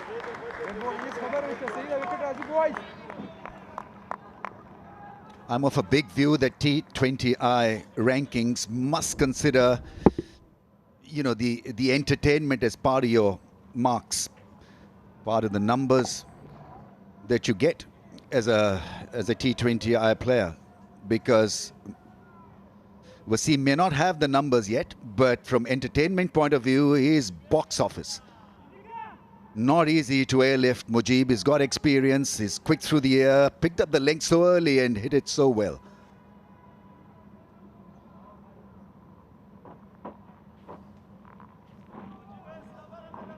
I'm of a big view that T20I rankings must consider, you know, the entertainment as part of your marks, part of the numbers that you get as a T20I player, because Wasim may not have the numbers yet, but from entertainment point of view, he is box office. Not easy to airlift Mujib. He's got experience, he's quick through the air, picked up the length so early and hit it so well.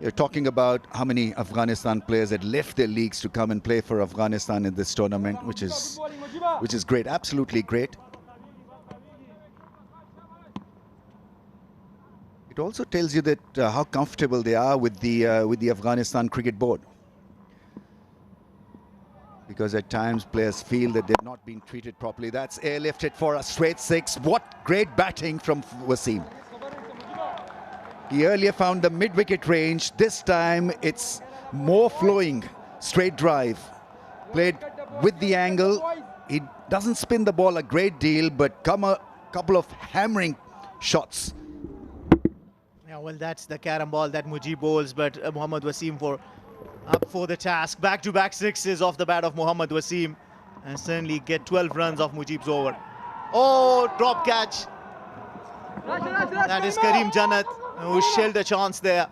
You're talking about how many Afghanistan players had left their leagues to come and play for Afghanistan in this tournament, which is great, absolutely great. It also tells you that how comfortable they are with the Afghanistan cricket board, because at times players feel that they've not been treated properly. That's airlifted for a straight 6. What great batting from Wasim. He earlier found the mid-wicket range. This time it's more flowing, straight drive. Played with the angle. He doesn't spin the ball a great deal, but come a couple of hammering shots. Yeah, well, that's the carom ball that Mujib bowls, but Muhammad Wasim up for the task. Back-to-back sixes off the bat of Muhammad Wasim, and certainly get 12 runs off Mujib's over. Oh, drop catch. That is Kareem Jannat, who shelled a chance there.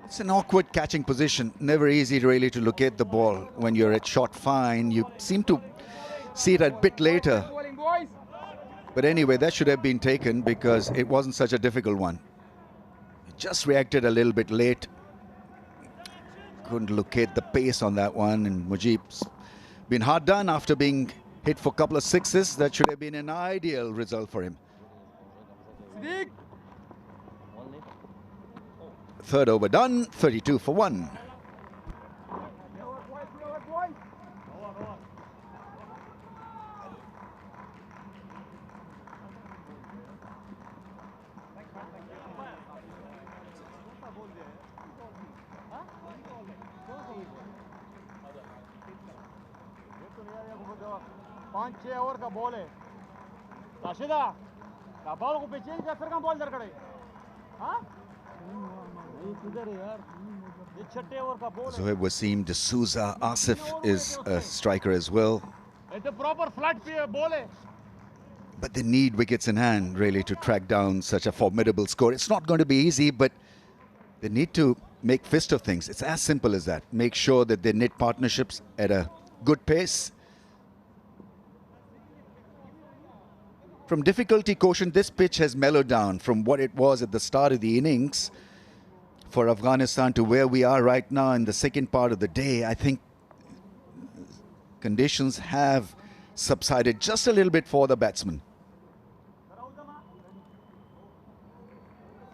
It's an awkward catching position. Never easy really to locate the ball when you're at short fine. You seem to see it a bit later. But anyway, that should have been taken because it wasn't such a difficult one. He just reacted a little bit late. Couldn't locate the pace on that one, and Mujib's been hard done after being hit for a couple of sixes. That should have been an ideal result for him. Third over done, 32 for 1. Zohaib Wasim, D'Souza, Asif is a striker as well. But they need wickets in hand really to track down such a formidable score. It's not going to be easy, but they need to make fist of things. It's as simple as that. Make sure that they knit partnerships at a good pace. From difficulty quotient, this pitch has mellowed down from what it was at the start of the innings for Afghanistan to where we are right now in the second part of the day. I think conditions have subsided just a little bit for the batsman.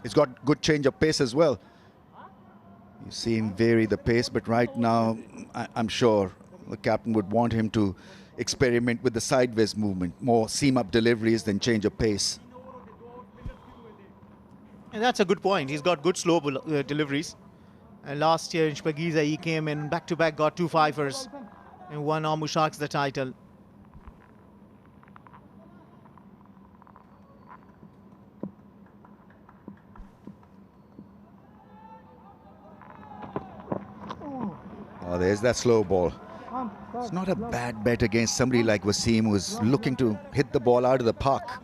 He's got good change of pace as well. You see him vary the pace, but right now I'm sure the captain would want him to experiment with the sideways movement, more seam-up deliveries than change of pace. And that's a good point. He's got good slow deliveries. And last year in Shpagiza, he came in back-to-back, got 2 fifers, and won Sharks the title. Oh, there's that slow ball. It's not a bad bet against somebody like Wasim, who's looking to hit the ball out of the park.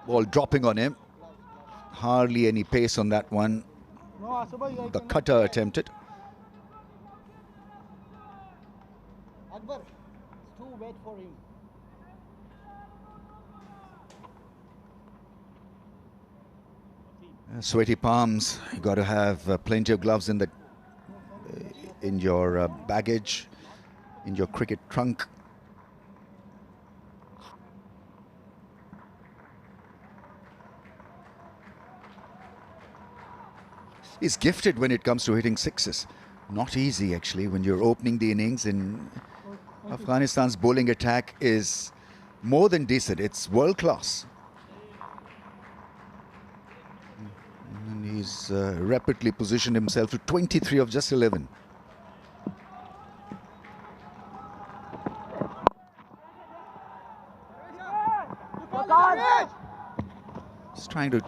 Ball dropping on him. Hardly any pace on that one. The cutter attempted. Akbar, it's too wet for him. Sweaty palms. You got to have plenty of gloves in your baggage, in your cricket trunk. He's gifted when it comes to hitting sixes. Not easy actually when you're opening the innings, and Afghanistan's bowling attack is more than decent. It's world class. And he's rapidly positioned himself to 23 of just 11. Just trying to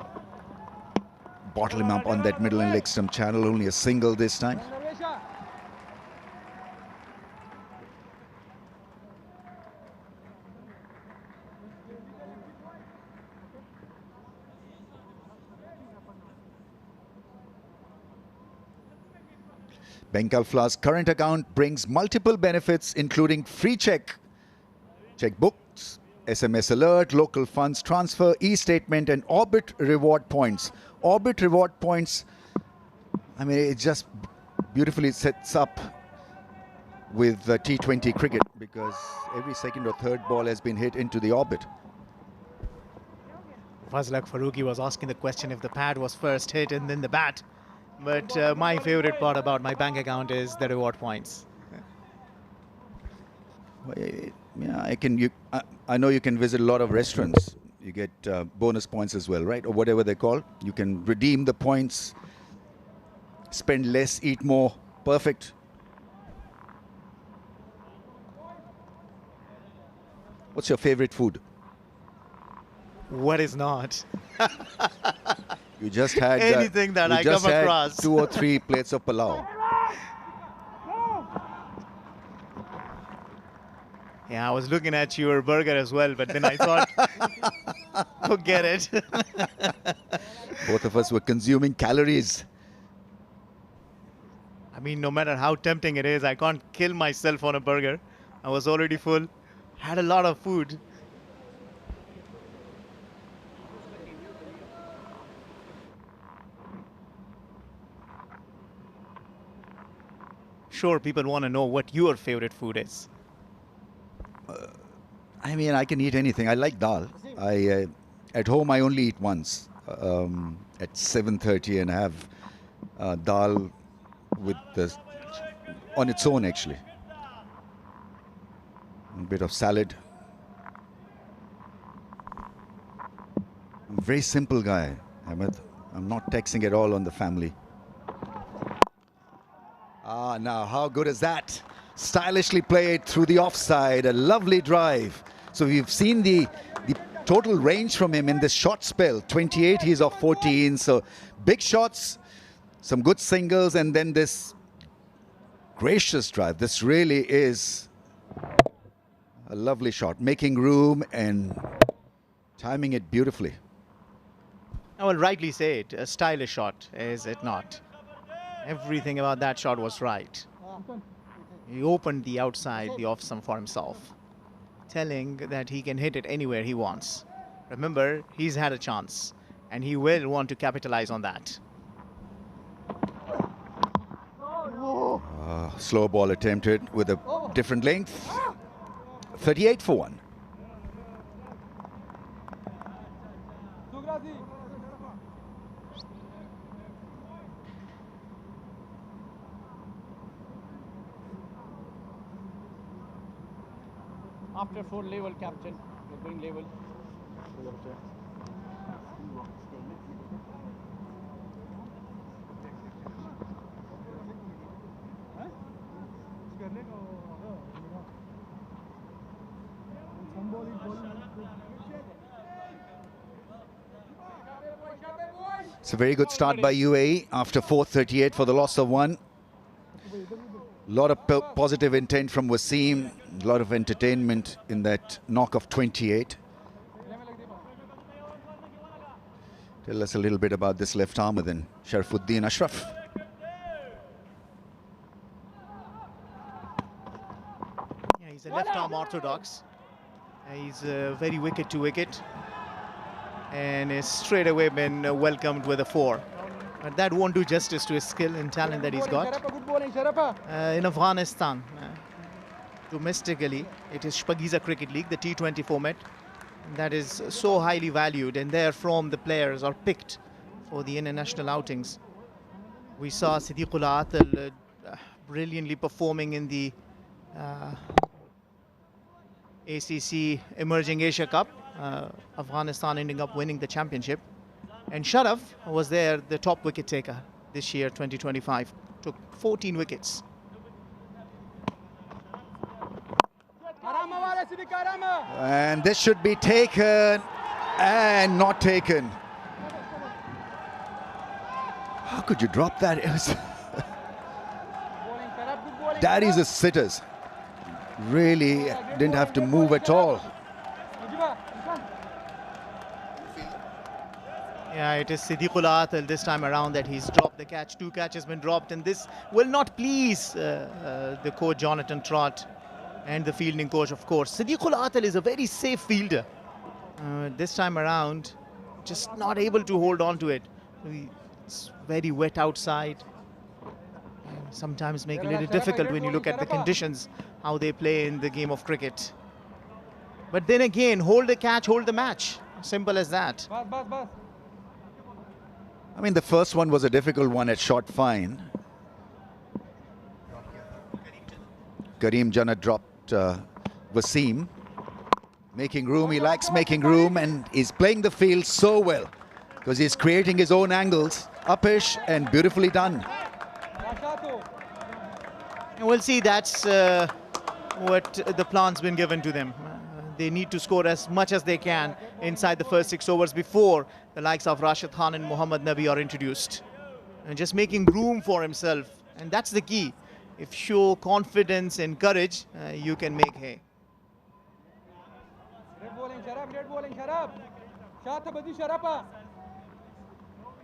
bottle him up on that middle and leg stump channel. Only a single this time. Bank Alfla's current account brings multiple benefits, including free checkbooks, SMS alert, local funds transfer, e-statement, and Orbit reward points. Orbit reward points, I mean, it just beautifully sets up with T20 cricket, because every second or third ball has been hit into the orbit. Fazlak Farooqi was asking the question if the pad was first hit and then the bat. But my favorite part about my bank account is the reward points. Yeah, I know you can visit a lot of restaurants. You get bonus points as well, right? Or whatever they call. You can redeem the points, spend less, eat more. Perfect. What's your favorite food? What is not? You just had anything that I come across. 2 or 3 plates of palau. Yeah, I was looking at your burger as well, but then I thought, forget it. Both of us were consuming calories. I mean, no matter how tempting it is, I can't kill myself on a burger. I was already full, had a lot of food. Sure, people want to know what your favorite food is. I mean, I can eat anything. I like dal. At home, I only eat once at 7:30, and have dal with on its own, actually. A bit of salad. I'm a very simple guy, Ahmed. I'm not taxing at all on the family. Ah, now how good is that? Stylishly played through the offside, a lovely drive. So we've seen the total range from him in this short spell. 28, he's off 14, so big shots, some good singles, and then this gracious drive. This really is a lovely shot, making room and timing it beautifully. I will rightly say it, a stylish shot, is it not? Everything about that shot was right. He opened the outside, the off stump for himself, telling that he can hit it anywhere he wants. Remember, he's had a chance, and he will want to capitalize on that. Slow ball attempted with a different length. 38 for 1. After 4 level, captain. We're going level. It's a very good start by UAE after 4:38 for the loss of 1. A lot of positive intent from Wasim, a lot of entertainment in that knock of 28. Tell us a little bit about this left armer then, Sharifuddin Ashraf. Yeah, he's a left-arm orthodox. He's very wicket to wicket, and is straight away been welcomed with a 4. But that won't do justice to his skill and talent that he's got. In Afghanistan, domestically, it is Shpagiza Cricket League, the T20 format, that is so highly valued, and therefrom the players are picked for the international outings. We saw Siddiqul Atal brilliantly performing in the ACC Emerging Asia Cup, Afghanistan ending up winning the championship. And Sharaf was there, the top wicket taker this year, 2025. Took 14 wickets. And this should be taken and not taken. How could you drop that? It was that is a sitters. Really didn't have to move at all. Yeah, it is Siddiqul Atal this time around that he's dropped the catch. 2 catches been dropped, and this will not please the coach Jonathan Trott and the fielding coach, of course. Siddiqul Atal is a very safe fielder. This time around, just not able to hold on to it. It's very wet outside. Sometimes make it a little difficult when you look at the conditions, how they play in the game of cricket. But then again, hold the catch, hold the match. Simple as that. I mean, the first one was a difficult one at short fine. Kareem Jannat dropped Wasim. Making room, he likes making room, and he's playing the field so well because he's creating his own angles. Upish and beautifully done. And we'll see, that's what the plan's been given to them. They need to score as much as they can inside the first 6 overs before the likes of Rashid Khan and Muhammad Nabi are introduced. And just making room for himself. And that's the key. If you show confidence and courage, you can make hay.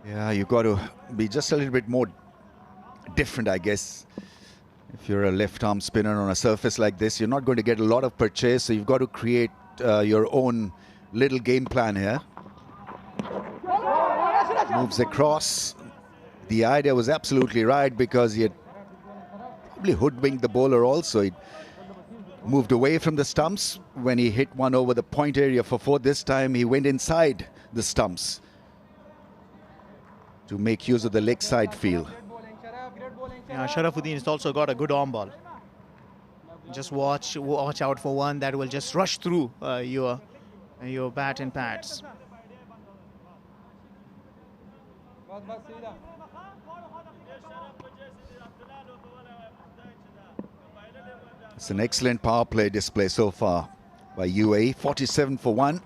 Yeah, you got to be just a little bit more different, I guess. If you're a left-arm spinner on a surface like this, you're not going to get a lot of purchase, so you've got to create your own little game plan here. Moves across. The idea was absolutely right because he had probably hoodwinked the bowler also. He moved away from the stumps when he hit one over the point area for 4. This time he went inside the stumps to make use of the leg side field. Yeah, Sharifuddin has also got a good arm ball. Just watch out for one that will just rush through your bat and pads. It's an excellent power play display so far by UAE. 47 for 1.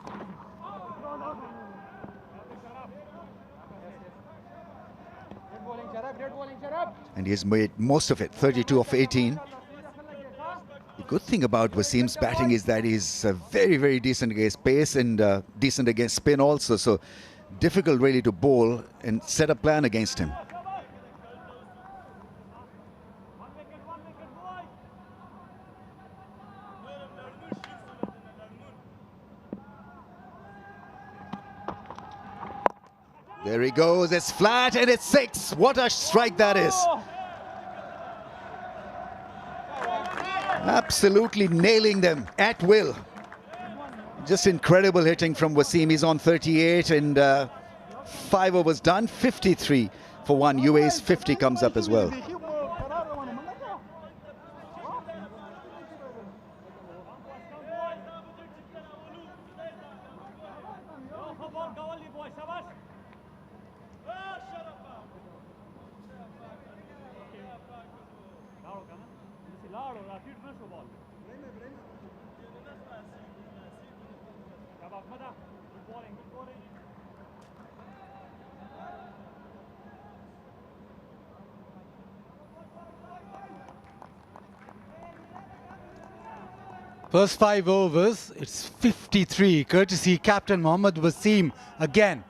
And he's made most of it, 32 of 18. The good thing about Wasim's batting is that he's very, very decent against pace and decent against spin also. So difficult really to bowl and set a plan against him. There he goes, it's flat and it's 6. What a strike that is. Absolutely nailing them at will. Just incredible hitting from Wasim. He's on 38 and 5 overs done, 53 for 1. UAE's 50 comes up as well. First 5 overs, it's 53, courtesy Captain Mohammad Wasim again.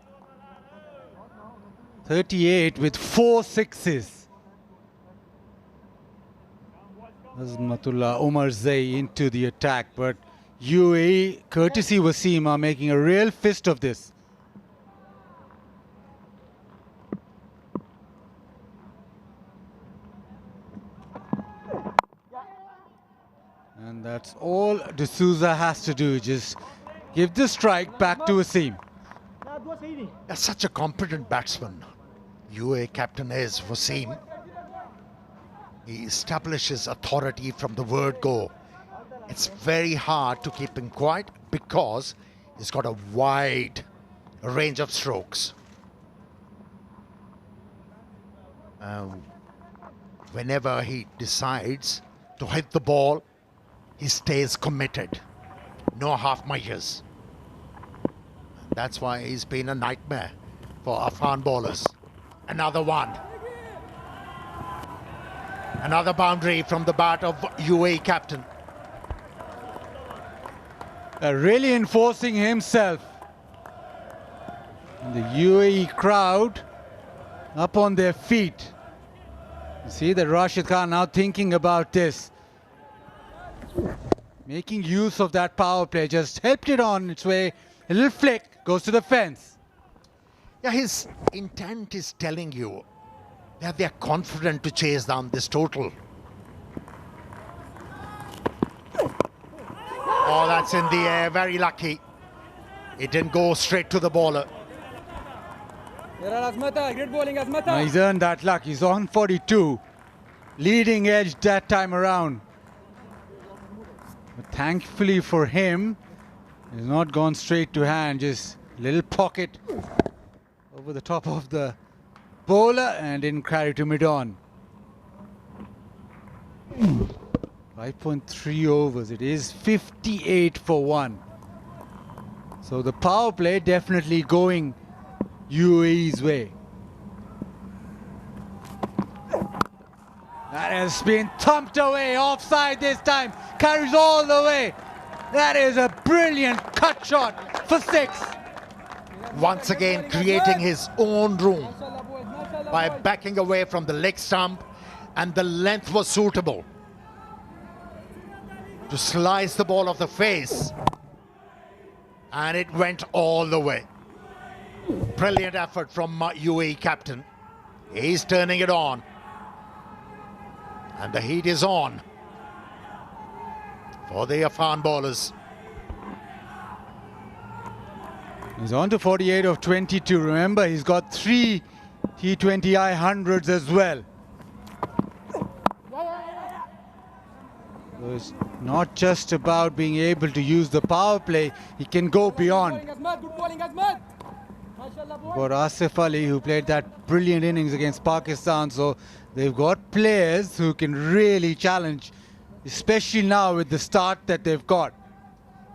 38 with 4 sixes. Azmatullah Omar Zay into the attack, but UAE, courtesy Wasim, are making a real fist of this. And that's all D'Souza has to do, just give the strike back to Wasim. Such a competent batsman. UAE captain is Wasim. He establishes authority from the word go. It's very hard to keep him quiet because he's got a wide range of strokes. Whenever he decides to hit the ball, he stays committed. No half measures. That's why he's been a nightmare for Afghan bowlers. Another one. Another boundary from the bat of UAE captain. Really enforcing himself. And the UAE crowd up on their feet. You see that Rashid Khan now thinking about this. Making use of that power play, just helped it on its way. A little flick, goes to the fence. Yeah, his intent is telling you that they're confident to chase down this total. Oh, that's in the air, very lucky. It didn't go straight to the bowler. Now he's earned that luck, he's on 42. Leading edge that time around. But thankfully for him, he's not gone straight to hand, just little pocket over the top of the bowler and didn't carry to mid-on. 5.3 overs, it is 58 for 1. So the power play definitely going UAE's way. That has been thumped away, offside this time, carries all the way. That is a brilliant cut shot for 6. Once again creating his own room by backing away from the leg stump, and the length was suitable to slice the ball off the face, and it went all the way. Brilliant effort from UAE captain. He's turning it on, and the heat is on for the Afghan bowlers. He's on to 48 of 22. Remember, he's got 3 T20I hundreds as well. So it's not just about being able to use the power play, he can go beyond. You've got Asif Ali, who played that brilliant innings against Pakistan, so they've got players who can really challenge, especially now with the start that they've got.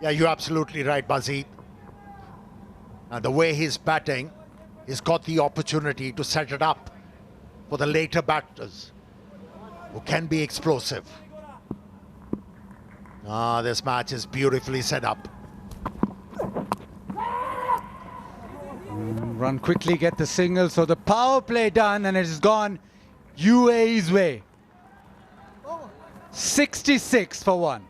Yeah, you're absolutely right, Bazid. And the way he's batting, he's got the opportunity to set it up for the later batters who can be explosive. This match is beautifully set up. Run quickly, get the single. So the power play done, and it has gone UAE's way. 66 for 1.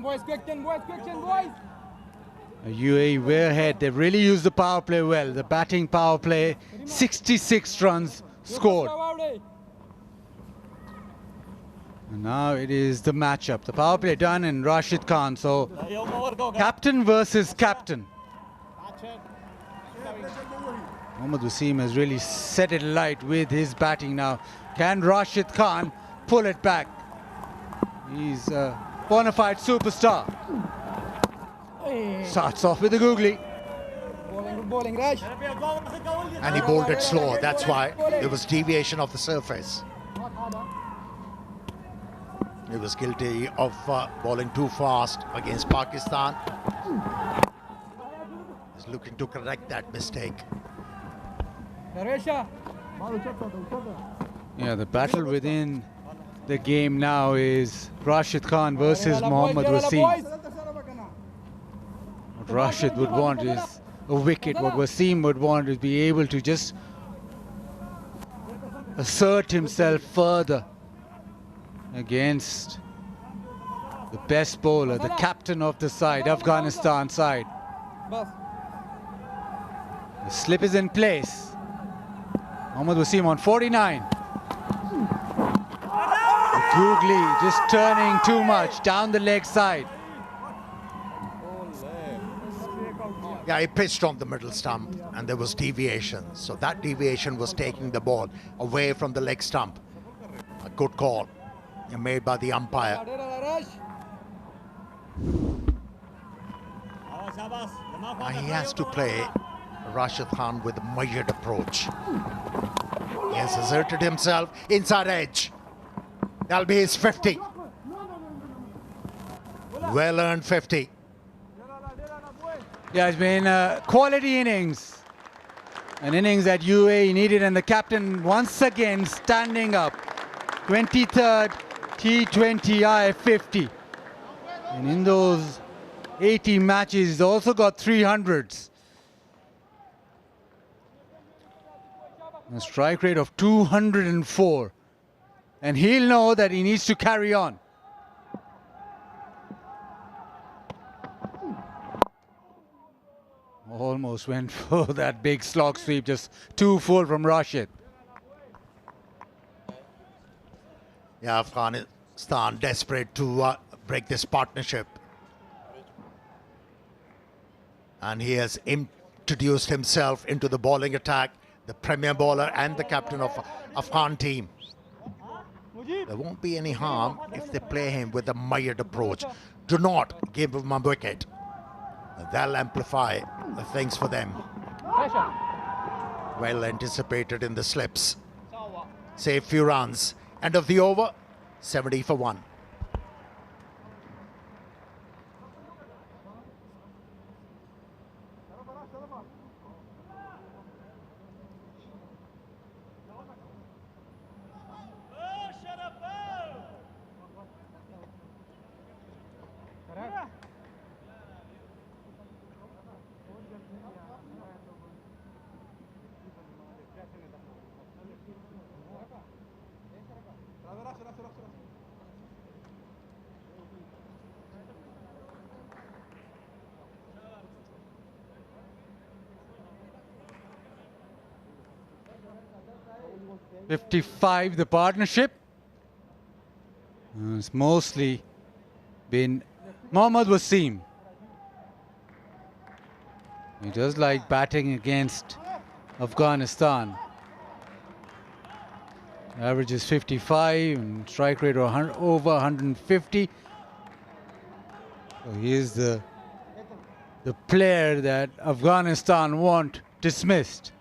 on, boys, quick 10, boys, quick 10, boys. UAE way ahead. They've really used the power play well. The batting power play, 66 runs scored. And now it is the matchup. The power play done and Rashid Khan. So captain versus captain. Mohammad Wasim has really set it light with his batting now. Can Rashid Khan pull it back? He's a bona fide superstar. Starts off with the googly. Bowling, Raj. And he bowled it slow. That's why there was deviation of the surface. He was guilty of bowling too fast against Pakistan. He's looking to correct that mistake. Yeah, the battle within the game now is Rashid Khan versus Mohammad Wasim. What Rashid would want is a wicket. What Wasim would want is be able to just assert himself further against the best bowler, the captain of the side, Afghanistan side. The slip is in place. Mohammad Wasim on 49. The googly just turning too much down the leg side. Yeah, he pitched on the middle stump and there was deviation. So that deviation was taking the ball away from the leg stump. A good call made by the umpire. He has to play Rashid Khan with a measured approach. He has asserted himself inside edge. That'll be his 50. Well earned 50. Yeah, it's been a quality innings. An innings that UAE needed, and the captain once again standing up. 23rd T20I 50. And in those 80 matches, he's also got 300s. A strike rate of 204. And he'll know that he needs to carry on. Almost went for that big slog sweep, just too full from Rashid. Yeah, Afghanistan desperate to break this partnership. And he has introduced himself into the bowling attack, the premier bowler and the captain of Afghan team. There won't be any harm if they play him with a mired approach. Do not give him a wicket. That'll amplify the things for them. Well anticipated in the slips. Save few runs. End of the over, 70 for 1. .55 the partnership. It's mostly been Mohammad Wasim. He does like batting against Afghanistan. Average is 55 and strike rate of over 150. So he is the player that Afghanistan want dismissed.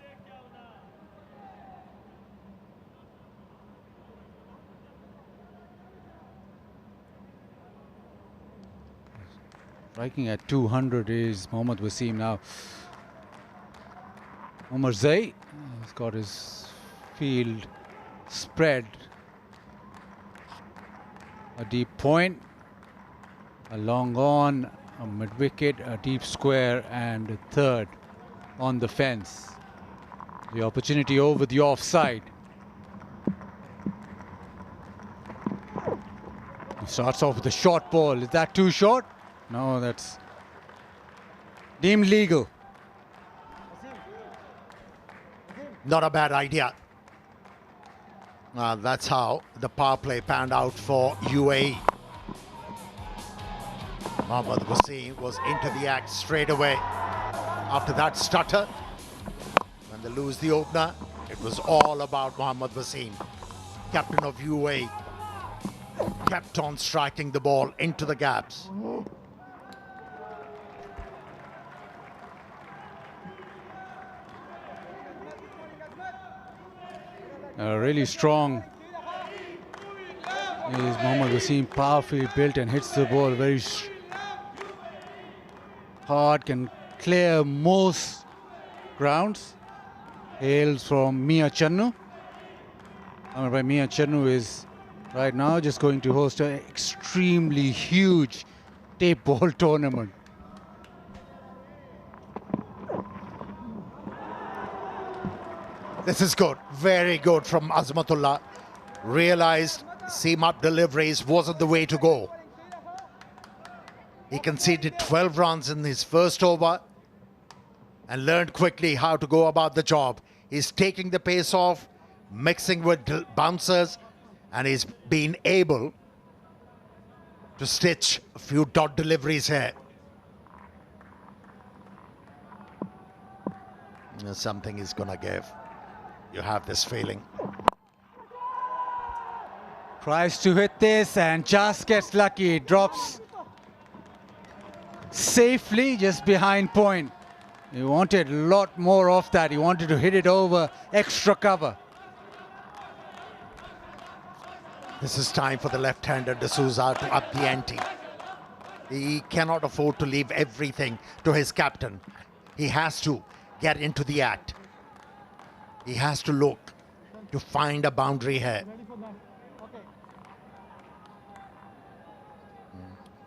Striking at 200 is Mohammad Wasim now. Omar Zai has got his field spread. A deep point, a long on, a mid wicket, a deep square, and a third on the fence. The opportunity over the offside. Starts off with a short ball. Is that too short? No, that's deemed legal. Not a bad idea. That's how the power play panned out for UAE. Mohammad Wasim was into the act straight away. After that stutter, when they lose the opener, it was all about Mohammad Wasim, captain of UAE. Kept on striking the ball into the gaps. Really strong is Mohammad Wasim, powerfully built and hits the ball very hard, can clear most grounds. Hails from Mia Channu. Mia Channu is right now just going to host an extremely huge tape ball tournament. This is good, very good from Azmatullah. Realized seam-up deliveries wasn't the way to go. He conceded 12 runs in his first over and learned quickly how to go about the job. He's taking the pace off, mixing with bouncers, and he's been able to stitch a few dot deliveries here. Something he's gonna give. You have this feeling. Tries to hit this and just gets lucky. Drops safely just behind point. He wanted a lot more of that. He wanted to hit it over extra cover. This is time for the left-hander D'Souza to up the ante. He cannot afford to leave everything to his captain. He has to get into the act. He has to look to find a boundary here.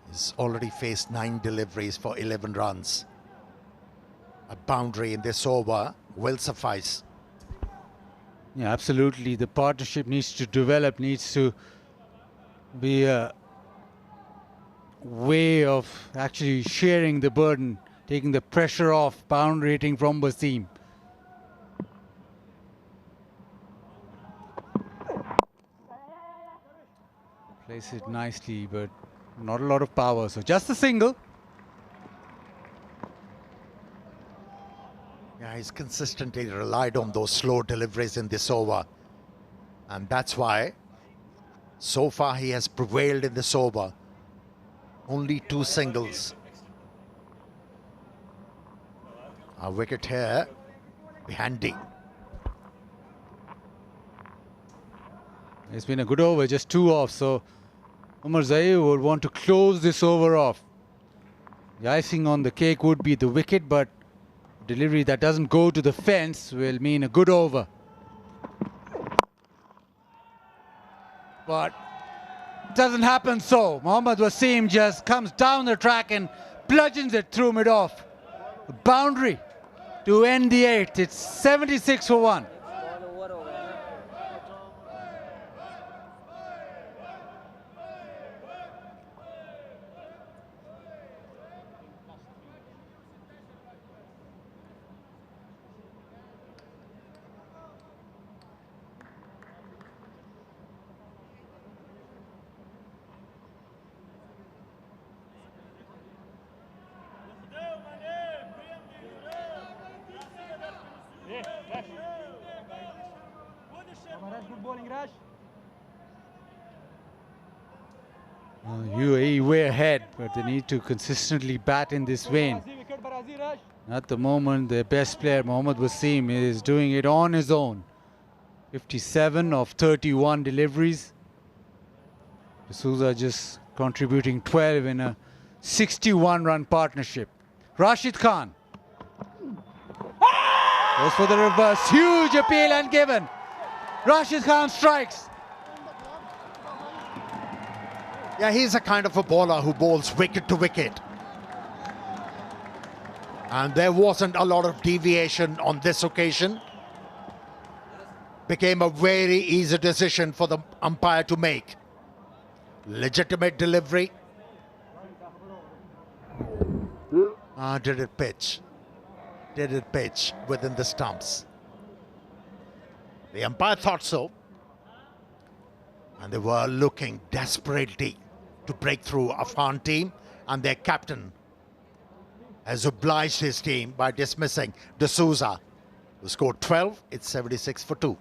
He's already faced 9 deliveries for 11 runs. A boundary in this over will suffice. Yeah, absolutely. The partnership needs to develop, needs to be a way of actually sharing the burden, taking the pressure off boundary hitting from Wasim. Plays it nicely, but not a lot of power. So just a single. Yeah, he's consistently relied on those slow deliveries in this over. And that's why, so far, he has prevailed in this over. Only 2 singles. A wicket here, be handy. It's been a good over, just 2 off. So Umar Zaid would want to close this over off. The icing on the cake would be the wicket, but delivery that doesn't go to the fence will mean a good over. But it doesn't happen so. Mohammad Wasim just comes down the track and bludgeons it through mid-off. A boundary to end the 8th. It's 76 for 1. Good bowling, Rash. UAE way ahead, but they need to consistently bat in this vein. At the moment, their best player, Mohammad Wasim, is doing it on his own. 57 of 31 deliveries. D'Souza just contributing 12 in a 61-run partnership. Rashid Khan goes for the reverse. Huge appeal and given. Rashid Khan strikes. Yeah, he's a kind of a bowler who bowls wicket to wicket. And there wasn't a lot of deviation on this occasion. Became a very easy decision for the umpire to make. Legitimate delivery. Did it pitch? Did it pitch within the stumps? The umpire thought so. And they were looking desperately to break through Afghan team, and their captain has obliged his team by dismissing D'Souza, who scored 12. It's 76 for 2.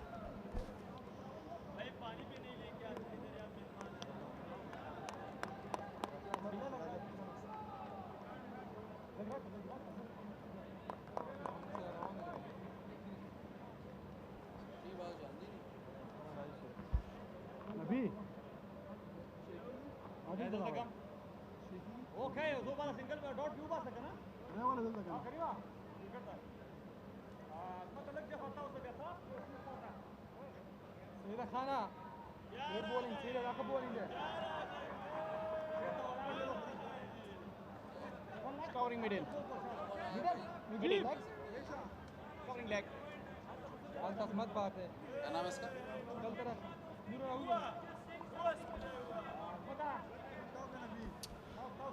Covering middle. Middle. Covering leg.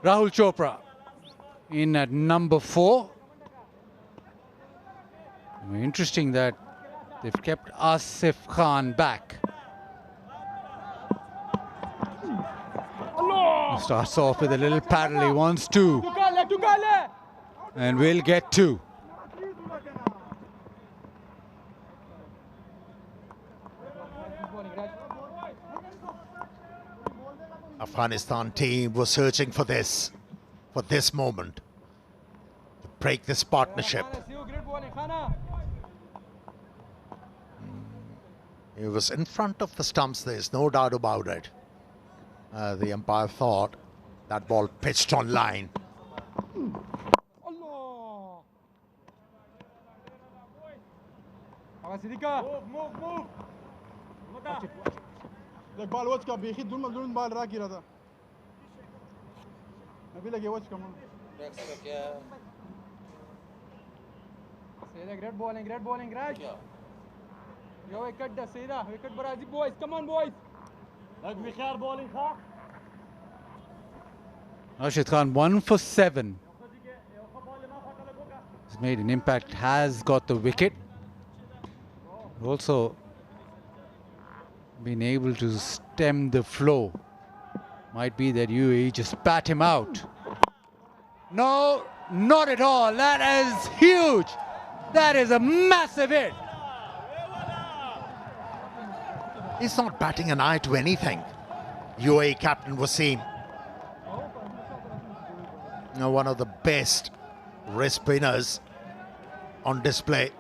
Rahul Chopra in at number 4. Interesting that they've kept Asif Khan back. Starts off with a little paddle. He wants 2. And will get 2. Afghanistan team was searching for this moment to break this partnership. He was in front of the stumps, there's no doubt about it. The umpire thought that ball pitched on line. Move. The ball watch ka behi dun ball ra gira tha. Abhi lage watch come on. Great bowling, right? Yo, wicket da Seda, wicket Barazi boys, come on boys. Lag Mikhar bowling kha. Rashid Khan 1 for 7. He's made an impact, has got the wicket. Also been able to stem the flow. Might be that UAE just bat him out. No, not at all. That is huge. That is a massive hit. He's not batting an eye to anything. UAE captain Wasim. Now one of the best wrist spinners on display.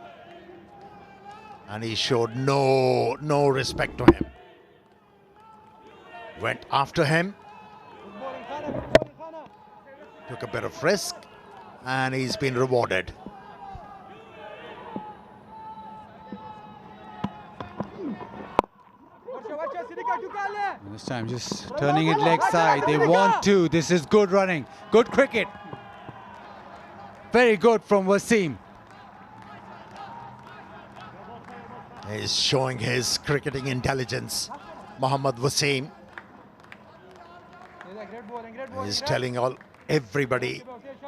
And he showed no respect to him. Went after him. Took a bit of risk. And he's been rewarded. And this time just turning it leg side. They want 2. This is good running. Good cricket. Very good from Wasim. He's showing his cricketing intelligence. Mohammad Wasim. He's telling everybody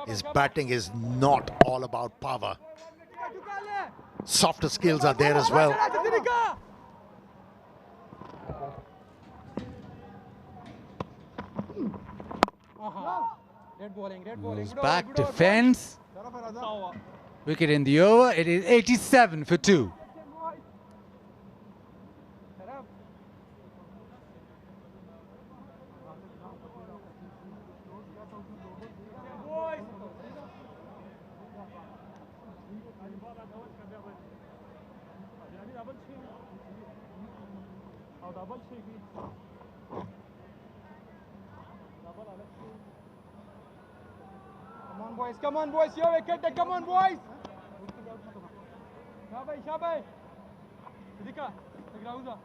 his batting is not all about power. Softer skills are there as well. Goes back, defense. Wicket in the over. It is 87 for 2. Come on boys, your wicket, come on boys. Shabai. Sidika, Grauza.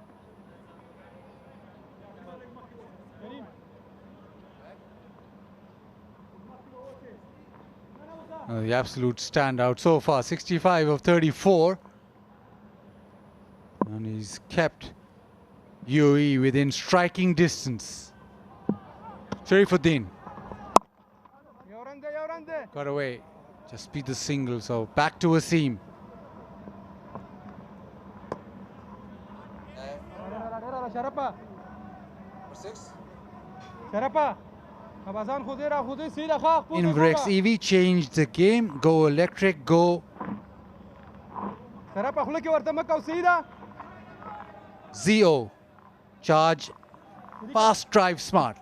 The absolute standout so far, 65 of 34. And he's kept UAE within striking distance. Sharifuddin. Got away. Just beat the single. So back to Wasim. Inverex EV changed the game. Go electric, go. ZO. Charge. Fast drive smart.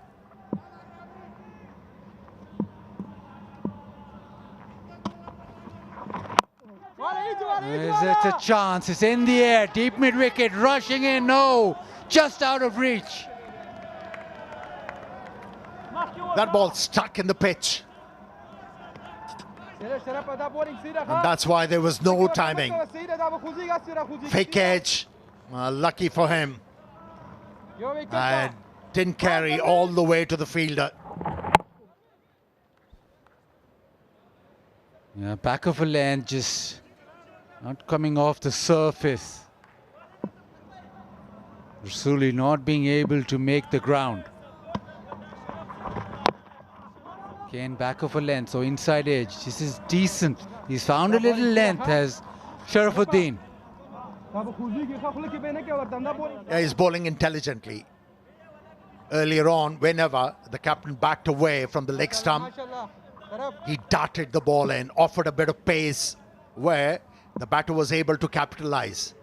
Is it a chance? It's in the air. Deep mid wicket. Rushing in. No. Just out of reach. That ball stuck in the pitch. And that's why there was no timing. Fake edge. Lucky for him. And didn't carry all the way to the fielder. Yeah, back of a length, just not coming off the surface. Rasuli not being able to make the ground. Again, back of a length, so inside edge. This is decent. He's found a little length as Sharifuddin. Yeah, he's bowling intelligently. Earlier on, whenever the captain backed away from the leg stump, he darted the ball in, offered a bit of pace where the batter was able to capitalize.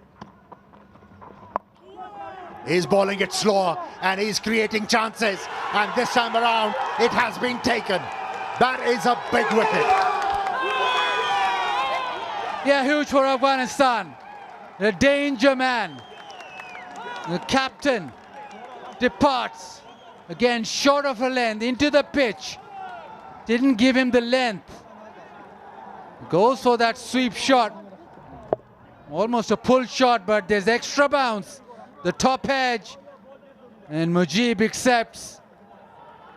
He's bowling it slower and he's creating chances. And this time around, it has been taken. That is a big wicket. Yeah, huge for Afghanistan. The danger man. The captain departs. Again, short of a length into the pitch. Didn't give him the length. Goes for that sweep shot. Almost a pull shot, but there's extra bounce. The top edge. And Mujib accepts.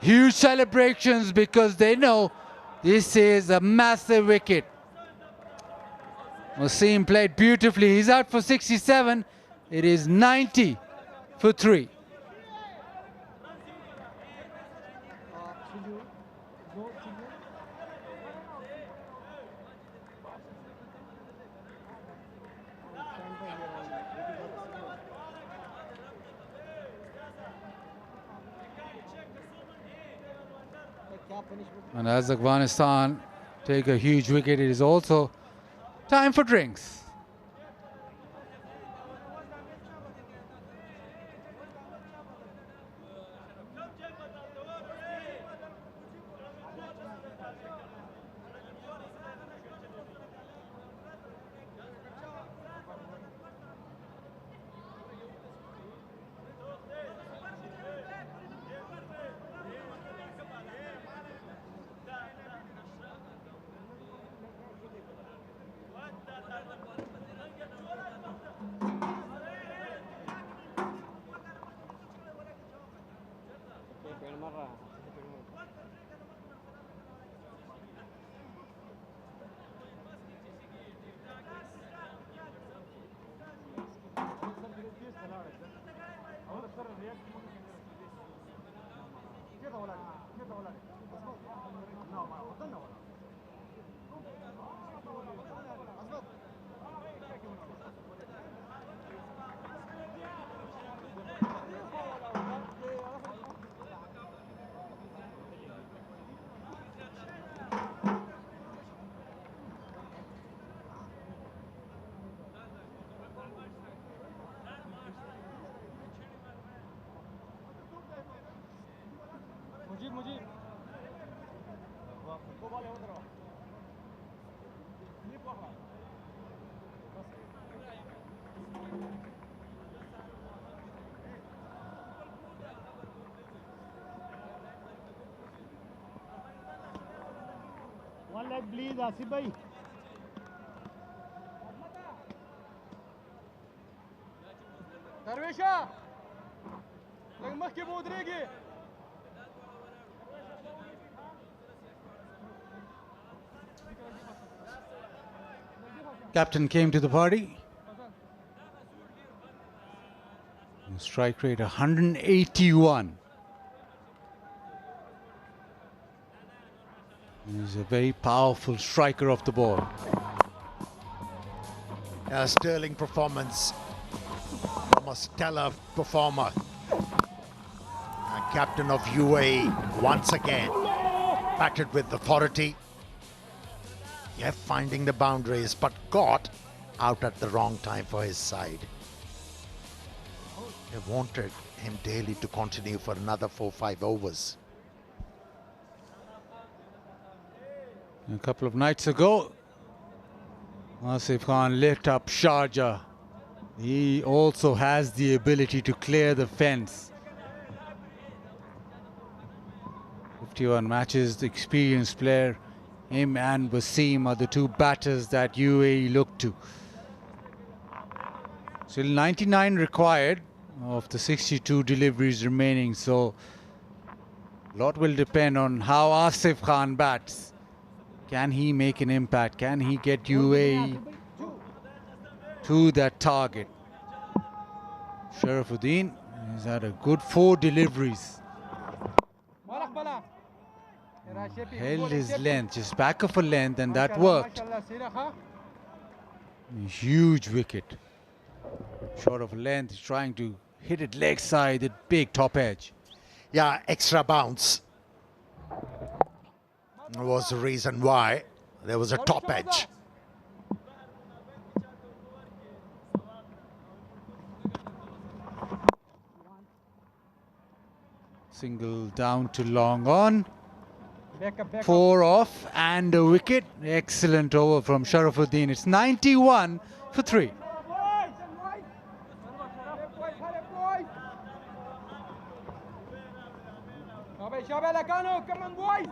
Huge celebrations because they know this is a massive wicket. Wasim played beautifully. He's out for 67. It is 90 for 3. And as Afghanistan take a huge wicket, it is also time for drinks. One leg please, Asif bhai. Darwisha! Leg mah ke bodregi. Captain came to the party. Strike rate 181. He's a very powerful striker of the ball. A sterling performance from a stellar performer. Captain of UAE once again batted with authority. Yeah, finding the boundaries, but got out at the wrong time for his side. They wanted him daily to continue for another 4-5 overs. A couple of nights ago, Wasim Khan lit up Sharjah. He also has the ability to clear the fence. 51 matches, the experienced player. Him and Wasim are the two batters that UAE look to. Still 99 required of the 62 deliveries remaining, so a lot will depend on how Asif Khan bats. Can he make an impact? Can he get UAE to that target? Sharafuddin has had a good 4 deliveries. Held his length, just back of a length, and that worked. A huge wicket. Short of length, he's trying to hit it leg side at big top edge. Yeah, extra bounce was the reason why there was a top edge. Single down to long on. 4 off and a wicket. Excellent over from Sharafuddin. It's 91 for 3. Come on, boys!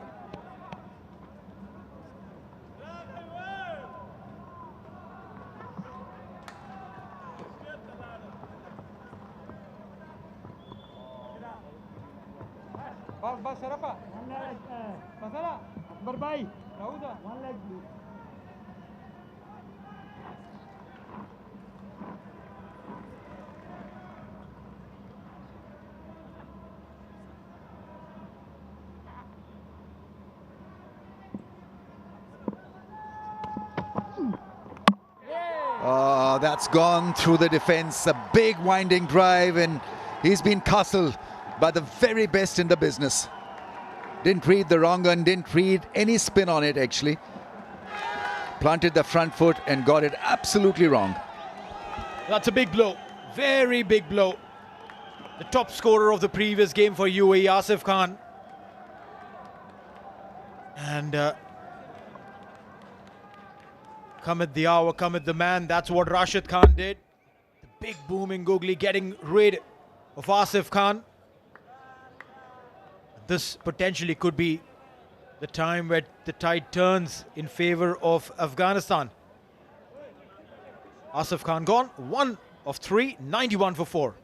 बस शरफा फसला अकबर भाई राउदा one leg please Oh, that's gone through the defense. A big winding drive, and he's been castled by the very best in the business. Didn't read the wrong one, didn't read any spin on it actually. Planted the front foot and got it absolutely wrong. That's a big blow, very big blow. The top scorer of the previous game for UAE, Asif Khan. And cometh the hour, cometh the man. That's what Rashid Khan did. The big booming googly getting rid of Asif Khan. This potentially could be the time where the tide turns in favor of Afghanistan. Asif Khan gone, 1 of 3, 91 for 4.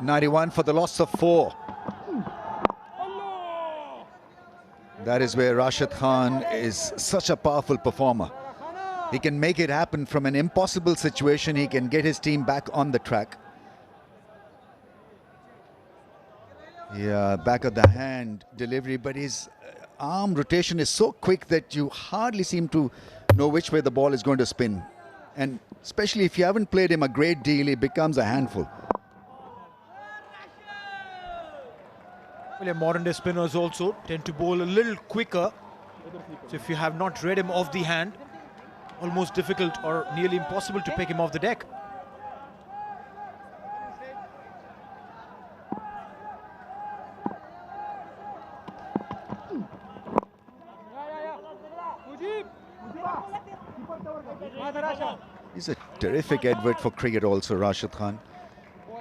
.91 for the loss of 4. That is where Rashid Khan is such a powerful performer. He can make it happen from an impossible situation. He can get his team back on the track. Yeah, back of the hand delivery, but his arm rotation is so quick that you hardly seem to know which way the ball is going to spin. And especially if you haven't played him a great deal, it becomes a handful. Well, modern day spinners also tend to bowl a little quicker. So if you have not read him off the hand, almost difficult or nearly impossible to pick him off the deck. He's a terrific advert for cricket also, Rashid Khan.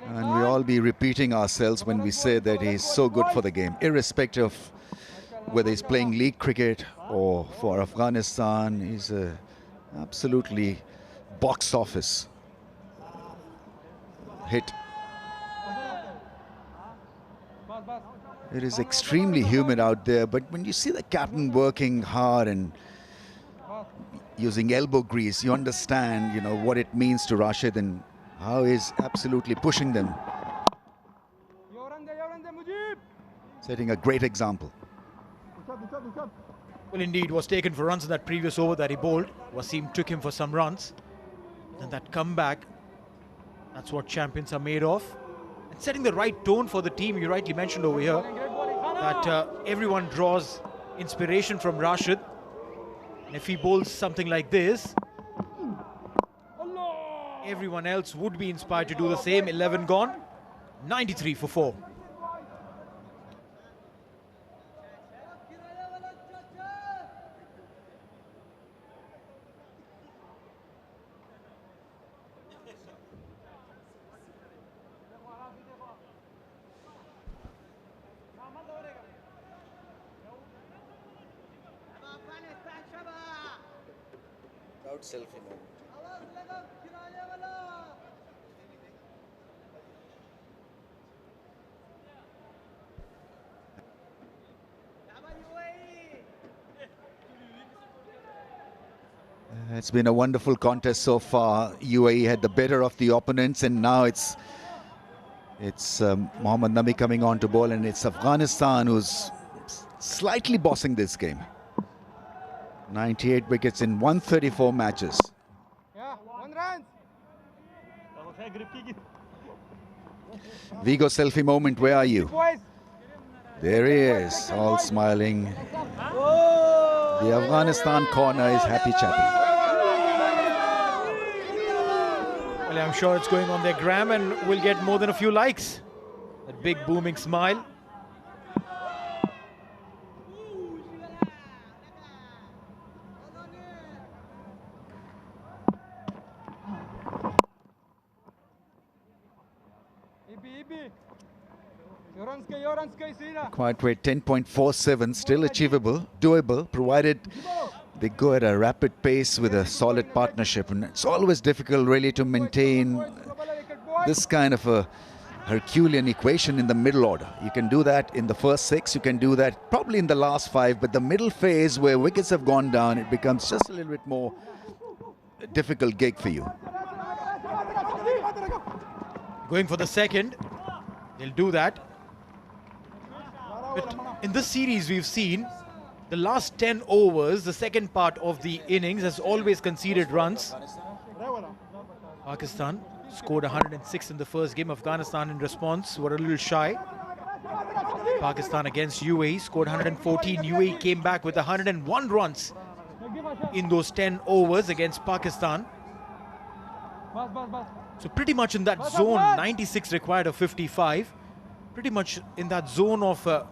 And we all all be repeating ourselves when we say that he's so good for the game, irrespective of whether he's playing league cricket or for Afghanistan. He's absolutely box office hit. It is extremely humid out there, but when you see the captain working hard and using elbow grease, you understand, what it means to Rashid and how he's absolutely pushing them. Setting a great example. Well, indeed, was taken for runs in that previous over that he bowled. Wasim took him for some runs. And that comeback, that's what champions are made of. And setting the right tone for the team, you rightly mentioned over here, that everyone draws inspiration from Rashid. And if he bowls something like this, everyone else would be inspired to do the same. 11 gone, 93 for 4. Selfie moment. It's been a wonderful contest so far. UAE had the better of the opponents, and now it's Mohammad Nabi coming on to bowl, and it's Afghanistan who's slightly bossing this game. 98 wickets in 134 matches. Vigo selfie moment, where are you? There he is, all smiling. The Afghanistan corner is happy chappy. Well, I'm sure it's going on their gram and will get more than a few likes. That big booming smile. Quiet weight 10.47, still achievable, doable, provided they go at a rapid pace with a solid partnership. And it's always difficult really to maintain this kind of a Herculean equation in the middle order. You can do that in the first 6, you can do that probably in the last 5, but the middle phase where wickets have gone down, it becomes just a little bit more difficult gig for you. Going for the second, they'll do that. But in this series we've seen the last 10 overs, the second part of the innings has always conceded runs. Pakistan scored 106 in the first game. Afghanistan in response were a little shy. Pakistan against UAE scored 114. UAE came back with 101 runs in those 10 overs against Pakistan. So pretty much in that zone, 96 required of 55. Pretty much in that zone of the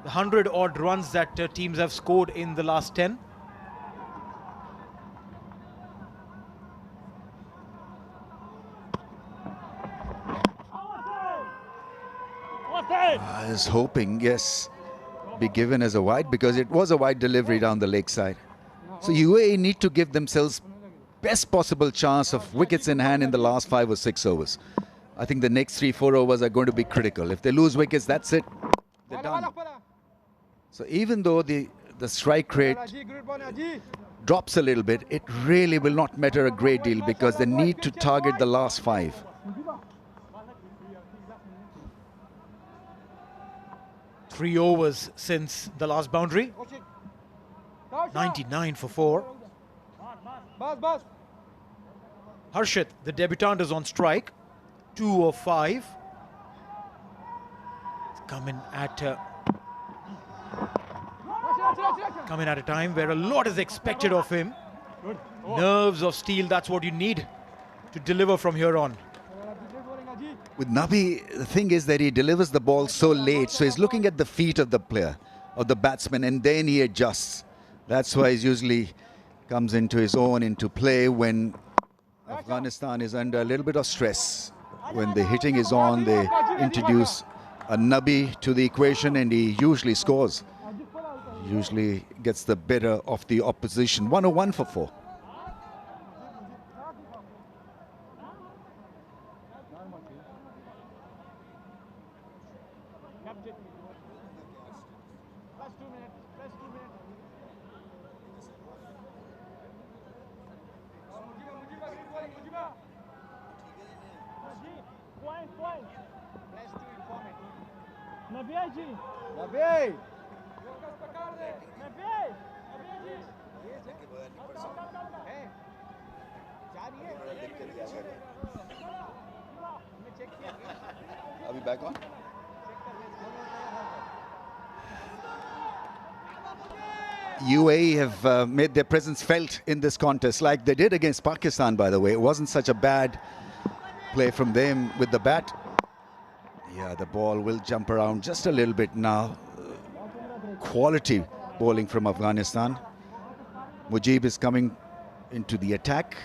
100 odd runs that teams have scored in the last 10. I was hoping, yes, be given as a wide, because it was a wide delivery down the leg side. So UAE need to give themselves best possible chance of wickets in hand in the last 5 or 6 overs. I think the next 3-4 overs are going to be critical. If they lose wickets, that's it. They're done. So even though the strike rate drops a little bit, it really will not matter a great deal because they need to target the last 5. Three overs since the last boundary. 99 for 4. Harshit, the debutant, is on strike. 2 of 5. Coming at a time where a lot is expected of him. Nerves of steel, that's what you need to deliver from here on. With Nabi, the thing is that he delivers the ball so late, so he's looking at the feet of the player, of the batsman, and then he adjusts. That's why he usually comes into his own, into play when Afghanistan is under a little bit of stress. when the hitting is on, they introduce a Nabi to the equation, and he usually scores. Usually gets the better of the opposition. 101 for 4. Are we back on? UAE have made their presence felt in this contest, like they did against Pakistan, by the way. It wasn't such a bad play from them with the bat. Yeah, the ball will jump around just a little bit now. Quality bowling from Afghanistan. Mujib is coming into the attack.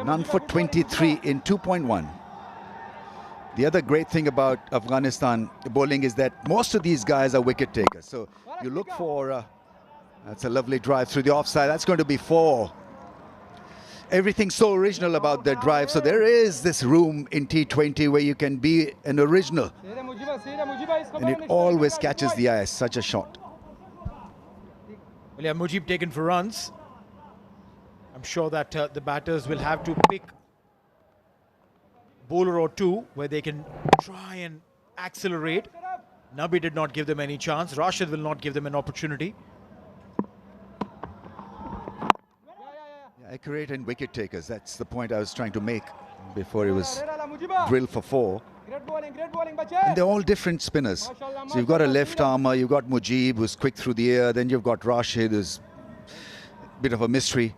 None for 23 in 2.1. The other great thing about Afghanistan bowling is that most of these guys are wicket takers. So you look for, that's a lovely drive through the offside. That's going to be 4. Everything's so original about their drive. So there is this room in T20 where you can be an original. And it always catches the eye, such a shot. Well, yeah, Mujib taken for runs. I'm sure that the batters will have to pick bowler or two where they can try and accelerate. Nabi did not give them any chance. Rashid will not give them an opportunity. Yeah, accurate and wicket takers. That's the point I was trying to make before he was drilled for 4. And they're all different spinners. So you've got a left armer, you've got Mujib, who's quick through the air, then you've got Rashid, who's a bit of a mystery.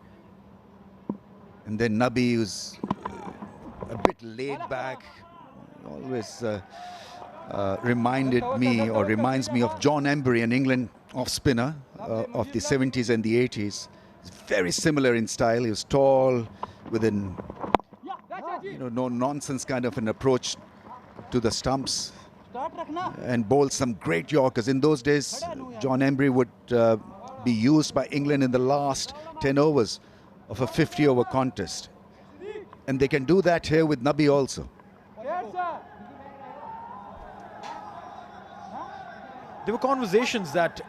And then Nabi, who's a bit laid back, always reminded me or reminds me of John Embury, an England off-spinner of the 70s and the 80s. It's very similar in style. He was tall, with an no-nonsense kind of an approach to the stumps, and bowled some great Yorkers. In those days, John Embury would be used by England in the last 10 overs of a 50-over contest. And they can do that here with Nabi also. There were conversations that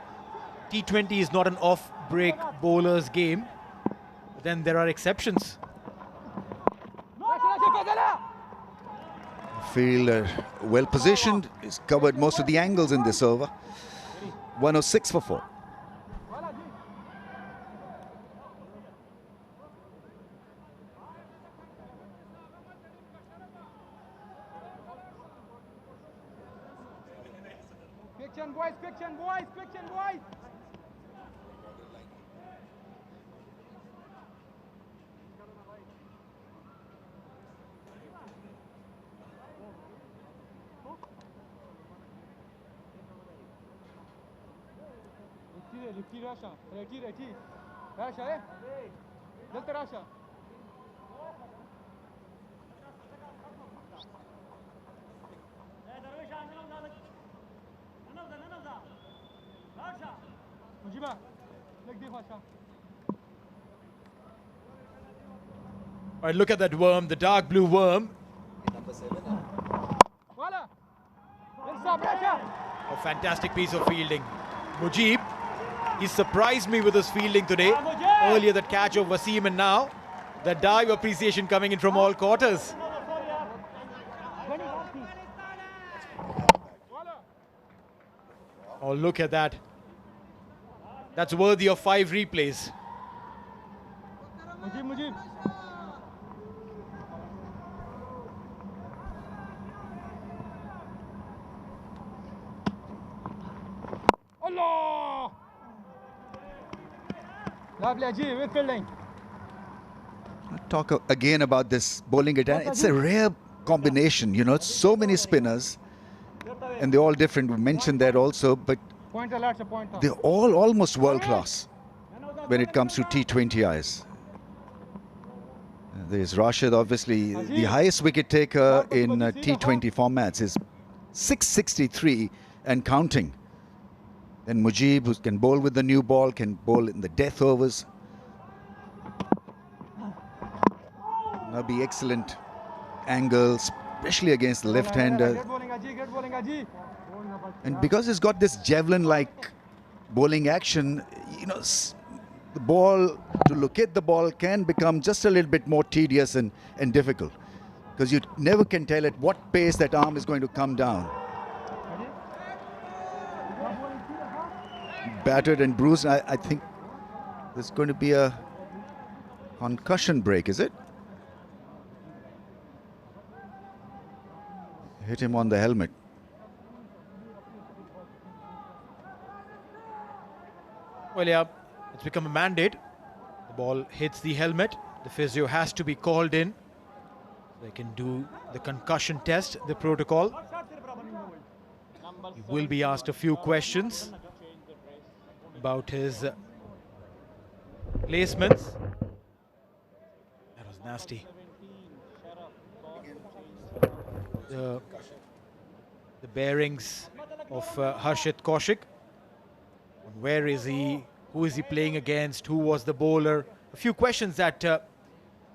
T20 is not an off-break bowler's game. But then there are exceptions. Fielder well positioned. He's covered most of the angles in this over. 106 for 4. Fiction boys. Rasha, Delta Rasha. All right, look at that worm, the dark blue worm. Number 7. A fantastic piece of fielding. Mujib, he surprised me with his fielding today. Earlier that catch of Wasim, and now the dive appreciation coming in from all quarters. Oh, look at that. That's worthy of 5 replays. Mujib. Allah! Lovely, Ajib, with fielding. Talk again about this bowling attack. It's a rare combination, you know, it's so many spinners and they're all different. We mentioned that also, but they're all almost world class when it comes to T20Is. There's Rashid, obviously the highest wicket taker in T20 formats is 663 and counting. Then Mujib, who can bowl with the new ball, can bowl in the death overs. That'll be excellent angles, especially against the left-hander. And because he's got this javelin-like bowling action, you know, the ball, to locate the ball can become just a little bit more tedious and difficult, because you never can tell at what pace that arm is going to come down. Battered and bruised. I think there's going to be a concussion break, is it? Hit him on the helmet. Well, yeah, it's become a mandate. The ball hits the helmet. The physio has to be called in. They can do the concussion test, the protocol. He will be asked a few questions about his placements. That was nasty. The bearings of Harshit Kaushik. Where is he? Who is he playing against? Who was the bowler? A few questions that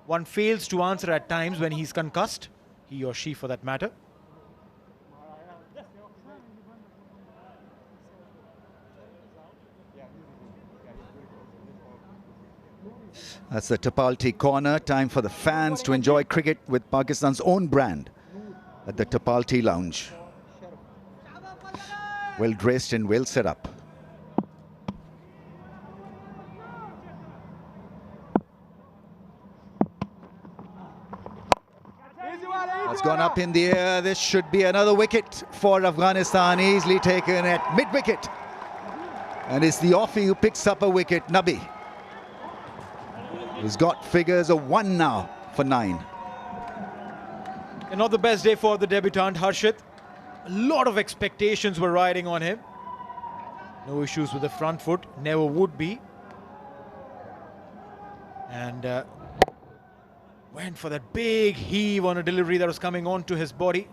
one fails to answer at times when he's concussed, he or she for that matter. That's the Tapalti corner. Time for the fans to enjoy cricket with Pakistan's own brand at the Tapalti Lounge. Well dressed and well set up. It's gone up in the air. This should be another wicket for Afghanistan, easily taken at mid-wicket. And it's the offie who picks up a wicket, Nabi. He's got figures of 1 now for 9. And not the best day for the debutant Harshit. A lot of expectations were riding on him. No issues with the front foot, never would be. And went for that big heave on a delivery that was coming onto his body.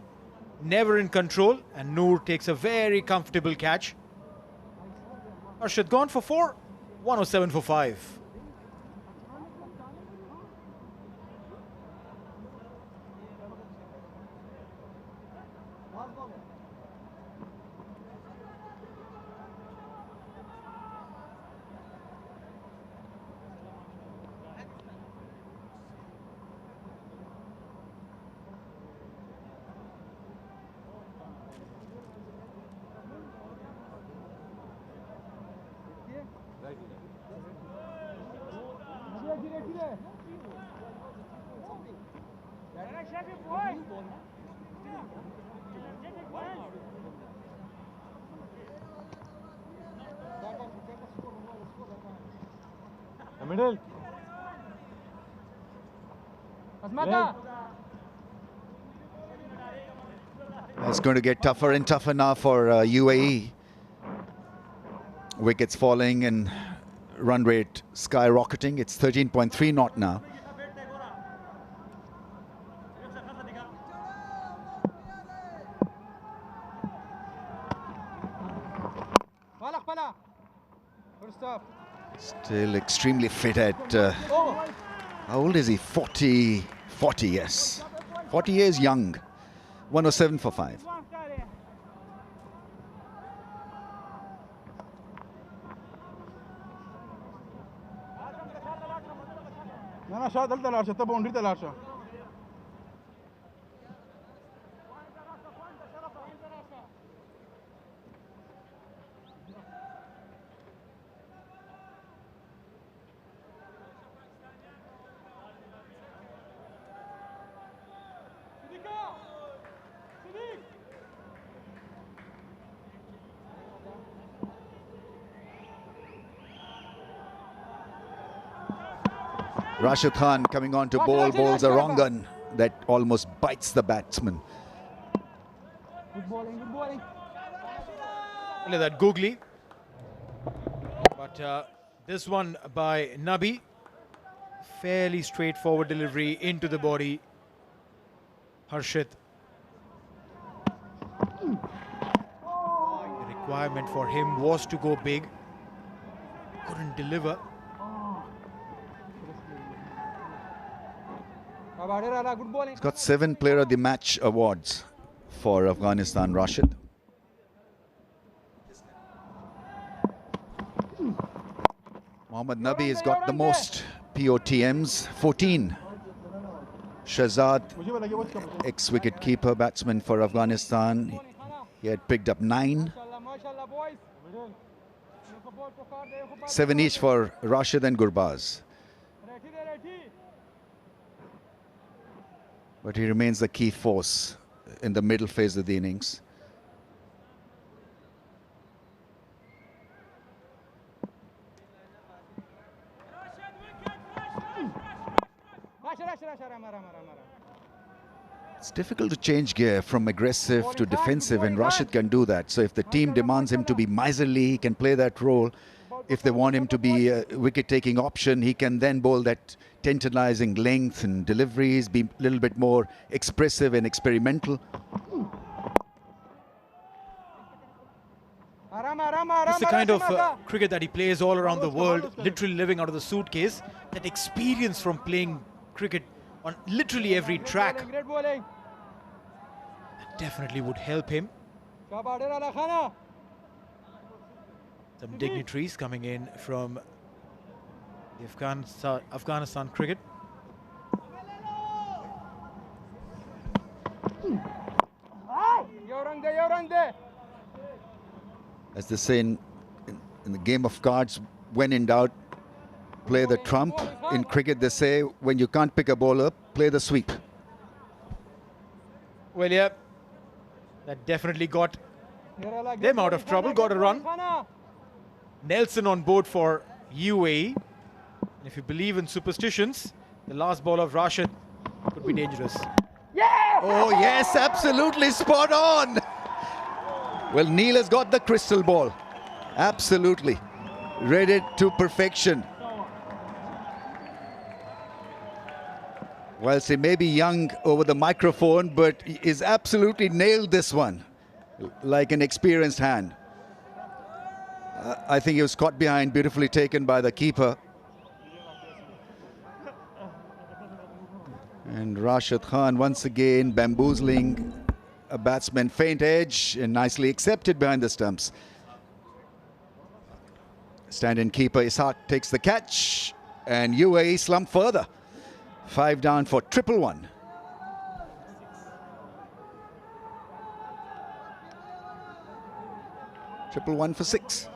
Never in control, and Noor takes a very comfortable catch. Harshit gone for 4, 107 for 5. Middle. It's going to get tougher and tougher now for UAE. Wickets falling and run rate skyrocketing. It's 13.3 knot now. Still extremely fit at, how old is he? 40, yes. 40 years young. 107 for 5. Rashid Khan coming on to bowl, bowls a wrong gun that almost bites the batsman. Good bowling, good bowling. Look at that googly. But this one by Nabi Fairly straightforward delivery into the body. Harshit. The requirement for him was to go big. Couldn't deliver. He's got 7 Player of the Match awards for Afghanistan, Rashid. Mohammad Nabi has got the most POTMs, 14. Shahzad, ex-wicket keeper batsman for Afghanistan, he had picked up 9. 7 each for Rashid and Gurbaz. But he remains the key force in the middle phase of the innings. It's difficult to change gear from aggressive to defensive, and Rashid can do that. So if the team demands him to be miserly, he can play that role. If they want him to be a wicket-taking option, he can then bowl that tantalizing length and deliveries, be a little bit more expressive and experimental. It's the kind of cricket that he plays all around the world, literally living out of the suitcase. That experience from playing cricket on literally every track, that definitely would help him. Some dignitaries coming in from the Afghanistan cricket. As they say in the game of cards, when in doubt, play the trump. In cricket, they say, when you can't pick a bowler, play the sweep. Well, yeah, that definitely got them out of trouble, got a run. Nelson on board for UAE. And if you believe in superstitions, the last ball of Rashid could be dangerous. Yeah! Oh, yes, absolutely spot on. Well, Neil has got the crystal ball. Absolutely. Read it to perfection. Whilst he may be young over the microphone, but he's absolutely nailed this one like an experienced hand. I think he was caught behind, beautifully taken by the keeper. And Rashid Khan once again bamboozling a batsman, faint edge, and nicely accepted behind the stumps. Stand-in keeper Ishaq takes the catch, and UAE slump further. 5 down for 111. Triple one for 6.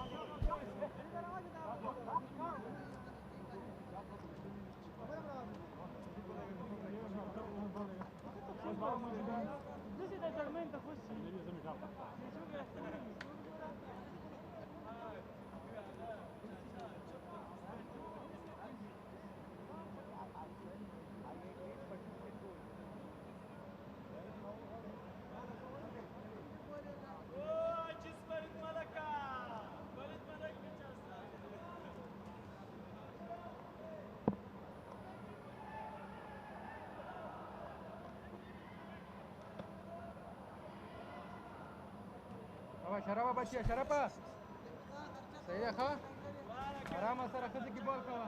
شرابه بچي شرابه صحیح ښه آرام سره خځه کې بال کوه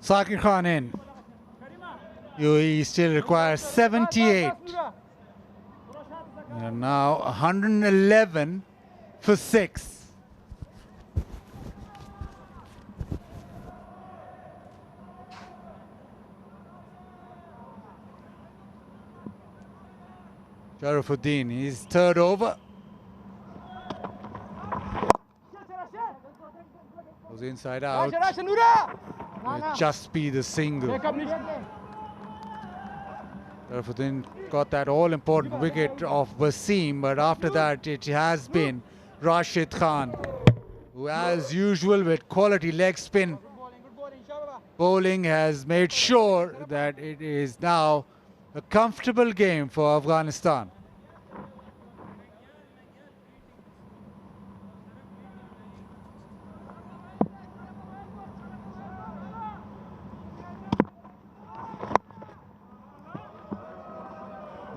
Sakir Khan in. UAE still requires 78. And now 111 for 6. Sharafuddin, his third over. Goes inside out. It'll just be the single. Sharafuddin got that all-important wicket of Wasim, but after that it has been Rashid Khan, who as usual with quality leg spin bowling has made sure that it is now a comfortable game for Afghanistan.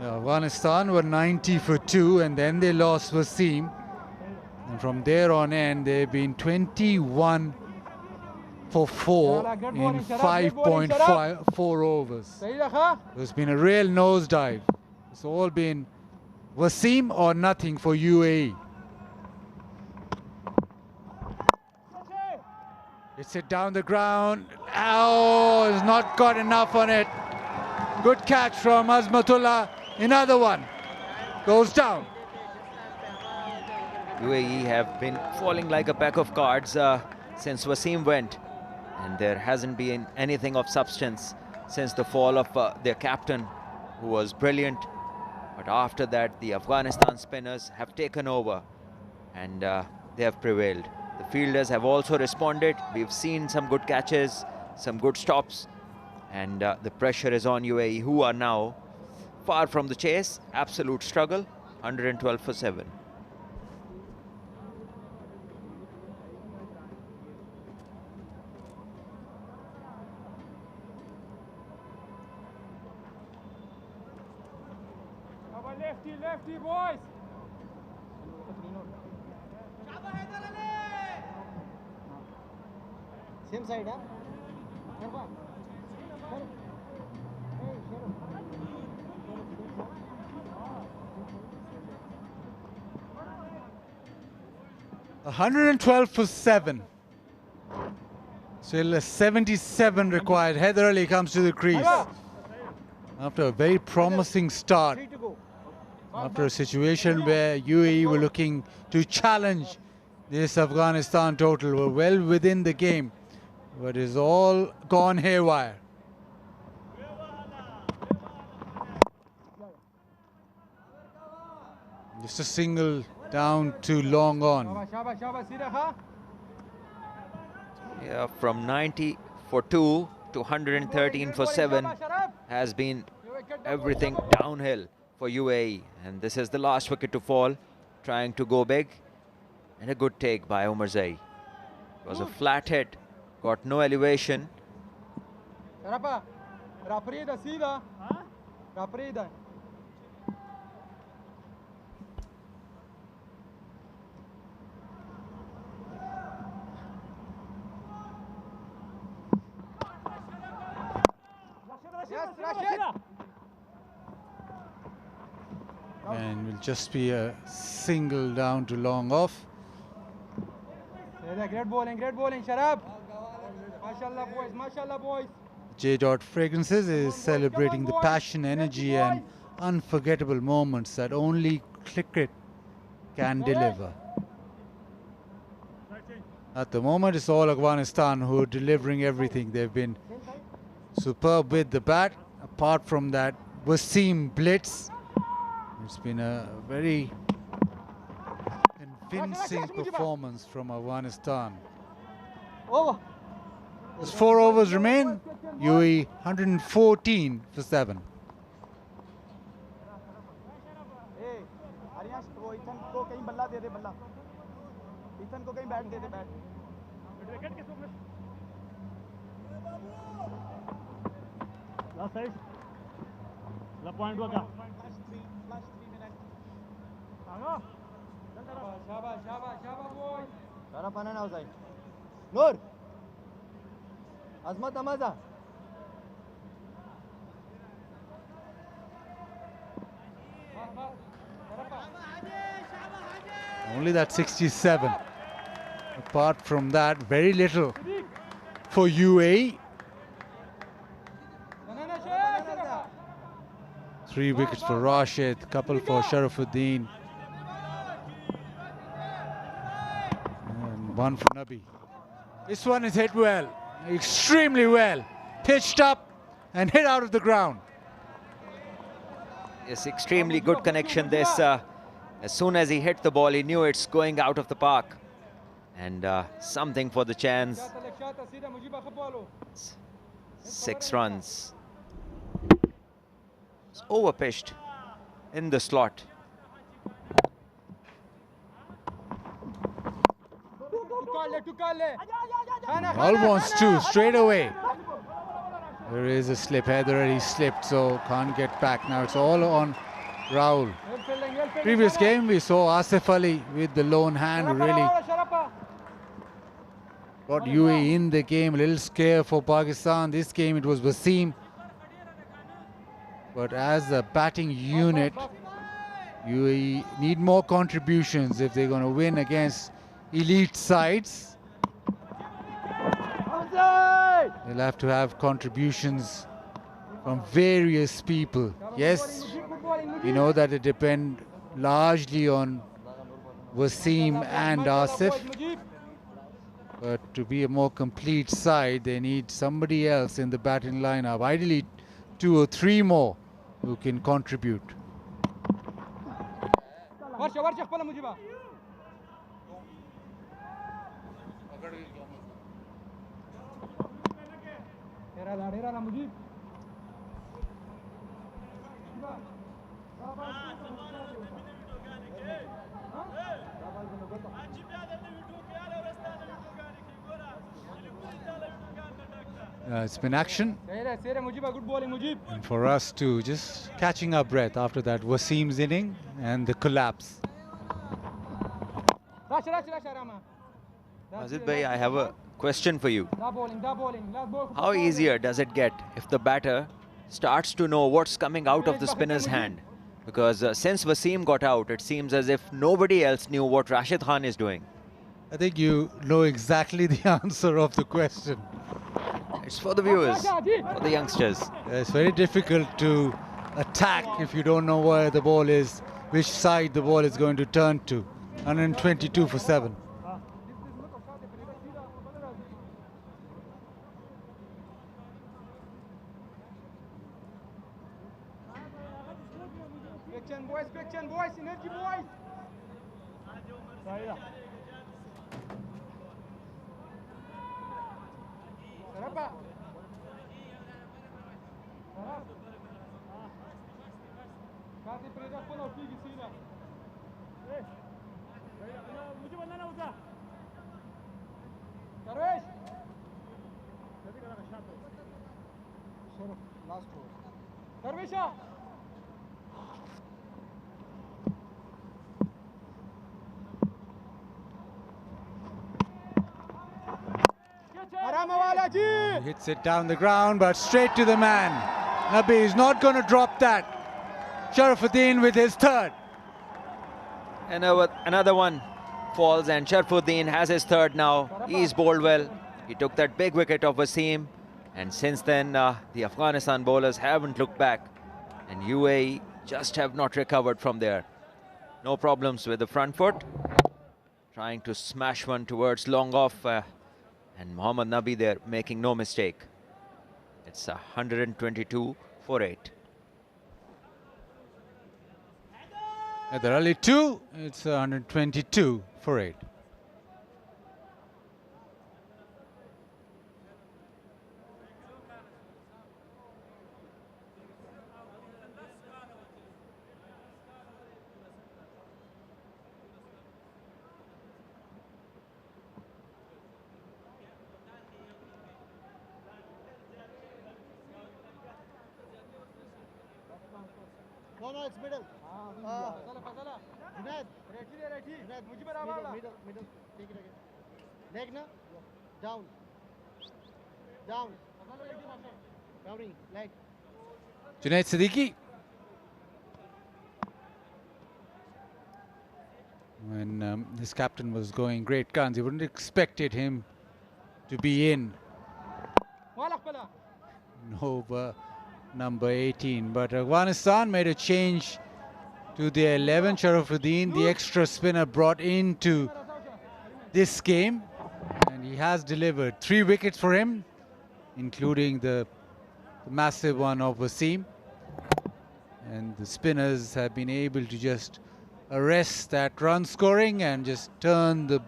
Afghanistan were 90 for 2 and then they lost Wasim. And from there on in, they've been 21 for 4 in 5.4 overs. There's been a real nosedive. It's all been Wasim or nothing for UAE. It's it down the ground. Oh, he's not got enough on it. Good catch from Azmatullah. Another one goes down. UAE have been falling like a pack of cards since Wasim went, and there hasn't been anything of substance since the fall of their captain, who was brilliant. But after that, the Afghanistan spinners have taken over and they have prevailed. The fielders have also responded. We've seen some good catches, some good stops, and the pressure is on UAE, who are now far from the chase. Absolute struggle, 112 for 7. Lefty, lefty, boys! Same side, huh? 112 for 7. Still a 77 required. Heather Ali comes to the crease after a very promising start. After a situation where UAE were looking to challenge this Afghanistan total, were well within the game, but it's all gone haywire. Just a single down to long on. Yeah, from 90 for 2 to 113 for 7 has been everything downhill for UAE, and this is the last wicket to fall, trying to go big, and a good take by Umar Zai. It was a flat hit, got no elevation. And will just be a single down to long off. Great bowling, Sharab. Mashallah, boys, mashallah, boys. J. Fragrances is celebrating the passion, energy and unforgettable moments that only cricket can deliver. At the moment, it's all Afghanistan who are delivering everything. They've been superb with the bat. Apart from that, Wasim blitz. It's been a very convincing performance from Afghanistan. As 4 overs remain, UAE 114 for 7. Last side. The point was up. Shara Panan outside. Noor. Azmat Amaza. Only that 67. Apart from that, very little for UAE. 3 wickets for Rashid, couple for Sharafuddin. And 1 for Nabi. This one is hit well, extremely well. Pitched up and hit out of the ground. Yes, extremely good connection this. As soon as he hit the ball, he knew it's going out of the park. And something for the chance. 6 runs. It's overpitched in the slot. Almost 2 straight away. There is a slip. Heather already slipped, so can't get back. Now it's all on Rahul. Previous game we saw Asif Ali with the lone hand who really got UAE in the game. A little scare for Pakistan. This game it was Wasim. But as a batting unit, UAE need more contributions if they're going to win against elite sides. They'll have to have contributions from various people. Yes, we know that it depends largely on Wasim and Asif. But to be a more complete side, they need somebody else in the batting lineup. Ideally, 2 or 3 more who can contribute. It's been action. And for us too, just catching our breath after that Wasim's inning and the collapse. Mazid bhai, I have a question for you. How easier does it get if the batter starts to know what's coming out of the spinner's hand? Because since Wasim got out, it seems as if nobody else knew what Rashid Khan is doing. I think you know exactly the answer of the question. It's for the viewers, for the youngsters. It's very difficult to attack if you don't know where the ball is, which side the ball is going to turn to. 122 for 7. Boys, energy boys. He hits it down the ground, but straight to the man. Nabi is not going to drop that. Sharafuddin with his third. And another one falls, and Sharafuddin has his third now. He's bowled well. He took that big wicket of Wasim, and since then the Afghanistan bowlers haven't looked back, and UAE just have not recovered from there. No problems with the front foot. Trying to smash one towards long off, and Mohammad Nabi there making no mistake. It's 122 for 8. At the early 2, it's 122 for 8. No, it's middle. Junaid, middle. Take it again. Leg na? Down. Downing, leg. Junaid Siddiqui. When his captain was going great guns, he wouldn't have expected him to be in. Over number 18, but Afghanistan made a change to their 11. Sharafuddin, the extra spinner brought into this game, and he has delivered 3 wickets for him, including the massive one of Wasim. And the spinners have been able to just arrest that run scoring and just turn the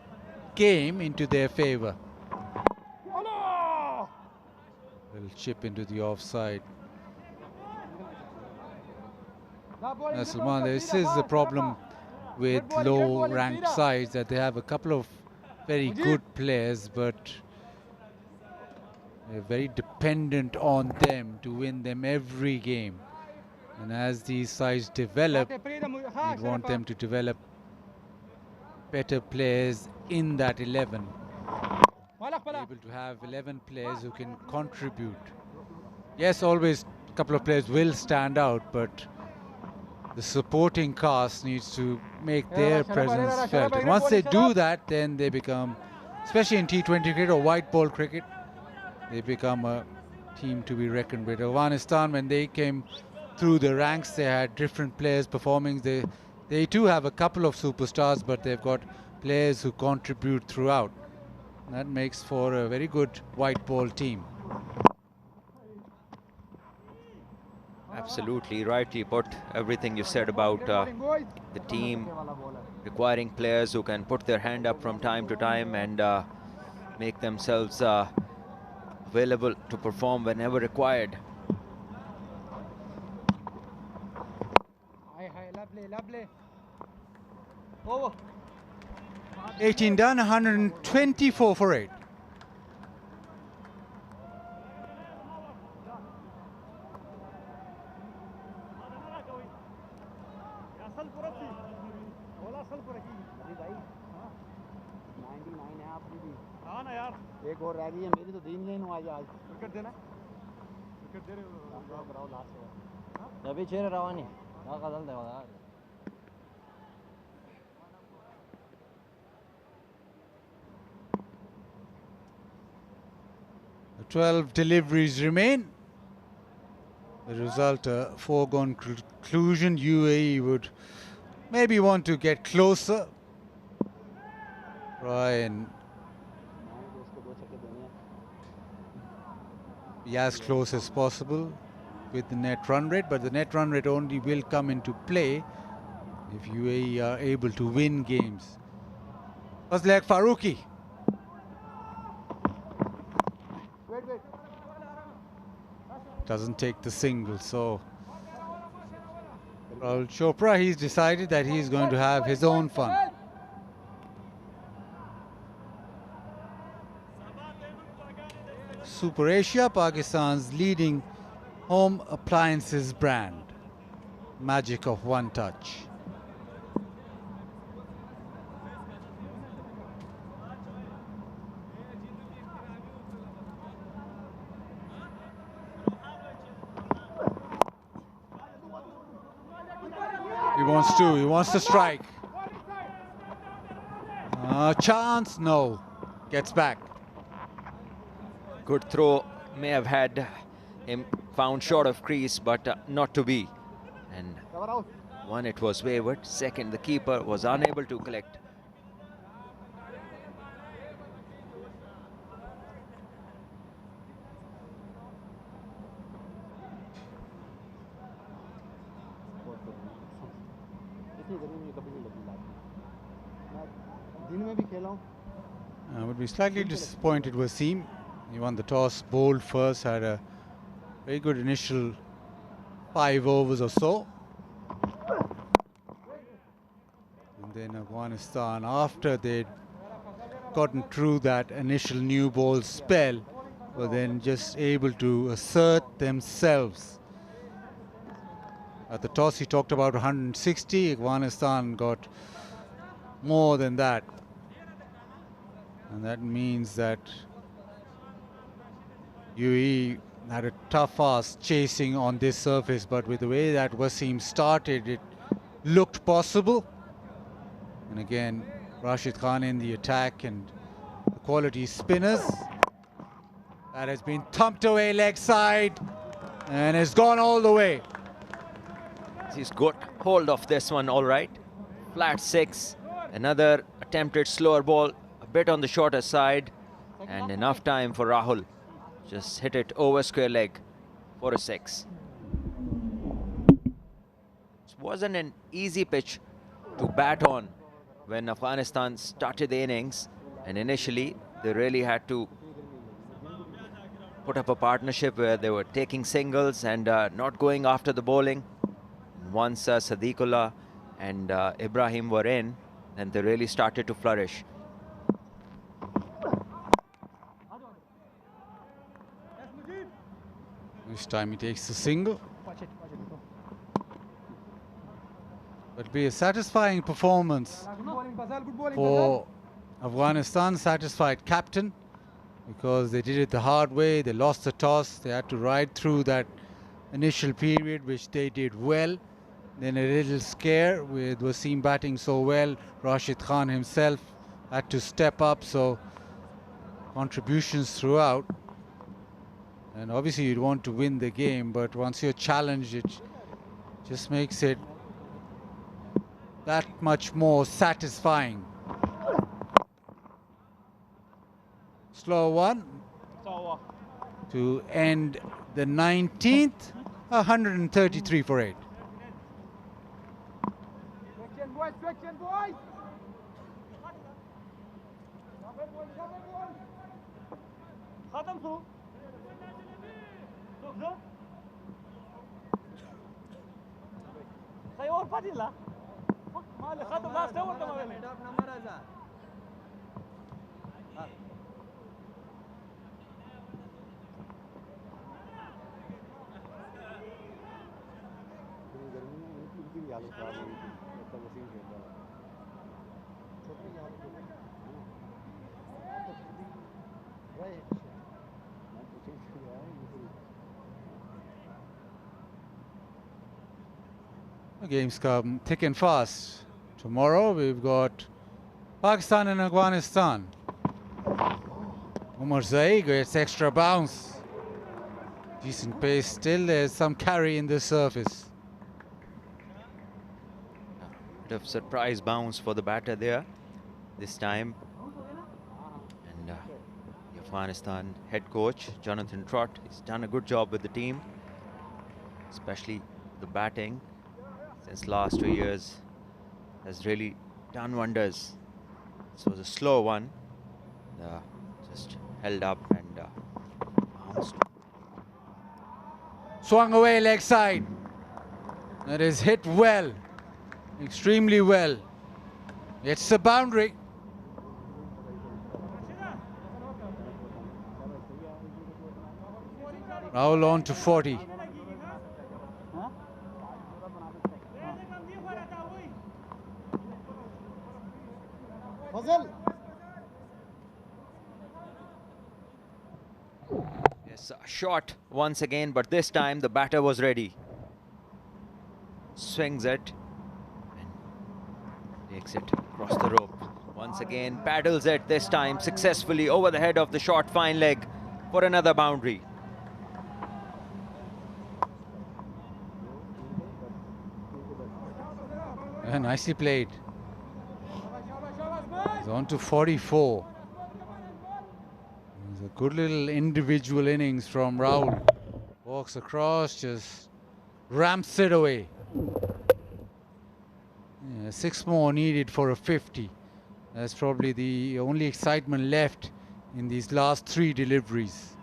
game into their favor. Well, chip into the offside. Salman, this is the problem with low-ranked sides, that they have a couple of very good players, but they're very dependent on them to win them every game. And as these sides develop, you'd want them to develop better players in that 11. Able to have 11 players who can contribute. Yes, always a couple of players will stand out, but the supporting cast needs to make their presence felt. And once they do that, then they become, especially in T20 cricket or white ball cricket, they become a team to be reckoned with. Afghanistan, when they came through the ranks, they had different players performing. They too have a couple of superstars, but they've got players who contribute throughout. That makes for a very good white ball team. Absolutely rightly put. Everything you said about the team requiring players who can put their hand up from time to time and make themselves available to perform whenever required. Lovely. 18 done, 124 for 8. एक और रह गई है मेरी, तो दीन लेन आज आज wicket देना, विकेट दे रहे हो कराओ लास्ट में अभी छेड़ रवानी ना कदल दे वाला. 12 deliveries remain. The result a foregone conclusion. UAE would maybe want to get closer, try and be as close as possible with the net run rate, but the net run rate only will come into play if UAE are able to win games. Was like Farooqi. Doesn't take the single, so Rahul Chopra, he's decided that he's going to have his own fun. Super Asia, Pakistan's leading home appliances brand. Magic of one touch. He wants to strike. Chance, no. Gets back. Good throw, may have had him found short of crease, but not to be. And one, it was wayward. Second, the keeper was unable to collect. I would be slightly disappointed with Wasim. He won the toss, bowled first, had a very good initial 5 overs or so. And then Afghanistan, after they'd gotten through that initial new ball spell, were then just able to assert themselves. At the toss, he talked about 160. Afghanistan got more than that. And that means that UAE had a tough ask chasing on this surface, but with the way that Wasim started, it looked possible. And again, Rashid Khan in the attack and the quality spinners. That has been thumped away leg side and has gone all the way. He's got hold of this one all right. Flat 6. Another attempted slower ball, a bit on the shorter side, and enough time for Rahul. Just hit it over square leg for a 6. It wasn't an easy pitch to bat on when Afghanistan started the innings, and initially they really had to put up a partnership where they were taking singles and not going after the bowling. Once Sadiqullah and Ibrahim were in, then they really started to flourish. This time he takes the single. But be a satisfying performance for Afghanistan, satisfied captain, because they did it the hard way. They lost the toss. They had to ride through that initial period, which they did well. Then a little scare with Wasim batting so well. Rashid Khan himself had to step up, so contributions throughout. And obviously you'd want to win the game, but once you're challenged, it just makes it that much more satisfying. Slow one to end the 19th, 133 for 8. The games come thick and fast. Tomorrow we've got Pakistan and Afghanistan. Umar Zaid gets extra bounce. Decent pace still. There's some carry in the surface. Bit of surprise bounce for the batter there this time. And the Afghanistan head coach, Jonathan Trott, he's done a good job with the team, especially the batting. Since last 2 years has really done wonders. This was a slow one, just held up and bounced. Swung away leg side. That is hit well, extremely well. It's the boundary. Rahul on to 40. Yes, shot once again, but this time the batter was ready. Swings it and takes it across the rope. Once again, paddles it, this time successfully over the head of the short fine leg for another boundary. Nicely played. He's on to 44. It's a good little individual innings from Rahul. Walks across, just ramps it away. Yeah, 6 more needed for a 50. That's probably the only excitement left in these last 3 deliveries.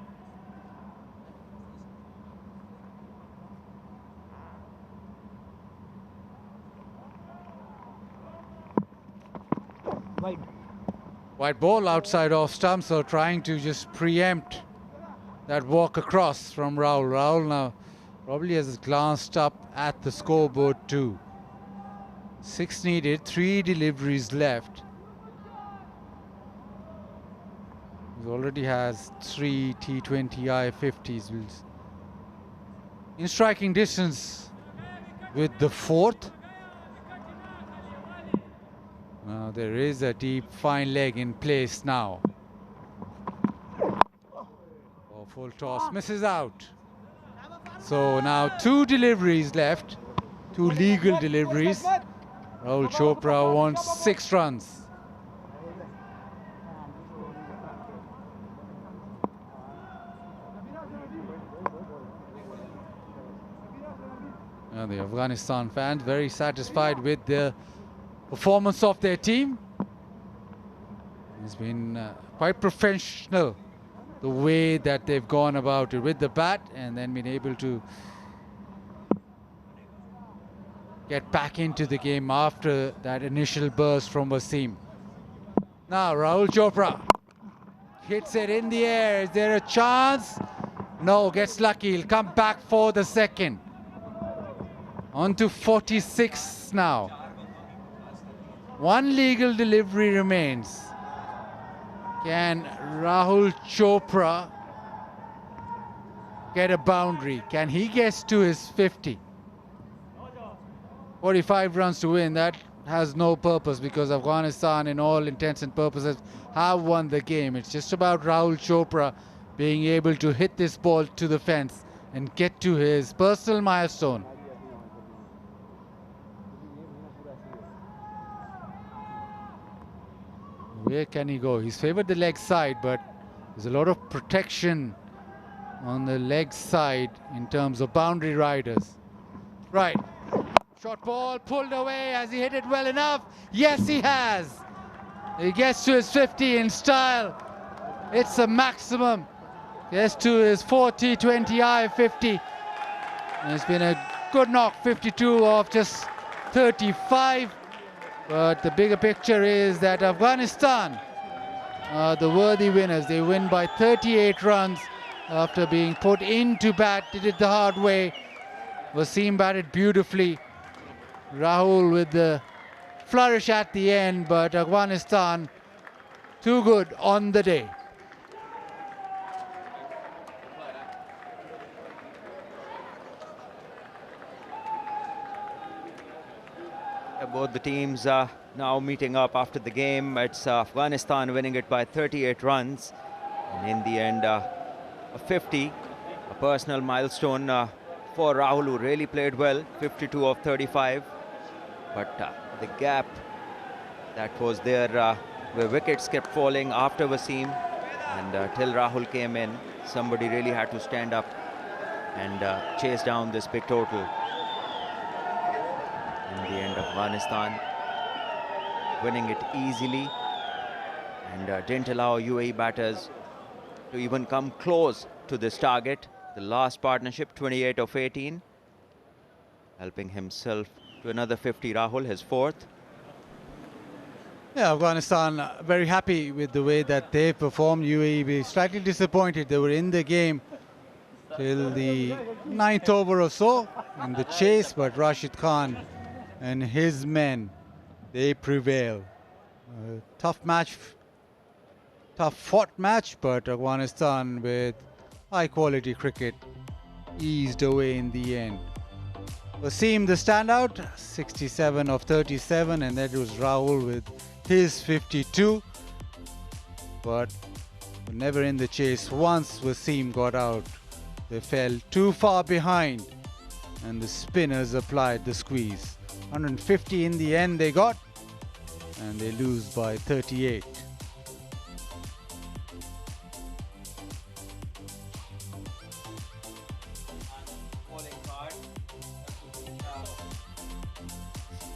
White ball outside off stump, so trying to just preempt that walk across from Rahul. Rahul now probably has glanced up at the scoreboard too. 6 needed, 3 deliveries left. He already has 3 T20I 50s. In striking distance with the 4th. Now there is a deep fine leg in place now. Oh, full toss, misses out. So now 2 deliveries left, 2 legal deliveries. Rahul Chopra wants 6 runs. Now the Afghanistan fans very satisfied with the performance of their team. It's been quite professional the way that they've gone about it with the bat and then been able to get back into the game after that initial burst from Wasim. Now Rahul Chopra hits it in the air. Is there a chance? No, gets lucky. He'll come back for the second. On to 46 now. One legal delivery remains. Can Rahul Chopra get a boundary? Can he get to his 50? 45 runs to win. That has no purpose because Afghanistan, in all intents and purposes, have won the game. It's just about Rahul Chopra being able to hit this ball to the fence and get to his personal milestone. Where can he go? He's favored the leg side, but there's a lot of protection on the leg side in terms of boundary riders. Right. Short ball pulled away. Has he hit it well enough? Yes, he has. He gets to his 50 in style. It's a maximum. Gets to his 4 T20I 50. And it's been a good knock, 52 off just 35. But the bigger picture is that Afghanistan are the worthy winners. They win by 38 runs after being put into bat. Did it the hard way. Wasim batted beautifully. Rahul with the flourish at the end, but Afghanistan too good on the day. Both the teams are now meeting up after the game. It's Afghanistan winning it by 38 runs. And in the end, a 50, a personal milestone for Rahul, who really played well, 52 of 35. But the gap that was there, where wickets kept falling after Wasim, and till Rahul came in, somebody really had to stand up and chase down this big total. In the end, Afghanistan winning it easily and didn't allow UAE batters to even come close to this target. The last partnership, 28 of 18, helping himself to another 50, Rahul, his fourth. Yeah, Afghanistan very happy with the way that they performed. UAE be slightly disappointed. They were in the game till the 9th over or so in the chase, but Rashid Khan and his men, they prevail. Tough match, tough fought match, but Afghanistan with high quality cricket eased away in the end. Wasim the standout, 67 of 37, and that was Rahul with his 52. But never in the chase. Once Wasim got out, they fell too far behind and the spinners applied the squeeze. 150 in the end they got, and they lose by 38.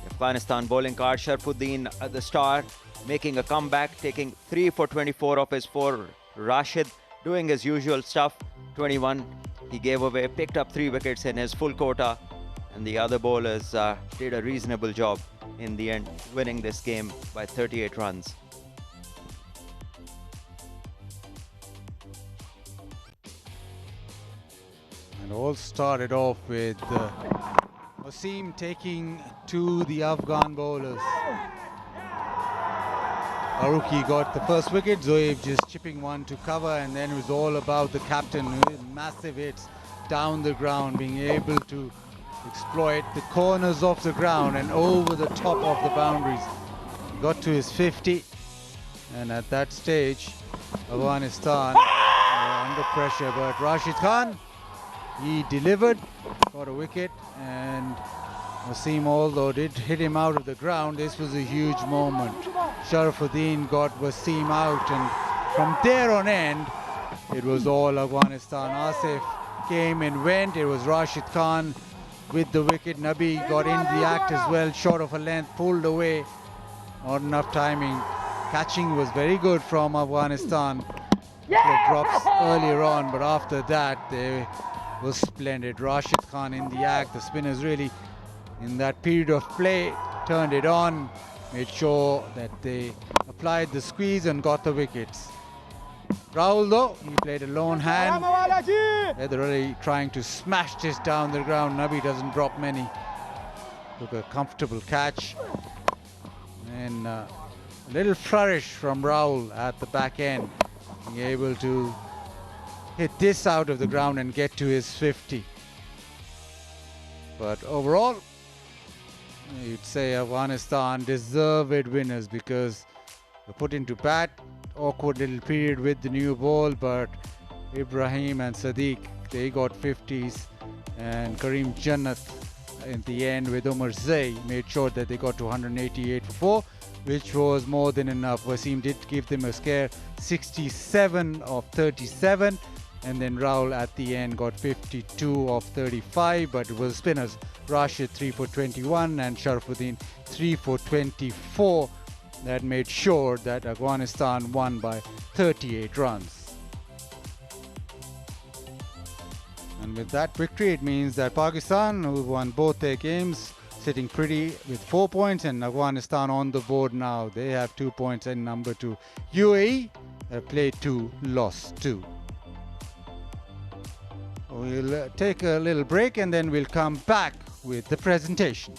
Afghanistan bowling card, Sharfuddin the star, making a comeback, taking 3 for 24 of his 4. Rashid doing his usual stuff, 21. He gave away, picked up 3 wickets in his full quota, and the other bowlers did a reasonable job in the end, winning this game by 38 runs. And all started off with Wasim taking to the Afghan bowlers. Faruqi got the first wicket, Zoeb just chipping one to cover, and then it was all about the captain with massive hits down the ground, being able to exploit the corners of the ground and over the top of the boundaries. He got to his 50, and at that stage Afghanistan were under pressure, but Rashid Khan, he delivered, got a wicket, and Wasim, although did hit him out of the ground, this was a huge moment. Sharafuddin got Wasim out, and from there on end, it was all Afghanistan. Asif came and went. It was Rashid Khan with the wicket. Nabi got in the act as well, short of a length, pulled away. Not enough timing. Catching was very good from Afghanistan. drops earlier on, but after that they was splendid. Rashid Khan in the act. The spinners really, in that period of play, turned it on, made sure that they applied the squeeze and got the wickets. Rahul though, he played a lone hand. They're really trying to smash this down the ground. Nabi doesn't drop many. Took a comfortable catch. And a little flourish from Rahul at the back end. Being able to hit this out of the ground and get to his 50. But overall, you'd say Afghanistan deserved winners because they put into bat. Awkward little period with the new ball, but Ibrahim and Sadiq, they got 50s, and Kareem Jannat in the end with Umar Zay made sure that they got to 188 for 4, which was more than enough. Wasim did give them a scare, 67 of 37, and then Rahul at the end got 52 of 35, but it was spinners. Rashid 3 for 21 and Sharafuddin 3 for 24 that made sure that Afghanistan won by 38 runs. And with that victory, it means that Pakistan, who won both their games, sitting pretty with 4 points, and Afghanistan on the board now. They have 2 points and number 2. UAE have played 2, lost 2. We'll take a little break and then we'll come back with the presentation.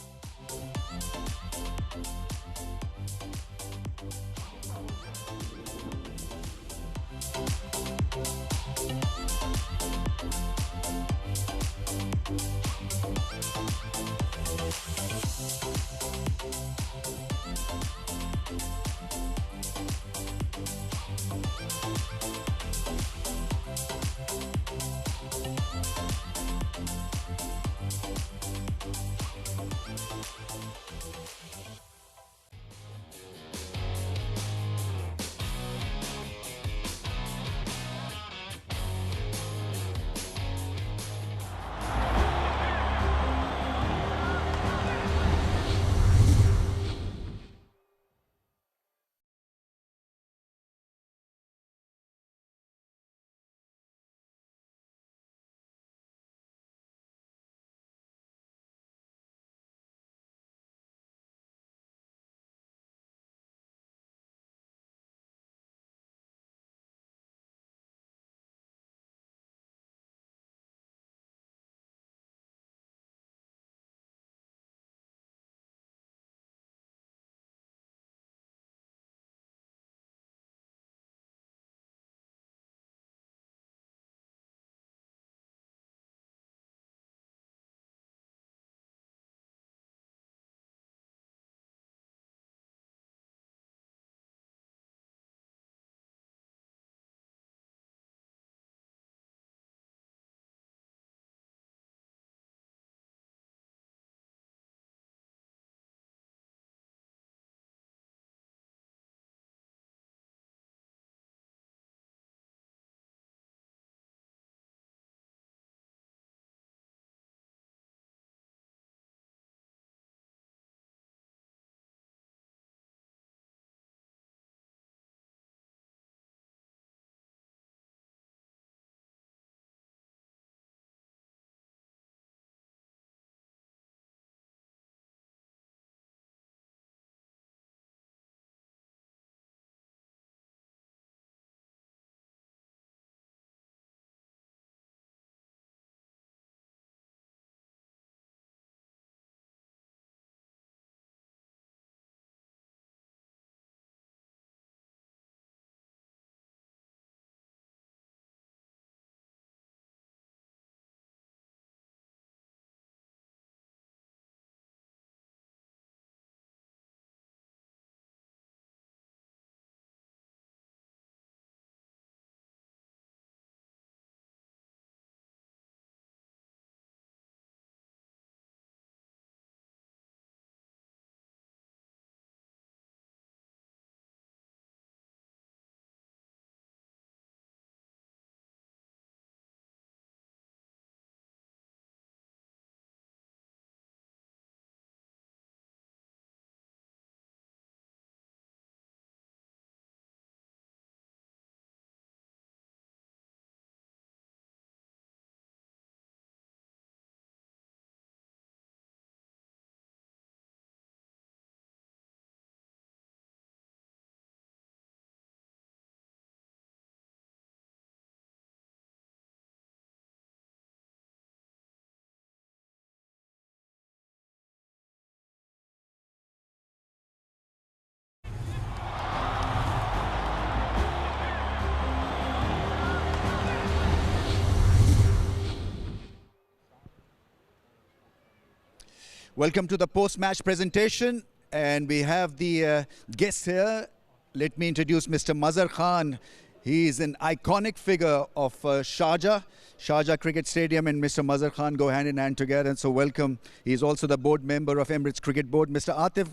Welcome to the post-match presentation, and we have the guests here. Let me introduce Mr. Mazhar Khan. He is an iconic figure of Sharjah Cricket Stadium, and Mr. Mazhar Khan go hand in hand together, and so welcome. He is also the board member of Emirates Cricket Board. Mr. Atif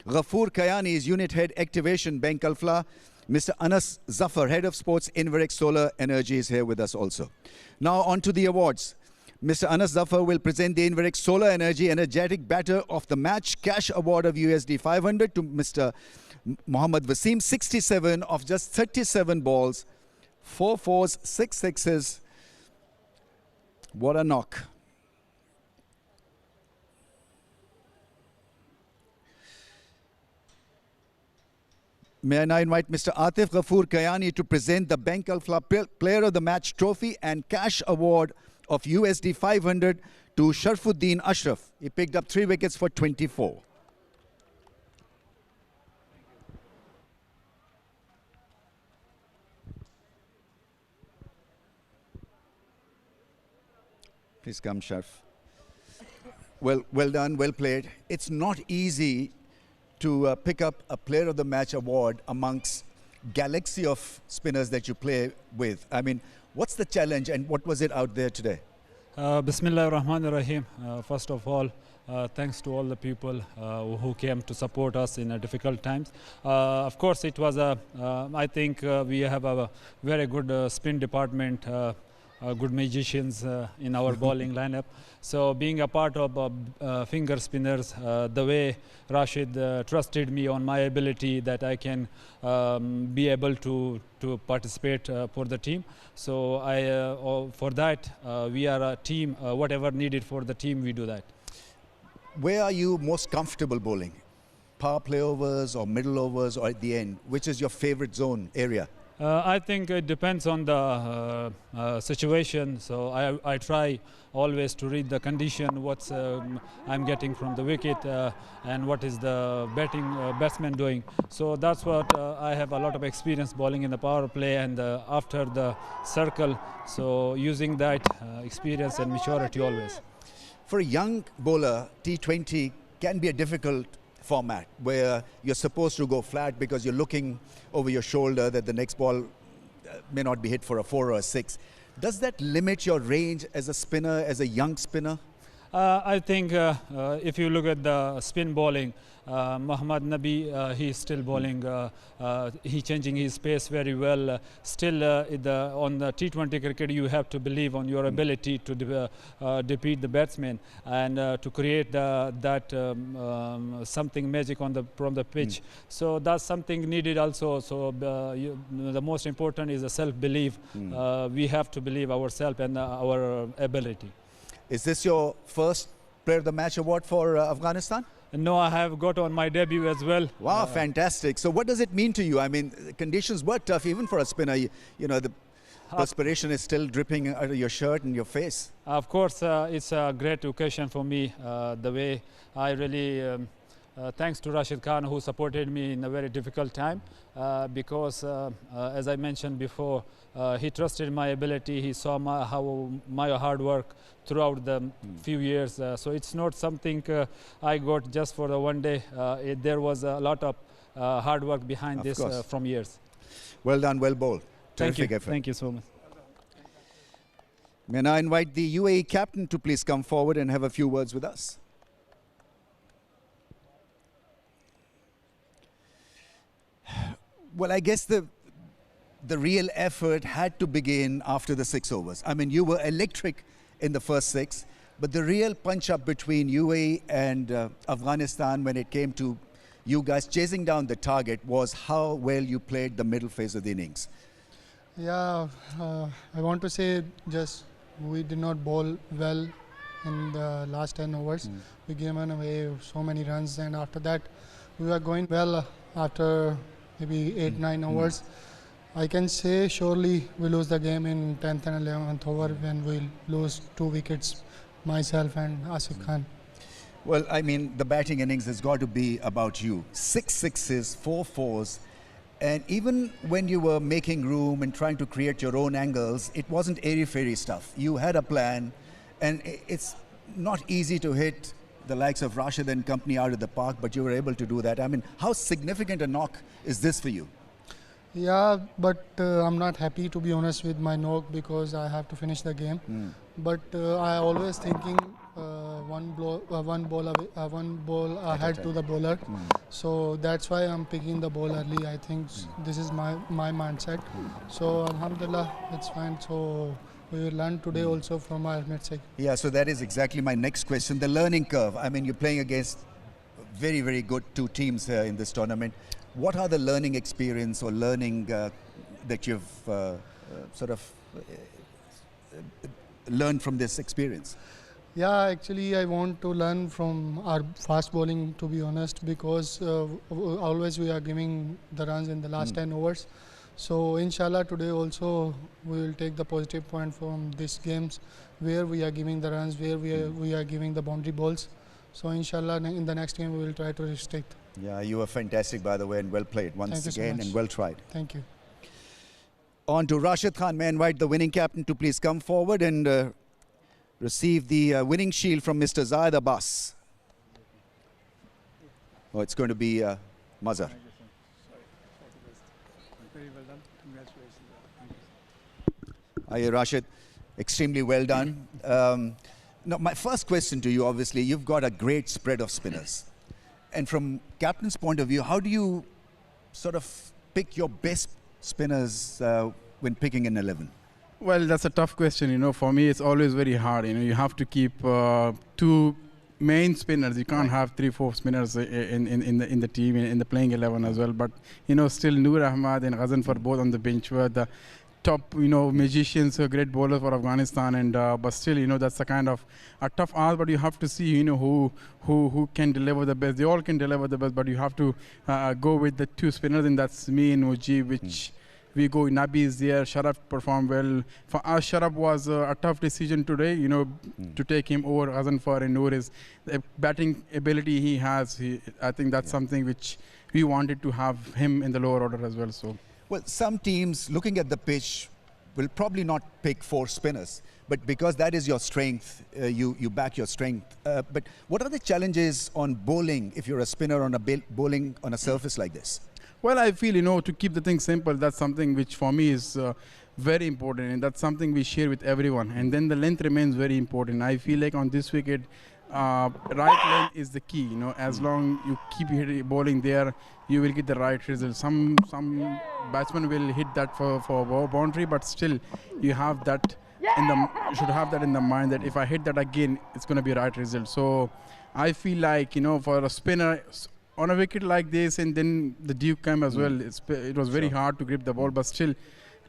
Ghafoor Kayani is Unit Head Activation, Bank Alfla. Mr. Anas Zafar, Head of Sports, Inverex Solar Energy, is here with us also. Now on to the awards. Mr. Anas Zafar will present the Inverex Solar Energy Energetic Batter of the Match Cash Award of USD 500 to Mr. Mohammad Wasim, 67 of just 37 balls, 4 fours, 6 sixes. What a knock. May I now invite Mr. Atif Ghafoor Kayani to present the Bank Alfla Player of the Match Trophy and Cash Award of USD 500 to Sharfuddin Ashraf. He picked up 3 wickets for 24. Please come, Sharf. Well done, well played. It's not easy to pick up a Player of the Match award amongst galaxy of spinners that you play with. I mean, what's the challenge and what was it out there today? Bismillah ar-Rahman ar-Rahim. First of all, thanks to all the people who came to support us in difficult times. Of course, it was I think we have a very good spin department, good magicians in our bowling lineup. So being a part of finger spinners, the way Rashid trusted me on my ability that I can be able to participate for the team. So for that, we are a team. Whatever needed for the team, we do that. Where are you most comfortable bowling? Power play overs or middle overs or at the end? Which is your favorite zone area? I think it depends on the situation. So I try always to read the condition, what's I'm getting from the wicket, and what is the batsman doing. So that's what I have a lot of experience bowling in the power play and after the circle. So using that experience and maturity always. For a young bowler, T20 can be a difficult format where you're supposed to go flat because you're looking over your shoulder that the next ball may not be hit for a 4 or a 6. Does that limit your range as a spinner, as a young spinner? I think if you look at the spin bowling, Muhammad Nabi, he's still bowling, he's changing his pace very well. Still on the T20 cricket, you have to believe on your ability to defeat the batsman and to create something magic from the pitch. So that's something needed also. So the most important is the self-belief. We have to believe ourselves and our ability. Is this your first Player of the Match award for Afghanistan? No, I have got on my debut as well. Wow, fantastic. So what does it mean to you? I mean, the conditions were tough even for a spinner. You know, the perspiration is still dripping out of your shirt and your face. Of course, it's a great occasion for me. The way I really, thanks to Rashid Khan who supported me in a very difficult time because, as I mentioned before, he trusted my ability. He saw my hard work throughout the few years. So it's not something I got just for the one day. There was a lot of hard work behind this from years. Well done, well bowled. Thank you. Effort. Thank you so much. May I invite the UAE captain to please come forward and have a few words with us. Well, I guess the real effort had to begin after the 6 overs. I mean, you were electric in the first 6, but the real punch-up between UAE and Afghanistan when it came to you guys chasing down the target was how well you played the middle phase of the innings. Yeah, I want to say just we did not bowl well in the last 10 overs. We gave away so many runs, and after that we were going well after maybe 8-9 overs. I can say surely we lose the game in 10th and 11th over when we lose 2 wickets, myself and Asif Khan. Well, I mean, the batting innings has got to be about you. 6 sixes, 4 fours, and even when you were making room and trying to create your own angles, it wasn't airy-fairy stuff. You had a plan, and it's not easy to hit the likes of Rashid and company out of the park, but you were able to do that. I mean, how significant a knock is this for you? Yeah, but I'm not happy, to be honest, with my knock because I have to finish the game. But I always thinking one ball ahead to the bowler. So that's why I'm picking the ball early. I think this is my mindset. So Alhamdulillah, it's fine. So we will learn today also from our mistake. Yeah, so that is exactly my next question. The learning curve. I mean, you're playing against very, very good two teams in this tournament. What are the learning experience or learning that you've learned from this experience? Yeah, actually I want to learn from our fast bowling, to be honest, because always we are giving the runs in the last 10 overs. So inshallah today also we will take the positive point from these games where we are giving the runs, where we are giving the boundary balls. So inshallah in the next game we will try to restrict. Yeah, you were fantastic, by the way, and well played once again and well tried. Thank you. On to Rashid Khan. May I invite the winning captain to please come forward and receive the winning shield from Mr. Zahid Abbas. Oh, it's going to be Mazhar. Very well done. Congratulations. Aye, Rashid, extremely well done. Now, my first question to you, obviously, you've got a great spread of spinners. And from captain's point of view, how do you sort of pick your best spinners when picking an 11? Well, that's a tough question. You know, for me, it's always very hard. You know, you have to keep two main spinners. You can't have 3-4 spinners in the team, in the playing 11 as well. But, you know, still Noor Ahmad and Ghazanfar both on the bench were the top, you know, magicians, great bowlers for Afghanistan, and but still, you know, that's a kind of a tough ask. But you have to see, you know, who can deliver the best. They all can deliver the best, but you have to go with the two spinners, and that's me and Muji, which we go. Nabi is there. Sharaf performed well. For us, Sharaf was a tough decision today, you know, to take him over Ghazanfar and Noor. Is the batting ability he has. I think that's something which we wanted to have him in the lower order as well. So. Well, some teams, looking at the pitch, will probably not pick 4 spinners, but because that is your strength, you back your strength. But what are the challenges on bowling if you're a spinner on bowling on a surface like this? Well, I feel, you know, to keep the thing simple, that's something which for me is very important, and that's something we share with everyone. And then the length remains very important. I feel like on this wicket, right length is the key. You know, as long you keep bowling there, you will get the right result. Some batsmen will hit that for boundary, but still you have that you should have that in the mind that if I hit that again, it's going to be right result. So I feel like, you know, for a spinner on a wicket like this, and then the Duke came as well, it was very hard to grip the ball, but still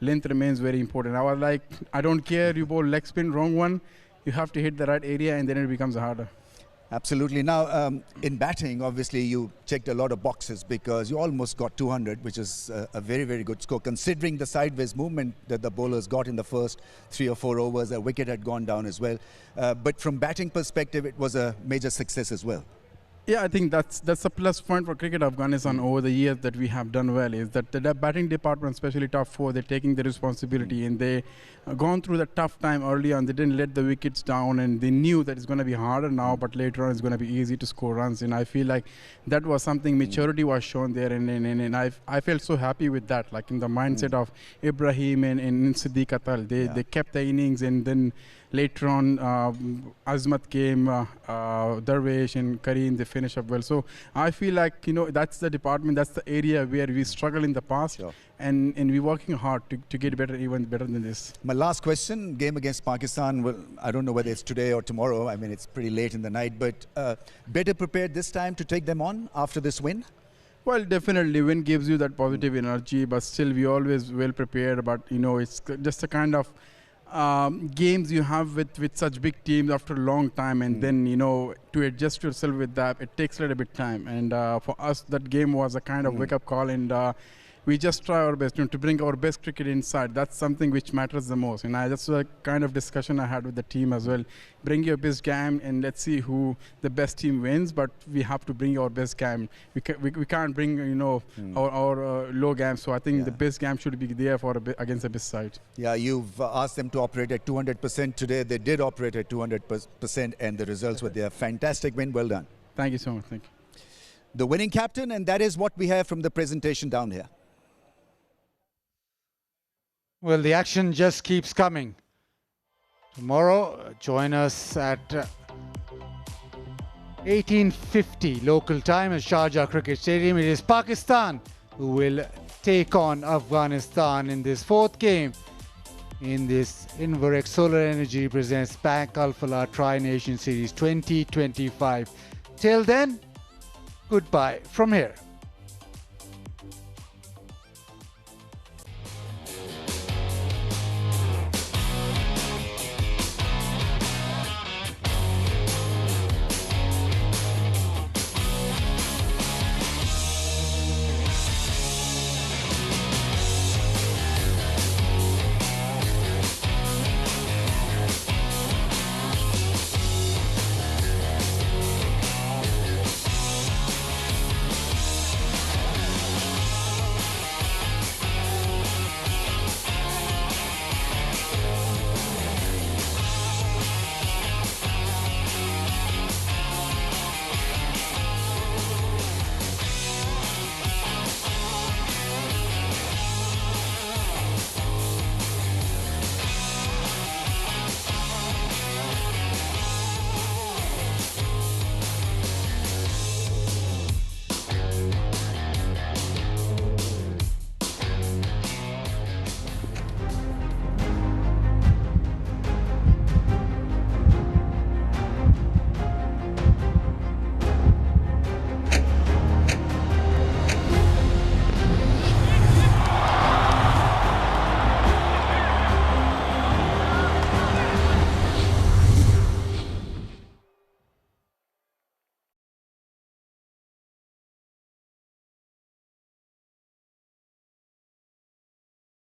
length remains very important. I was like, I don't care, you bowl leg spin, wrong one, you have to hit the right area, and then it becomes harder. Absolutely. Now, in batting, obviously, you checked a lot of boxes because you almost got 200, which is a very, very good score, considering the sideways movement that the bowlers got in the first 3 or 4 overs. A wicket had gone down as well. But from batting perspective, it was a major success as well. Yeah, I think that's a plus point for cricket Afghanistan over the years that we have done well, is that the batting department, especially top 4, they're taking the responsibility, and they gone through the tough time early on. They didn't let the wickets down, and they knew that it's going to be harder now, but later on it's going to be easy to score runs. And I feel like that was something, maturity was shown there, and I felt so happy with that, like in the mindset of Ibrahim and Siddiq Atal. They kept the innings, and then later on, Azmat came, Darwish and Kareem, they finished up well. So I feel like, you know, that's the department, that's the area where we struggled in the past, and we're working hard to get better, even better than this. My last question, game against Pakistan, well, I don't know whether it's today or tomorrow. I mean, it's pretty late in the night, but better prepared this time to take them on after this win? Well, definitely, win gives you that positive energy, but still we always well prepared. But, you know, it's just a kind of games you have with such big teams after a long time, and then, you know, to adjust yourself with that, it takes a little bit time. And for us, that game was a kind of wake-up call, and we just try our best to bring our best cricket inside. That's something which matters the most. And that's a kind of discussion I had with the team as well. Bring your best game and let's see who the best team wins, but we have to bring our best game. We can't bring, our low game. So I think the best game should be there for against the best side. Yeah, you've asked them to operate at 200% today. They did operate at 200% and the results were there. Fantastic win. Well done. Thank you so much. Thank you. The winning captain, and that is what we have from the presentation down here. Well, the action just keeps coming. Tomorrow, join us at 18:50 local time at Sharjah Cricket Stadium. It is Pakistan who will take on Afghanistan in this fourth game in this Inverex Solar Energy presents Bank Alphala Tri-Nation Series 2025. Till then, goodbye from here.